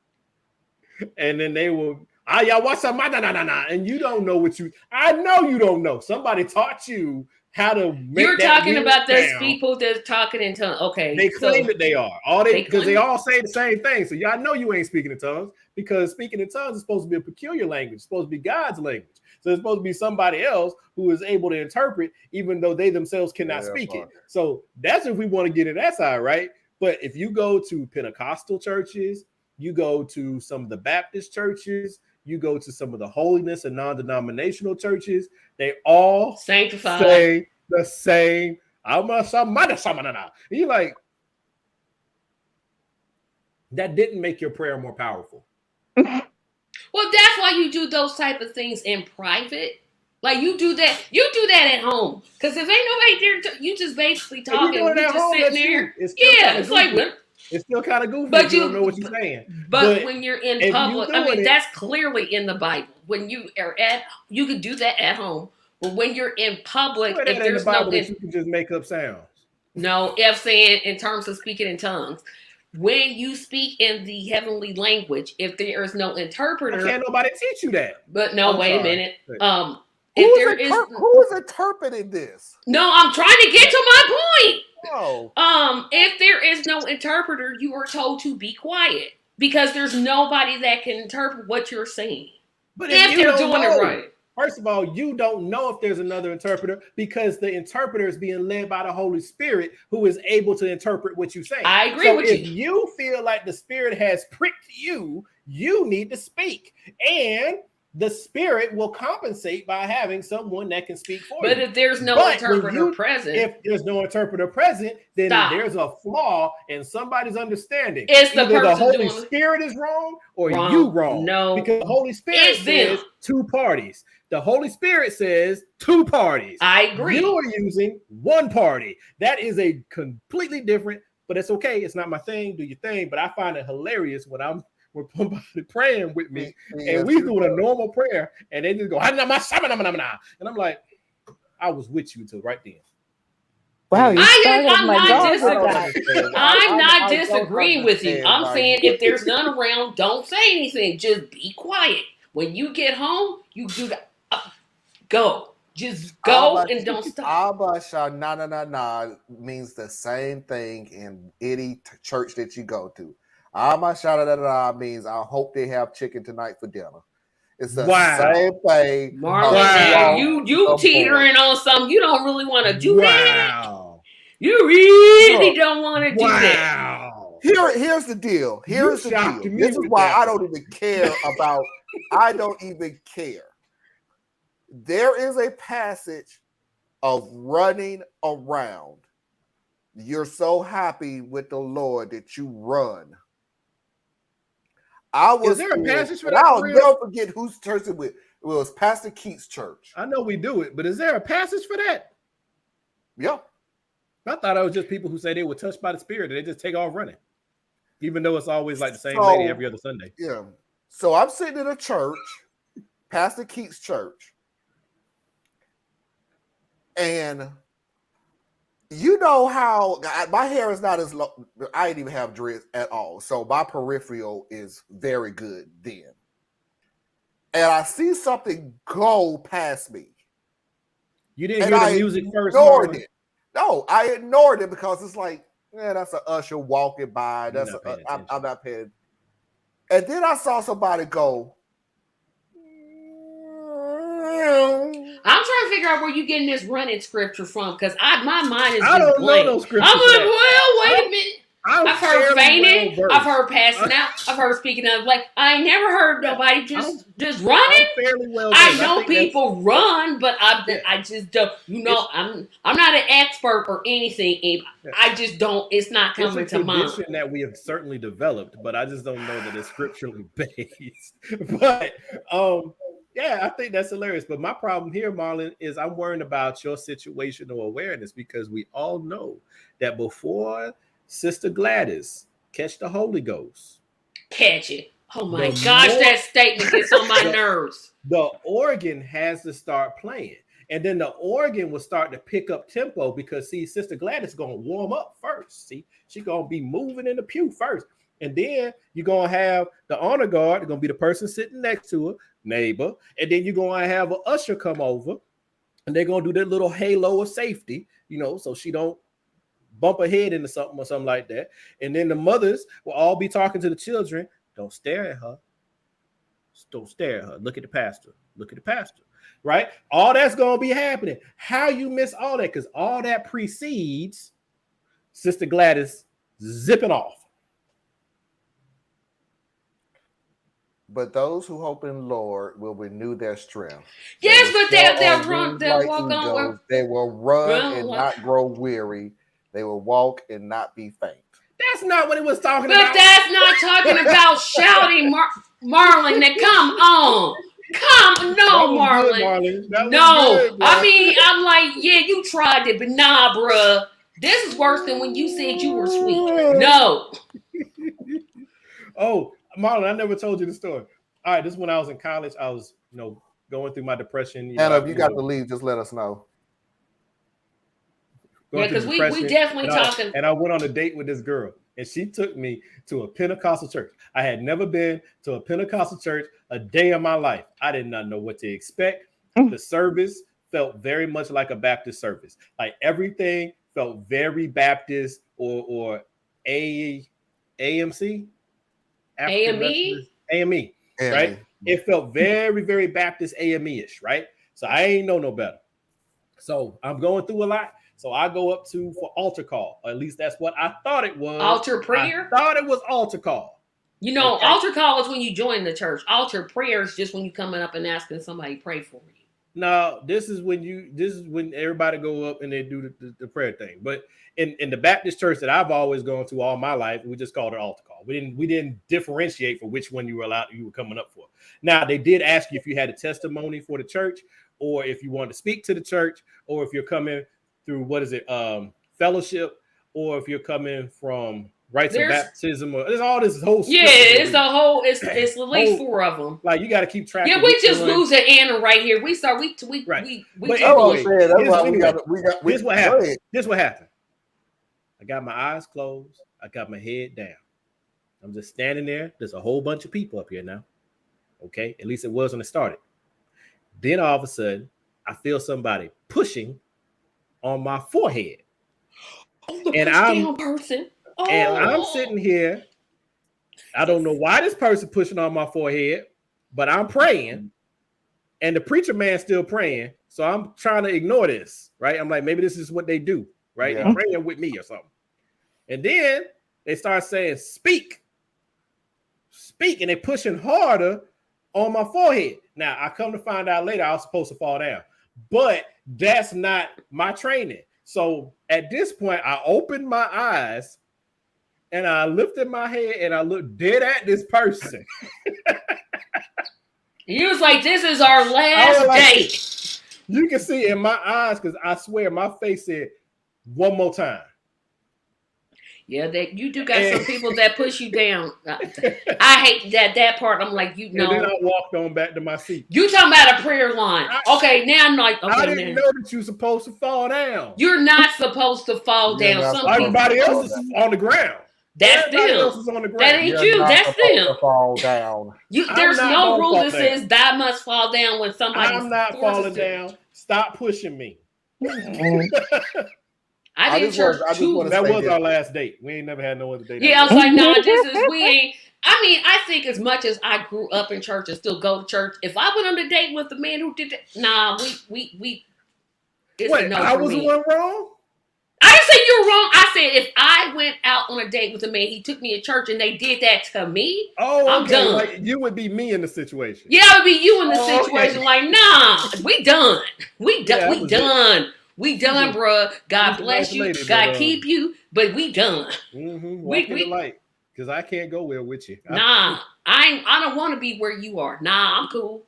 And then they will, y'all, what's up? And you don't know I know you don't know. Somebody taught you how to make You're that talking about those sound. people that's talking in tongues. Okay. They claim that they are. Because they all say the same thing. So y'all know you ain't speaking in tongues, because speaking in tongues is supposed to be a peculiar language. It's supposed to be God's language. So it's supposed to be somebody else who is able to interpret, even though they themselves cannot speak it. So that's if we want to get in that side, right? But if you go to Pentecostal churches, you go to some of the Baptist churches, You go to some of the holiness and non-denominational churches, they all sanctified, say the same. And you're like, that didn't make your prayer more powerful. Well, that's why you do those type of things in private. Like you do that at home. Because if ain't nobody there, you just basically talking. You just home, sitting there. It's still kind of goofy. But you don't know what you're saying. But when you're in public, I mean, that's clearly in the Bible. When you are you could do that at home. But when you're in public, if there's no, you can just make up sounds. No, if saying in terms of speaking in tongues. When you speak in the heavenly language, if there is no interpreter, can't nobody teach you that. But no, wait a minute. Who is interpreting this? No, I'm trying to get to my point. Oh. If there is no interpreter, you are told to be quiet because there's nobody that can interpret what you're saying. But if they're doing it right. First of all, you don't know if there's another interpreter because the interpreter is being led by the Holy Spirit who is able to interpret what you say. I agree with you. If you feel like the Spirit has pricked you, you need to speak. And the Spirit will compensate by having someone that can speak for you. But if there's no interpreter present. If there's no interpreter present, then there's a flaw in somebody's understanding. It's the Either person the Holy doing Spirit is wrong or you wrong. No. Because the Holy Spirit says two parties. The Holy Spirit says two parties. I agree. You are using one party. That is a completely different, but it's okay. It's not my thing. Do your thing. But I find it hilarious when somebody praying with me and we doing a normal prayer and they just go, and I'm like, I was with you till right then. Wow, I'm not disagreeing with you. I'm saying if there's none around, don't say anything. Just be quiet. When you get home, you do the go. Just go and don't stop. Abba means the same thing in any church that you go to. Abba means I hope they have chicken tonight for dinner. It's the same thing. Marlon, you teetering on something. You don't really want to do that. You really don't want to do that. Here's the deal. Here's the deal. This is why I don't even care about. I don't even care. There is a passage of running around. You're so happy with the Lord that you run. Is there a passage for that? I'll never forget whose church it was. It was Pastor Keith's church. I know we do it, but is there a passage for that? Yeah. I thought it was just people who say they were touched by the Spirit and they just take off running. Even though it's always like the same lady every other Sunday. Yeah. So I'm sitting in a church, Pastor Keith's church. And you know how my hair is not as long. I didn't even have dreads at all. So my peripheral is very good then. And I see something go past me. You didn't hear the music first? Ignored it. No, I ignored it because it's like, that's an usher walking by. I'm not paying. And then I saw somebody go. I'm trying to figure out where you getting this running scripture from because my mind is. I don't blank. know those scriptures. I'm like, well, wait a minute. I've heard fainting. Well, I've heard passing out. I've heard speaking of like. I ain't never heard nobody just running. I know people run, but I just don't. You know, I'm not an expert or anything. I just don't. It's not coming to mind. It's a tradition that we have certainly developed, but I just don't know that it's scripturally based. But yeah, I think that's hilarious. But my problem here, Marlon, is I'm worrying about your situational awareness because we all know that before Sister Gladys catch the Holy Ghost. Catch it. Oh my gosh, that statement gets on my nerves. The organ has to start playing. And then the organ will start to pick up tempo because, see, Sister Gladys is going to warm up first. See, she's going to be moving in the pew first. And then you're going to have the honor guard. They're going to be the person sitting next to her, neighbor. And then you're going to have an usher come over. And they're going to do that little halo of safety, so she don't bump her head into something or something like that. And then the mothers will all be talking to the children. Don't stare at her. Don't stare at her. Look at the pastor. Look at the pastor. Right? All that's going to be happening. How you miss all that? Because all that precedes Sister Gladys zipping off. But those who hope in Lord will renew their strength. Yes, but they'll on run, wings they'll like walk on. eagles. They will run and like- not grow weary. They will walk and not be faint. That's not what it was talking But about. that's not talking about shouting, Marlon. Now come on. No, Marlon. Good, Marlon. That was No. good, bro. I mean, I'm like, yeah, you tried it, but nah, bruh. This is worse than when you said you were sweet. No. Oh, Marlon, I never told you the story. All right, this is when I was in college. I was, going through my depression. Anna, if you got to leave, just let us know. Yeah, because we definitely talking. And I went on a date with this girl, and she took me to a Pentecostal church. I had never been to a Pentecostal church a day in my life. I did not know what to expect. The service felt very much like a Baptist service. Like everything felt very Baptist or AMC. AME, right? It felt very, very Baptist AME-ish, right? So I ain't know no better. So I'm going through a lot. So I go up for altar call. Or at least that's what I thought it was. Altar prayer? I thought it was altar call. Altar call is when you join the church. Altar prayer is just when you coming up and asking somebody to pray for you. No, this is when everybody go up and they do the prayer thing. But in the Baptist church that I've always gone to all my life, we just called it altar call. We didn't differentiate for which one you were coming up for. Now they did ask you if you had a testimony for the church, or if you wanted to speak to the church, or if you're coming through fellowship, or if you're coming from rites of baptism, or there's all this whole it's at least 4 of them. Like you got to keep track. Yeah, we just losing Anna right here. Here's what happened. This what happened. I got my eyes closed. I got my head down. I'm just standing there. There's a whole bunch of people up here now. Okay, at least it was when it started. Then all of a sudden, I feel somebody pushing on my forehead, and I'm sitting here. I don't know why this person pushing on my forehead, but I'm praying, and the preacher man's still praying. So I'm trying to ignore this, right? I'm like, maybe this is what they do, right? Yeah. They're praying with me or something. And then they start saying, speak, and they're pushing harder on my forehead. Now, I come to find out later I was supposed to fall down, but that's not my training. So at this point, I opened my eyes and I lifted my head and I looked dead at this person. He was like, this is our last date. You can see in my eyes, because I swear my face said one more time. Yeah, that you do got some people that push you down. I hate that part. I'm like, And then I walked on back to my seat. You talking about a prayer line? Okay, now I'm like, okay, I didn't know that you're supposed to fall down. You're not supposed to fall down. Everybody else is on the ground. That's Everybody them. else is on the ground. That ain't you. That's them. Fall down. There's no rule that says thou must fall down when somebody. I'm not falling down. Stop pushing me. I did church too. That was our last date. We ain't never had no other date. Yeah, I was like, nah, we ain't. I mean, I think as much as I grew up in church and still go to church, if I went on a date with the man who did that, nah, we. Wait, I was the one wrong? I didn't say you were wrong. I said if I went out on a date with a man, he took me to church and they did that to me, I'm done. Like, you would be me in the situation. Yeah, I would be you in the situation. Okay. Like, nah, we done. We done. We done, bruh. God bless you. God keep you. But we done. Mm-hmm. Walk in the light. Because I can't go well with you. Nah, I don't want to be where you are. Nah, I'm cool.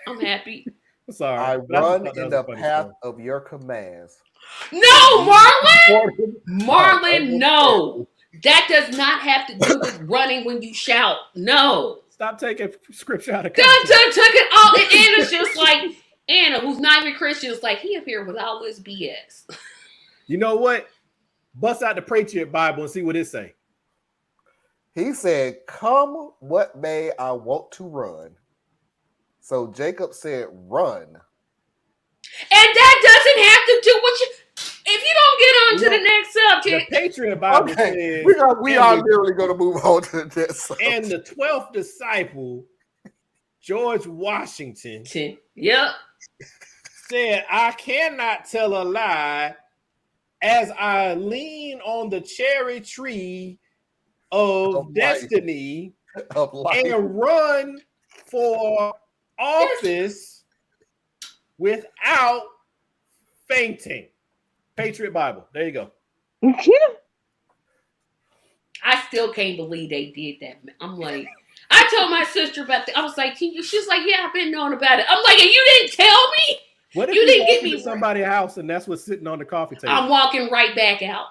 I'm happy. Sorry. I run in the path of your commands. No, Marlon! Marlon, no. That does not have to do with running when you shout. No. Stop taking scripture out of context. Took it all. And it's just like, Anna, who's not even Christian, is like, he up here with all this BS. You know what? Bust out the Patriot Bible and see what it say. He said, come what may, I want to run. So Jacob said, run. And that doesn't have to do with you. If you don't get on to the next subject. The Patriot Bible says, we are literally going to move on to the next subject. And the 12th disciple, George Washington, said, I cannot tell a lie as I lean on the cherry tree of destiny and run for office without fainting. Patriot Bible. There you go. I still can't believe they did that. I'm like, I told my sister about that. I was like, she's like, yeah, I've been knowing about it. I'm like, and you didn't tell me? What if you didn't get to me somebody's house and that's what's sitting on the coffee table? I'm walking right back out.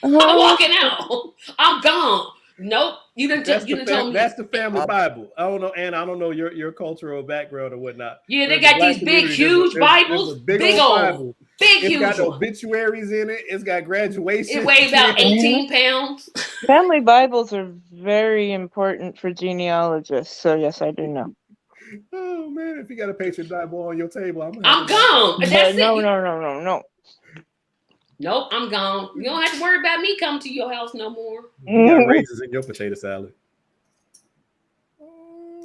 I'm walking out. I'm gone. Nope. You didn't tell me. That's the family Bible. I don't know, and I don't know your cultural background or whatnot. Yeah, they got these big, huge Bibles. Big old Bible. Big, it's huge got one. obituaries in it. It's got graduation. It weighs about 18 pounds. Family Bibles are very important for genealogists. So yes, I do know. Oh man, if you got a Patriot Bible on your table, I'm gone. That's no, it. No. Nope, I'm gone. You don't have to worry about me coming to your house no more. You got raisins in your potato salad.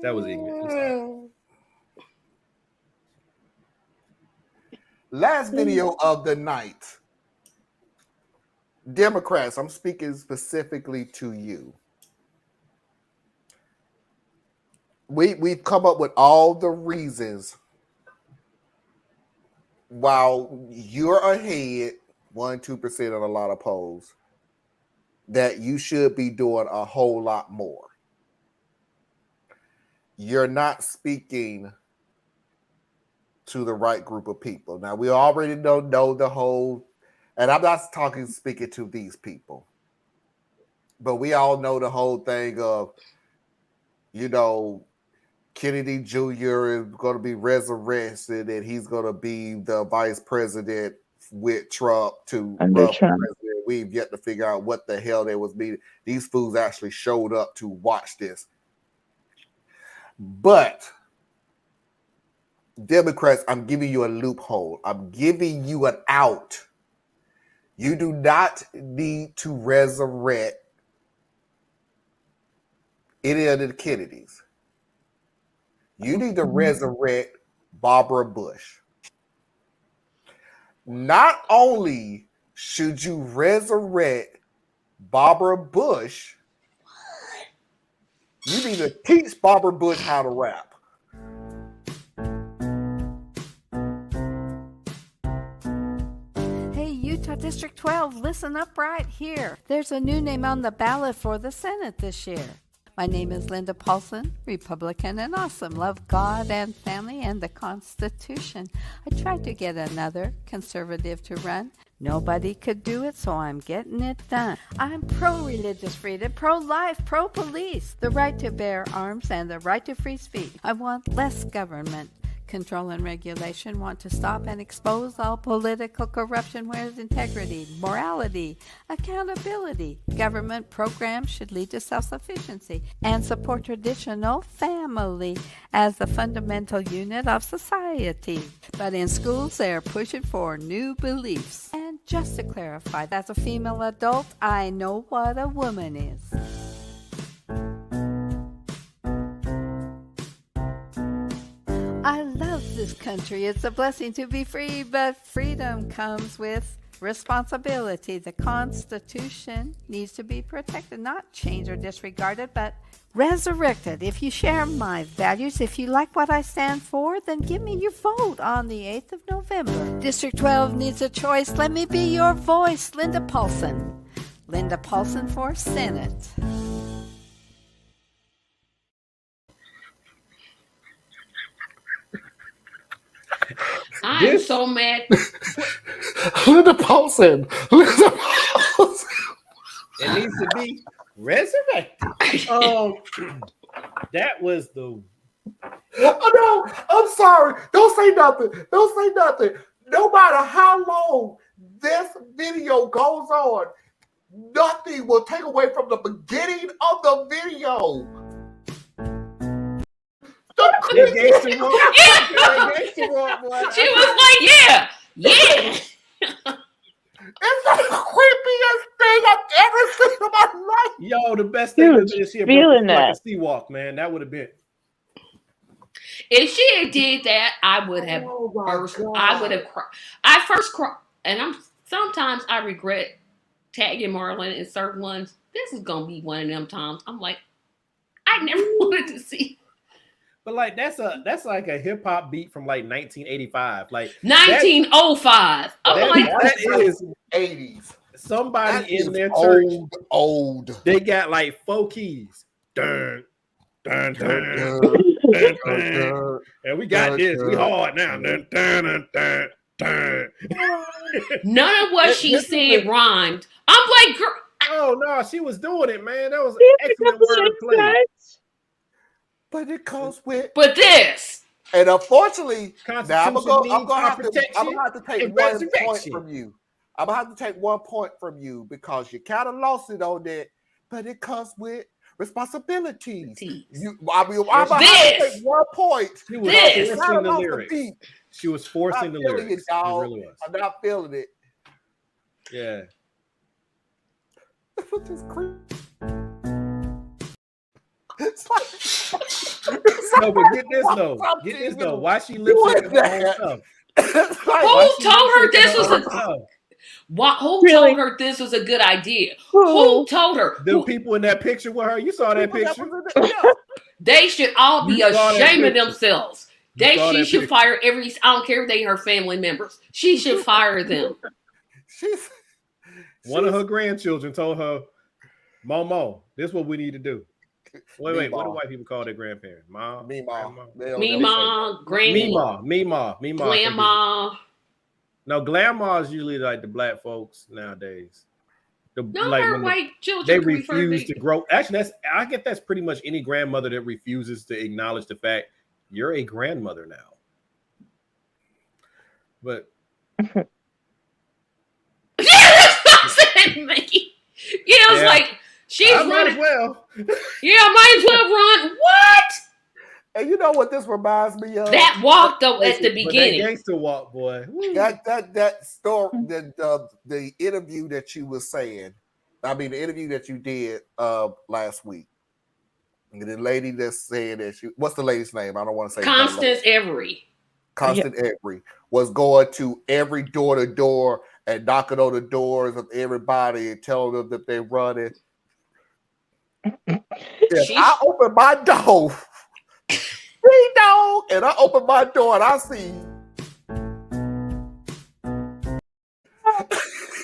That was ignorant. Last video of the night. Democrats, I'm speaking specifically to you. We've come up with all the reasons while you're ahead 1-2% on a lot of polls that you should be doing a whole lot more. You're not speaking to the right group of people. Now, we already know the whole, and I'm not speaking to these people, but we all know the whole thing of, Kennedy Jr. is going to be resurrected and he's going to be the vice president with Trump to run for president. We've yet to figure out what the hell there was meeting. These fools actually showed up to watch this. But Democrats, I'm giving you a loophole. I'm giving you an out. You do not need to resurrect any of the Kennedys. You need to resurrect Barbara Bush. Not only should you resurrect Barbara Bush, you need to teach Barbara Bush how to rap. Hey, Utah District 12, listen up right here. There's a new name on the ballot for the Senate this year. My name is Linda Paulson, Republican and awesome. Love God and family and the Constitution. I tried to get another conservative to run. Nobody could do it, so I'm getting it done. I'm pro-religious freedom, pro-life, pro-police, the right to bear arms and the right to free speech. I want less government control and regulation, want to stop and expose all political corruption. Where's integrity, morality, accountability? Government programs should lead to self-sufficiency and support traditional family as the fundamental unit of society. But in schools, they're pushing for new beliefs. And just to clarify, as a female adult, I know what a woman is. I love this country. It's a blessing to be free, but freedom comes with responsibility. The Constitution needs to be protected, not changed or disregarded, but resurrected. If you share my values, if you like what I stand for, then give me your vote on the 8th of November. District 12 needs a choice. Let me be your voice. Linda Paulson. Linda Paulson for Senate. I'm so mad. Linda Paulson. It needs to be resurrected. That was the. Oh no! I'm sorry. Don't say nothing. Don't say nothing. No matter how long this video goes on, nothing will take away from the beginning of the video. She was like, yeah. It's the creepiest thing I've ever seen in my life. Yo, the best thing is this here, feeling like that. a sea walk, man. That would have been. If she had did that, I would have I would have cried. I first cried, and sometimes I regret tagging Marlon in certain ones. This is gonna be one of them times. I'm like, I never wanted to see. But like that's like a hip hop beat from like 1985, like 1905. That is 80s. Somebody That in is their church, old. They got like 4 keys. Dun, dun, dun, dun, dun. And we got this. We hard now. Dun, dun, dun, dun, dun. None of what she said rhymed. I'm like, girl. Oh no, she was doing it, man. That was excellent wordplay. But it comes with. But this. And unfortunately, now I'm gonna have to take 1 point from you. I'm gonna have to take 1 point from you because you kind of lost it on that. But it comes with responsibilities. I'm gonna have to take 1 point. She was forcing the lyrics. She was forcing the lyrics. It, really was. I'm not feeling it. Yeah. Just creep. No, but get this though. Get this though. Why she lip syncing her own stuff? Who told her this was Who told her this was a good idea? Who told her? The people in that picture with her. You saw that picture. They should all be ashamed of themselves. She should fire I don't care if they her family members. She should fire them. One of her grandchildren told her, Momo, this is what we need to do. Wait, what do white people call their grandparents? Mom? Meemaw, granny. Meemaw. Grandma. No, grandma is usually like the black folks nowadays. Her white children. They refuse to grow. Actually, I get that's pretty much any grandmother that refuses to acknowledge the fact you're a grandmother now. But yeah, that's what I'm saying, Mickey. Yeah, it was like she's running. Well. Yeah, might as well run. What? And you know what this reminds me of? That walk though at the beginning. That gangster walk, boy. That story, the interview that you were saying. I mean, the interview that you did last week. The lady that's saying that what's the lady's name? I don't want to say Constance Every. Constance Every was going to every door to door and knocking on the doors of everybody and telling them that they're running. If I open my door, and I open my door and I see.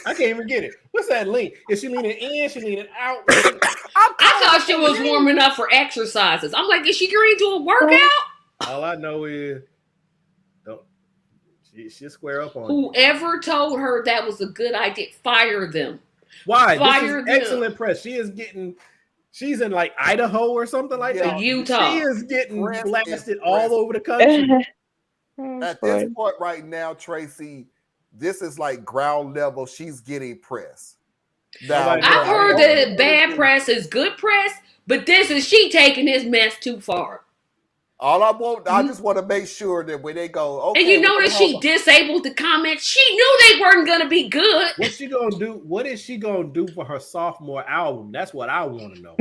I can't even get it. What's that lean? Is she leaning in? She leaning out? I thought she was warming up for exercises. I'm like, is she going to a workout? All I know is, she'll square up on whoever told her that was a good idea. Fire them. Why? Fire this is excellent press. She's in like Idaho or something like that. Utah. She is getting blasted all over the country. At this point right now, Tracy, this is like ground level. She's getting press. Now, I've heard that bad press is good press, but she taking this mess too far. I just want to make sure that when they go, okay. And you notice she disabled the comments. She knew they weren't going to be good. What's she going to do? What is she going to do for her sophomore album? That's what I want to know.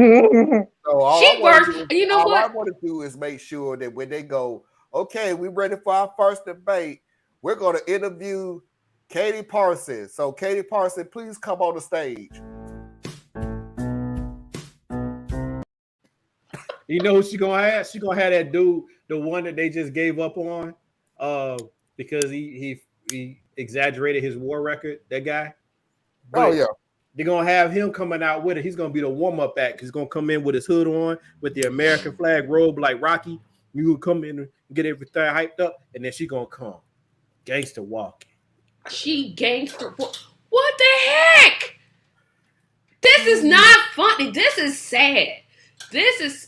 So all I want to do is make sure that when they go, okay, we're ready for our first debate. We're going to interview Katie Parsons. So Katie Parsons, please come on the stage. You know who she gonna have? She gonna have that dude, the one that they just gave up on, because he exaggerated his war record. That guy. But yeah. They're gonna have him coming out with it. He's gonna be the warm up act. He's gonna come in with his hood on, with the American flag robe like Rocky. You will come in and get everything hyped up, and then she gonna come, gangster walking. She gangster. What the heck? This is not funny. This is sad. This is.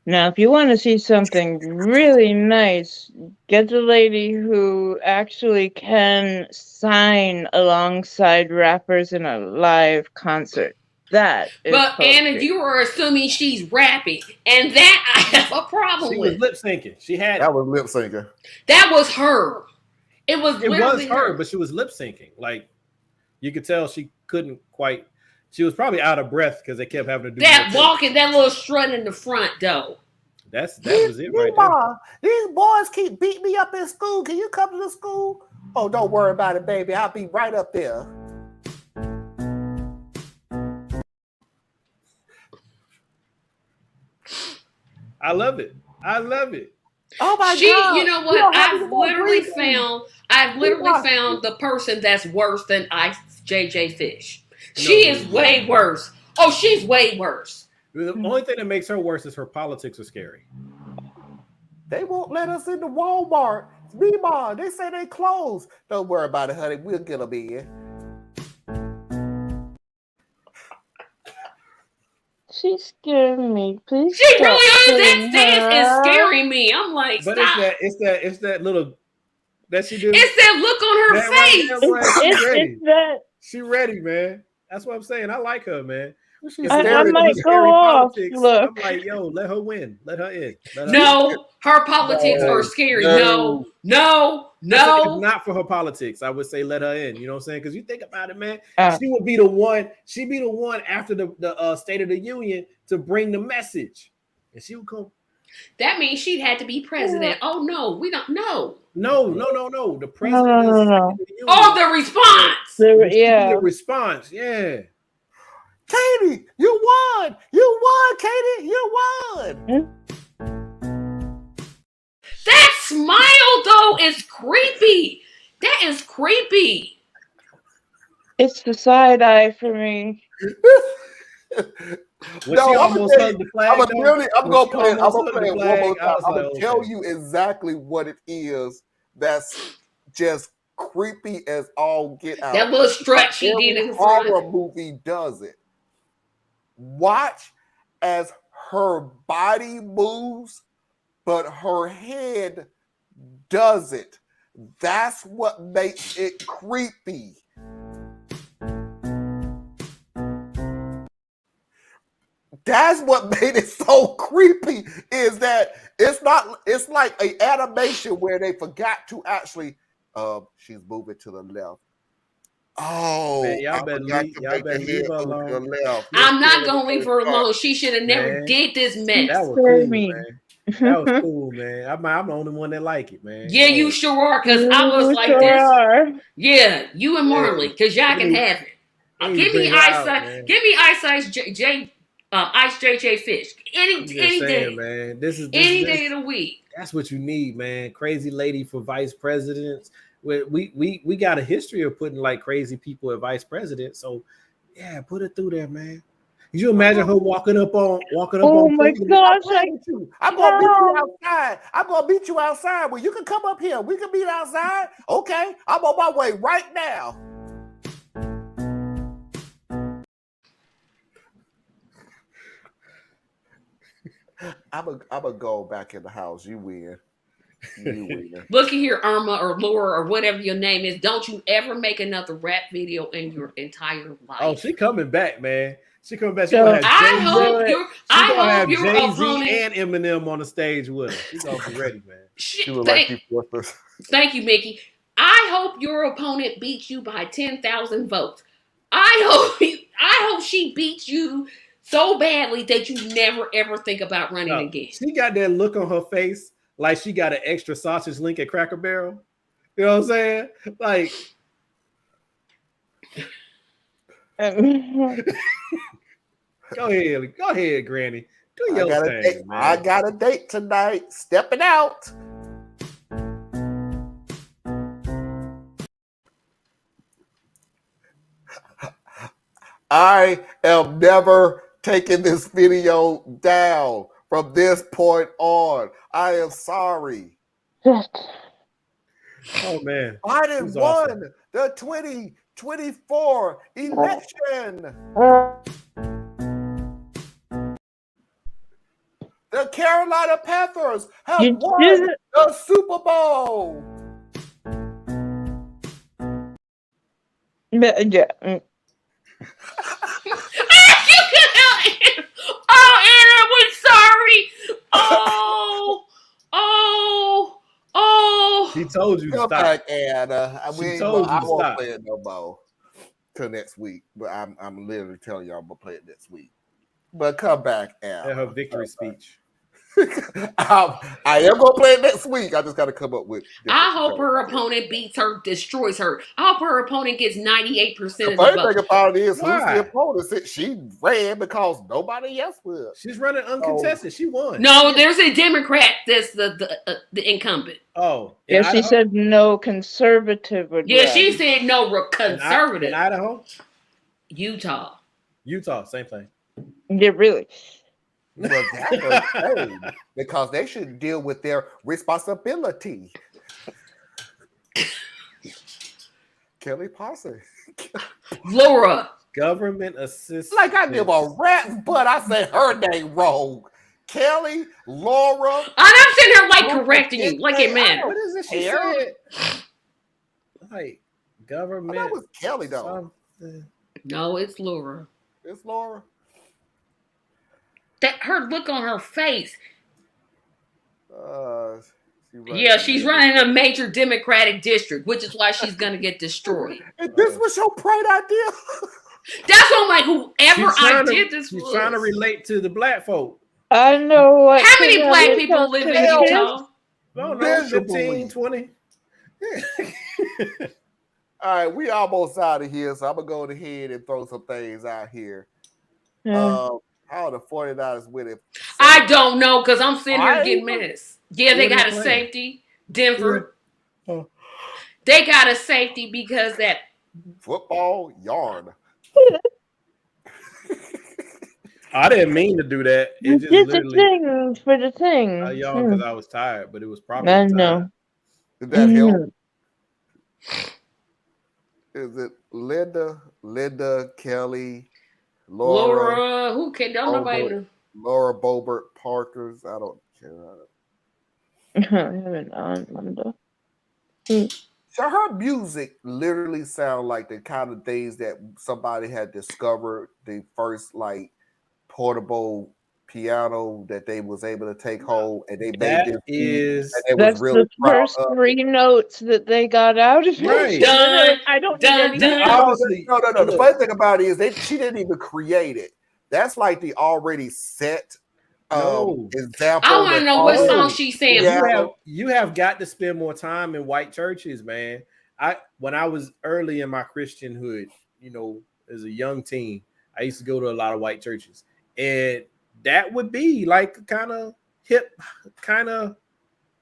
Now, if you want to see something really nice, get the lady who actually can sign alongside rappers in a live concert. That is But poetry. Anna, you were assuming she's rapping, and that I have a problem with. She was lip syncing. That was lip syncing. That was her. It was her, but she was lip syncing. Like you could tell she couldn't quite. She was probably out of breath because they kept having to do that walking, that little strut in the front, though. That was it right there. These boys keep beating me up in school. Can you come to the school? Oh, don't worry about it, baby. I'll be right up there. I love it. I love it. Oh my She, God. you know what? I've literally found the person that's worse than JJ Fish. She is way worse. Oh, she's way worse. The only thing that makes her worse is her politics are scary. They won't let us into Walmart. Meanwhile, they say they closed. Don't worry about it, honey. We'll get them in. She's scaring me. Please. She really is. That stance is scaring me. I'm like, but stop. it's that little that she did. It's that look on her face. She ready. It's that. She ready, man. That's what I'm saying. I like her, man. I might go off. Look. I'm like, yo, let her win. Let her in. Her politics are scary. No. If not for her politics, I would say let her in. You know what I'm saying? Because you think about it, man. She would be the one. She'd be the one after the State of the Union to bring the message, and she would come. That means she'd had to be president. Oh no, we don't know. No. The president. No. Oh, the response. The response. Yeah. Katie, you won. You won, Katie. You won. That smile though is creepy. That is creepy. It's the side eye for me. No, I'm gonna play it one more time. I'm gonna tell you exactly what it is. That's just creepy as all get out. That little strut she did in the horror movie does it. Watch as her body moves, but her head doesn't. That's what makes it creepy. That's what made it so creepy, is that it's like an animation where they forgot to actually she's moving to the left. Oh, man, y'all better leave her alone. I'm not gonna leave her alone. She should have never did this mess. That was cool, man. That was cool, man. I'm the only one that like it, man. Yeah, you sure are, because I was like this. Yeah, you and Marley, because y'all can have it. Give me Ice JJ Fish. Any day, man. This any day of the week. That's what you need, man. Crazy lady for vice presidents. We got a history of putting like crazy people at vice president. So yeah, put it through there, man. Could you imagine her walking up on? Oh my gosh! I'm gonna beat you outside. I'm gonna beat you outside. Well, you can come up here. We can meet outside. Okay, I'm on my way right now. I'm a go back in the house. You win. You win. Look at here, Irma or Laura or whatever your name is. Don't you ever make another rap video in your entire life. Oh, she coming back, man. She coming back. I hope your opponent and Eminem on the stage with her. She's gonna be ready, man. Thank you, Mickey. I hope your opponent beats you by 10,000 votes. I hope she beats you so badly that you never ever think about running again. She got that look on her face like she got an extra sausage link at Cracker Barrel. You know what I'm saying? Like, go ahead, Granny. Do your thing, man. I got a date tonight. Stepping out. I am never taking this video down from this point on. I am sorry. Oh man. Biden won the 2024 election. The Carolina Panthers have won the Super Bowl. Oh, Anna, we're sorry. Oh. She told you to stop. Back, Anna. I won't stop. play it no more till next week. But I'm literally telling y'all I'm gonna play it next week. But come back, Anna. Her victory speech. I am gonna play it next week. I just gotta come up with. I hope her opponent beats her, destroys her. I hope her opponent gets 98% The of the funny vote. thing about it is, who's Why? the opponent? She ran because nobody else would. She's running uncontested. She won. No, there's a Democrat that's the incumbent. Oh, Yeah, she said no conservative would Yeah, run. she said no conservative. In Idaho, Utah, same thing. Yeah, really. Well, that's insane, because they should deal with their responsibility. Kelly Posse. Laura. Government assistance. Like I give a rat's butt. I said her name wrong. Kelly, Laura. I'm sitting here like correcting you, like it matters. What is it she said? Like government. That was Kelly though. No, it's Laura. It's Laura. That her look on her face. She's running a major Democratic district, which is why she's gonna get destroyed. And this was your bright idea. That's what I'm like. Whoever I did this She's was. trying to relate to the black folk. I know what. How many black people live in Utah? No, 15, 20. All right, we almost out of here, so I'm gonna go ahead and throw some things out here. How are the 49ers winning? I don't know, because I'm sitting here getting Iowa? minutes. Yeah, they got a safety. Denver. They got a safety because that football yarn. I didn't mean to do that. It just did literally. the thing for the thing. I yawned because I was tired, but it was probably. I know. Did that help? Is it Linda, Kelly, Laura? Who can? Don't nobody know. Laura Bobert Parkers. I don't care. I have an aunt, Linda. So her music literally sound like the kind of things that somebody had discovered, the first like portable piano that they was able to take hold, and they made this. That's really the first three notes that they got out of it. Right. I don't need any. Obviously, no. The funny thing about it is she didn't even create it. That's like the already set example. I want to know what song she's saying. You have got to spend more time in white churches, man. When I was early in my Christianhood, as a young teen, I used to go to a lot of white churches, and that would be like kind of hip, kind of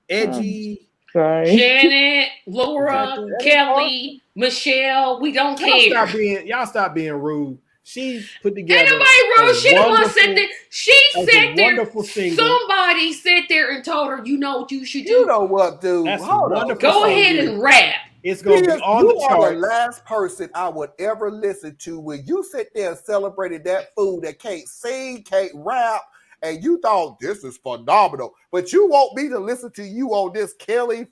edgy. Janet, Laura, Kelly, Michelle, we don't care. Y'all stop being rude. She put together. Ain't nobody rude. She the one sit there. She sat there. Wonderful single. Somebody sat there and told her, you know what you should do. You know what, dude? That's wonderful. Go ahead and rap. It's going to be on the You are charts. the last person I would ever listen to when you sit there and celebrated that fool that can't sing, can't rap, and you thought this is phenomenal. But you want me to listen to you on this Kelly,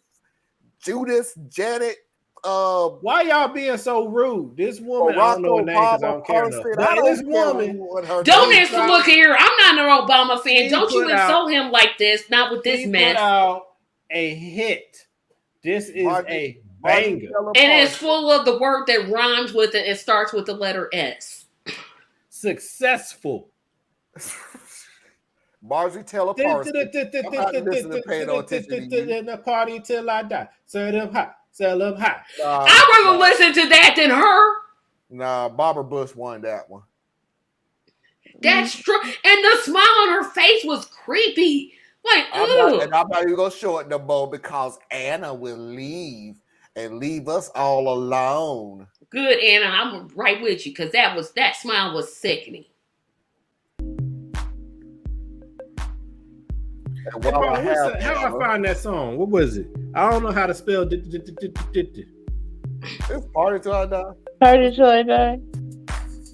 Judas, Janet. Why y'all being so rude? This woman, I don't know her name because I don't care enough. But this woman, don't look here. I'm not an Obama fan. Don't you insult him like this? Not with this mess. Put out a hit. This is a banger, and it's full of the word that rhymes with it. It starts with the letter S. Successful. Marjorie Taylor Parson. I'm not listening to paying no attention to you. The party till I die. Sell them hot. Sell them hot. I'd rather listen to that than her. Nah, Barbara Bush won that one. That's true. And the smile on her face was creepy. Like, I'm not even gonna show it no more because Anna will leave and leave us all alone. Good, Anna. I'm right with you because that smile was sickening. How I find that song? What was it? I don't know how to spell. It's Party Till I Die. Party Till I Die.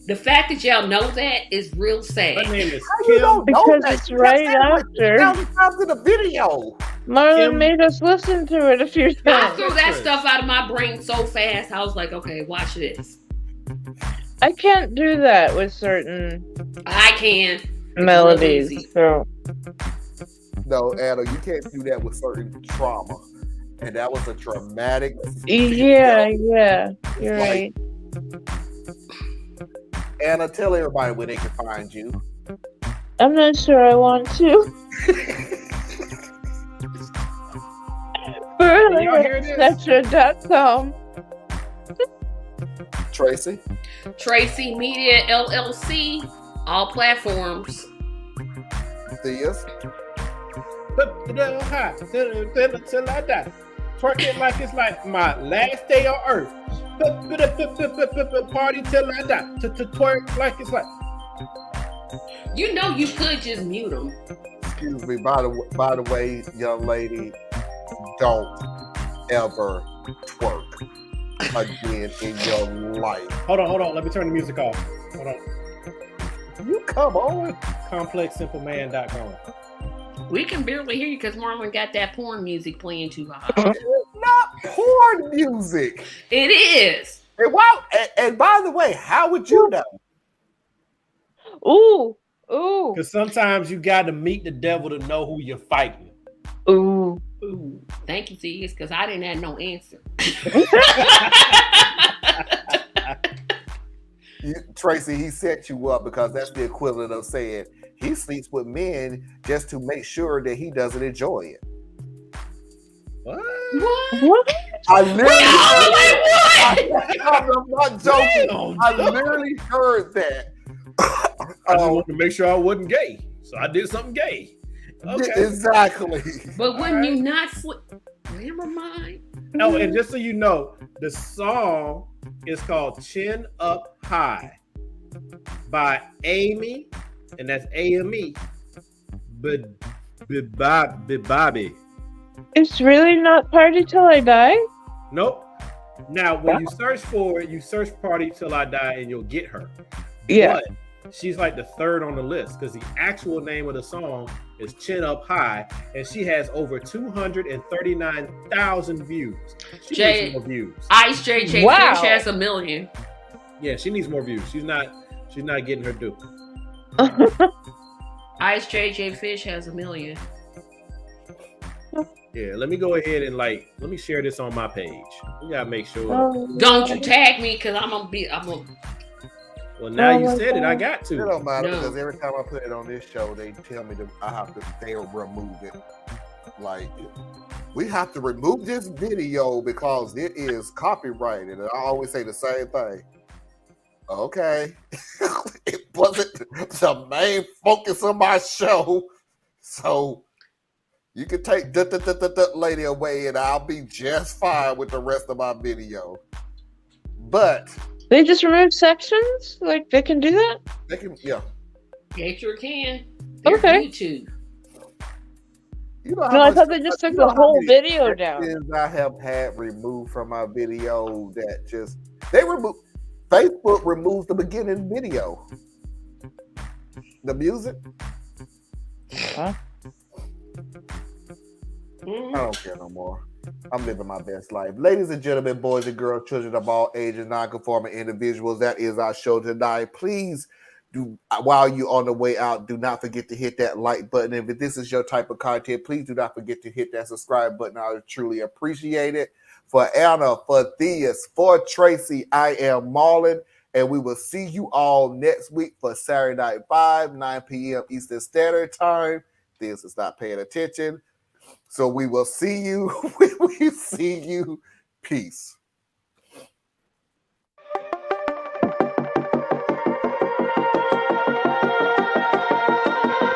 The fact that y'all know that is real sad. Her name is Kim. Because it's right after. Times in the video. Marlon made us listen to it a few I times. threw that stuff out of my brain so fast. I was like, okay, watch this. I can't do that with certain I can. melodies. So No, Anna, you can't do that with certain trauma. And that was a traumatic. yeah, you're right. Anna, tell everybody where they can find you. I'm not sure I want to. Can y'all hear this? Snatcher.com. Tracy. Tracy Media LLC, all platforms. Theus. Put the devil high till I die. Twerk it like it's like my last day on earth. Party till I die. Twerk like it's like. You know you could just mute them. Excuse me. By the way, young lady, don't ever twerk again in your life. Hold on. Let me turn the music off. Hold on. You come on. ComplexSimpleMan.com. We can barely hear you because Marlon got that porn music playing too high. It's not porn music. It is. And by the way, how would you know? Ooh. Because sometimes you got to meet the devil to know who you're fighting. Ooh. Thank you, Tiggs, because I didn't have no answer. Tracy, he set you up because that's the equivalent of saying he sleeps with men just to make sure that he doesn't enjoy it. What? I literally I'm not joking. I literally heard that. I just wanted to make sure I wasn't gay. So I did something gay. Okay. Exactly. But when you not never mind. Oh, and just so you know, the song is called Chin Up High by Amy, and that's AME. Bobby. It's really not Party Till I Die? Nope. Now, when you search for it, you search Party Till I Die and you'll get her. Yeah. But she's like the third on the list because the actual name of the song is Chin Up High, and she has over 239,000 views. She needs more views. Ice JJ Fish has 1 million. Yeah, she needs more views. She's not getting her due. Ice JJ Fish has 1 million. Yeah, let me go ahead and let me share this on my page. We gotta make sure. Don't you tag me because I'm gonna. Well, now you said it. I got to. It don't matter because every time I put it on this show, they tell me they'll remove it. Like, we have to remove this video because it is copyrighted. And I always say the same thing. Okay. It wasn't the main focus of my show. So you can take that lady away and I'll be just fine with the rest of my video. But they just remove sections? Like, they can do that? They can, yeah. They sure can. Okay. YouTube. You know I thought they just took the whole video down. I have had removed from my video that Facebook removed the beginning video. The music. Huh? I don't care no more. I'm living my best life. Ladies and gentlemen, boys and girls, children of all ages, non-conforming individuals, that is our show tonight. Please, while you're on the way out, do not forget to hit that like button. If this is your type of content, please do not forget to hit that subscribe button. I would truly appreciate it. For Anna, for Theus, for Tracy, I am Marlon, and we will see you all next week for Saturday Night 5, 9 p.m. Eastern Standard Time. Theus is not paying attention. So we will see you when we see you. Peace.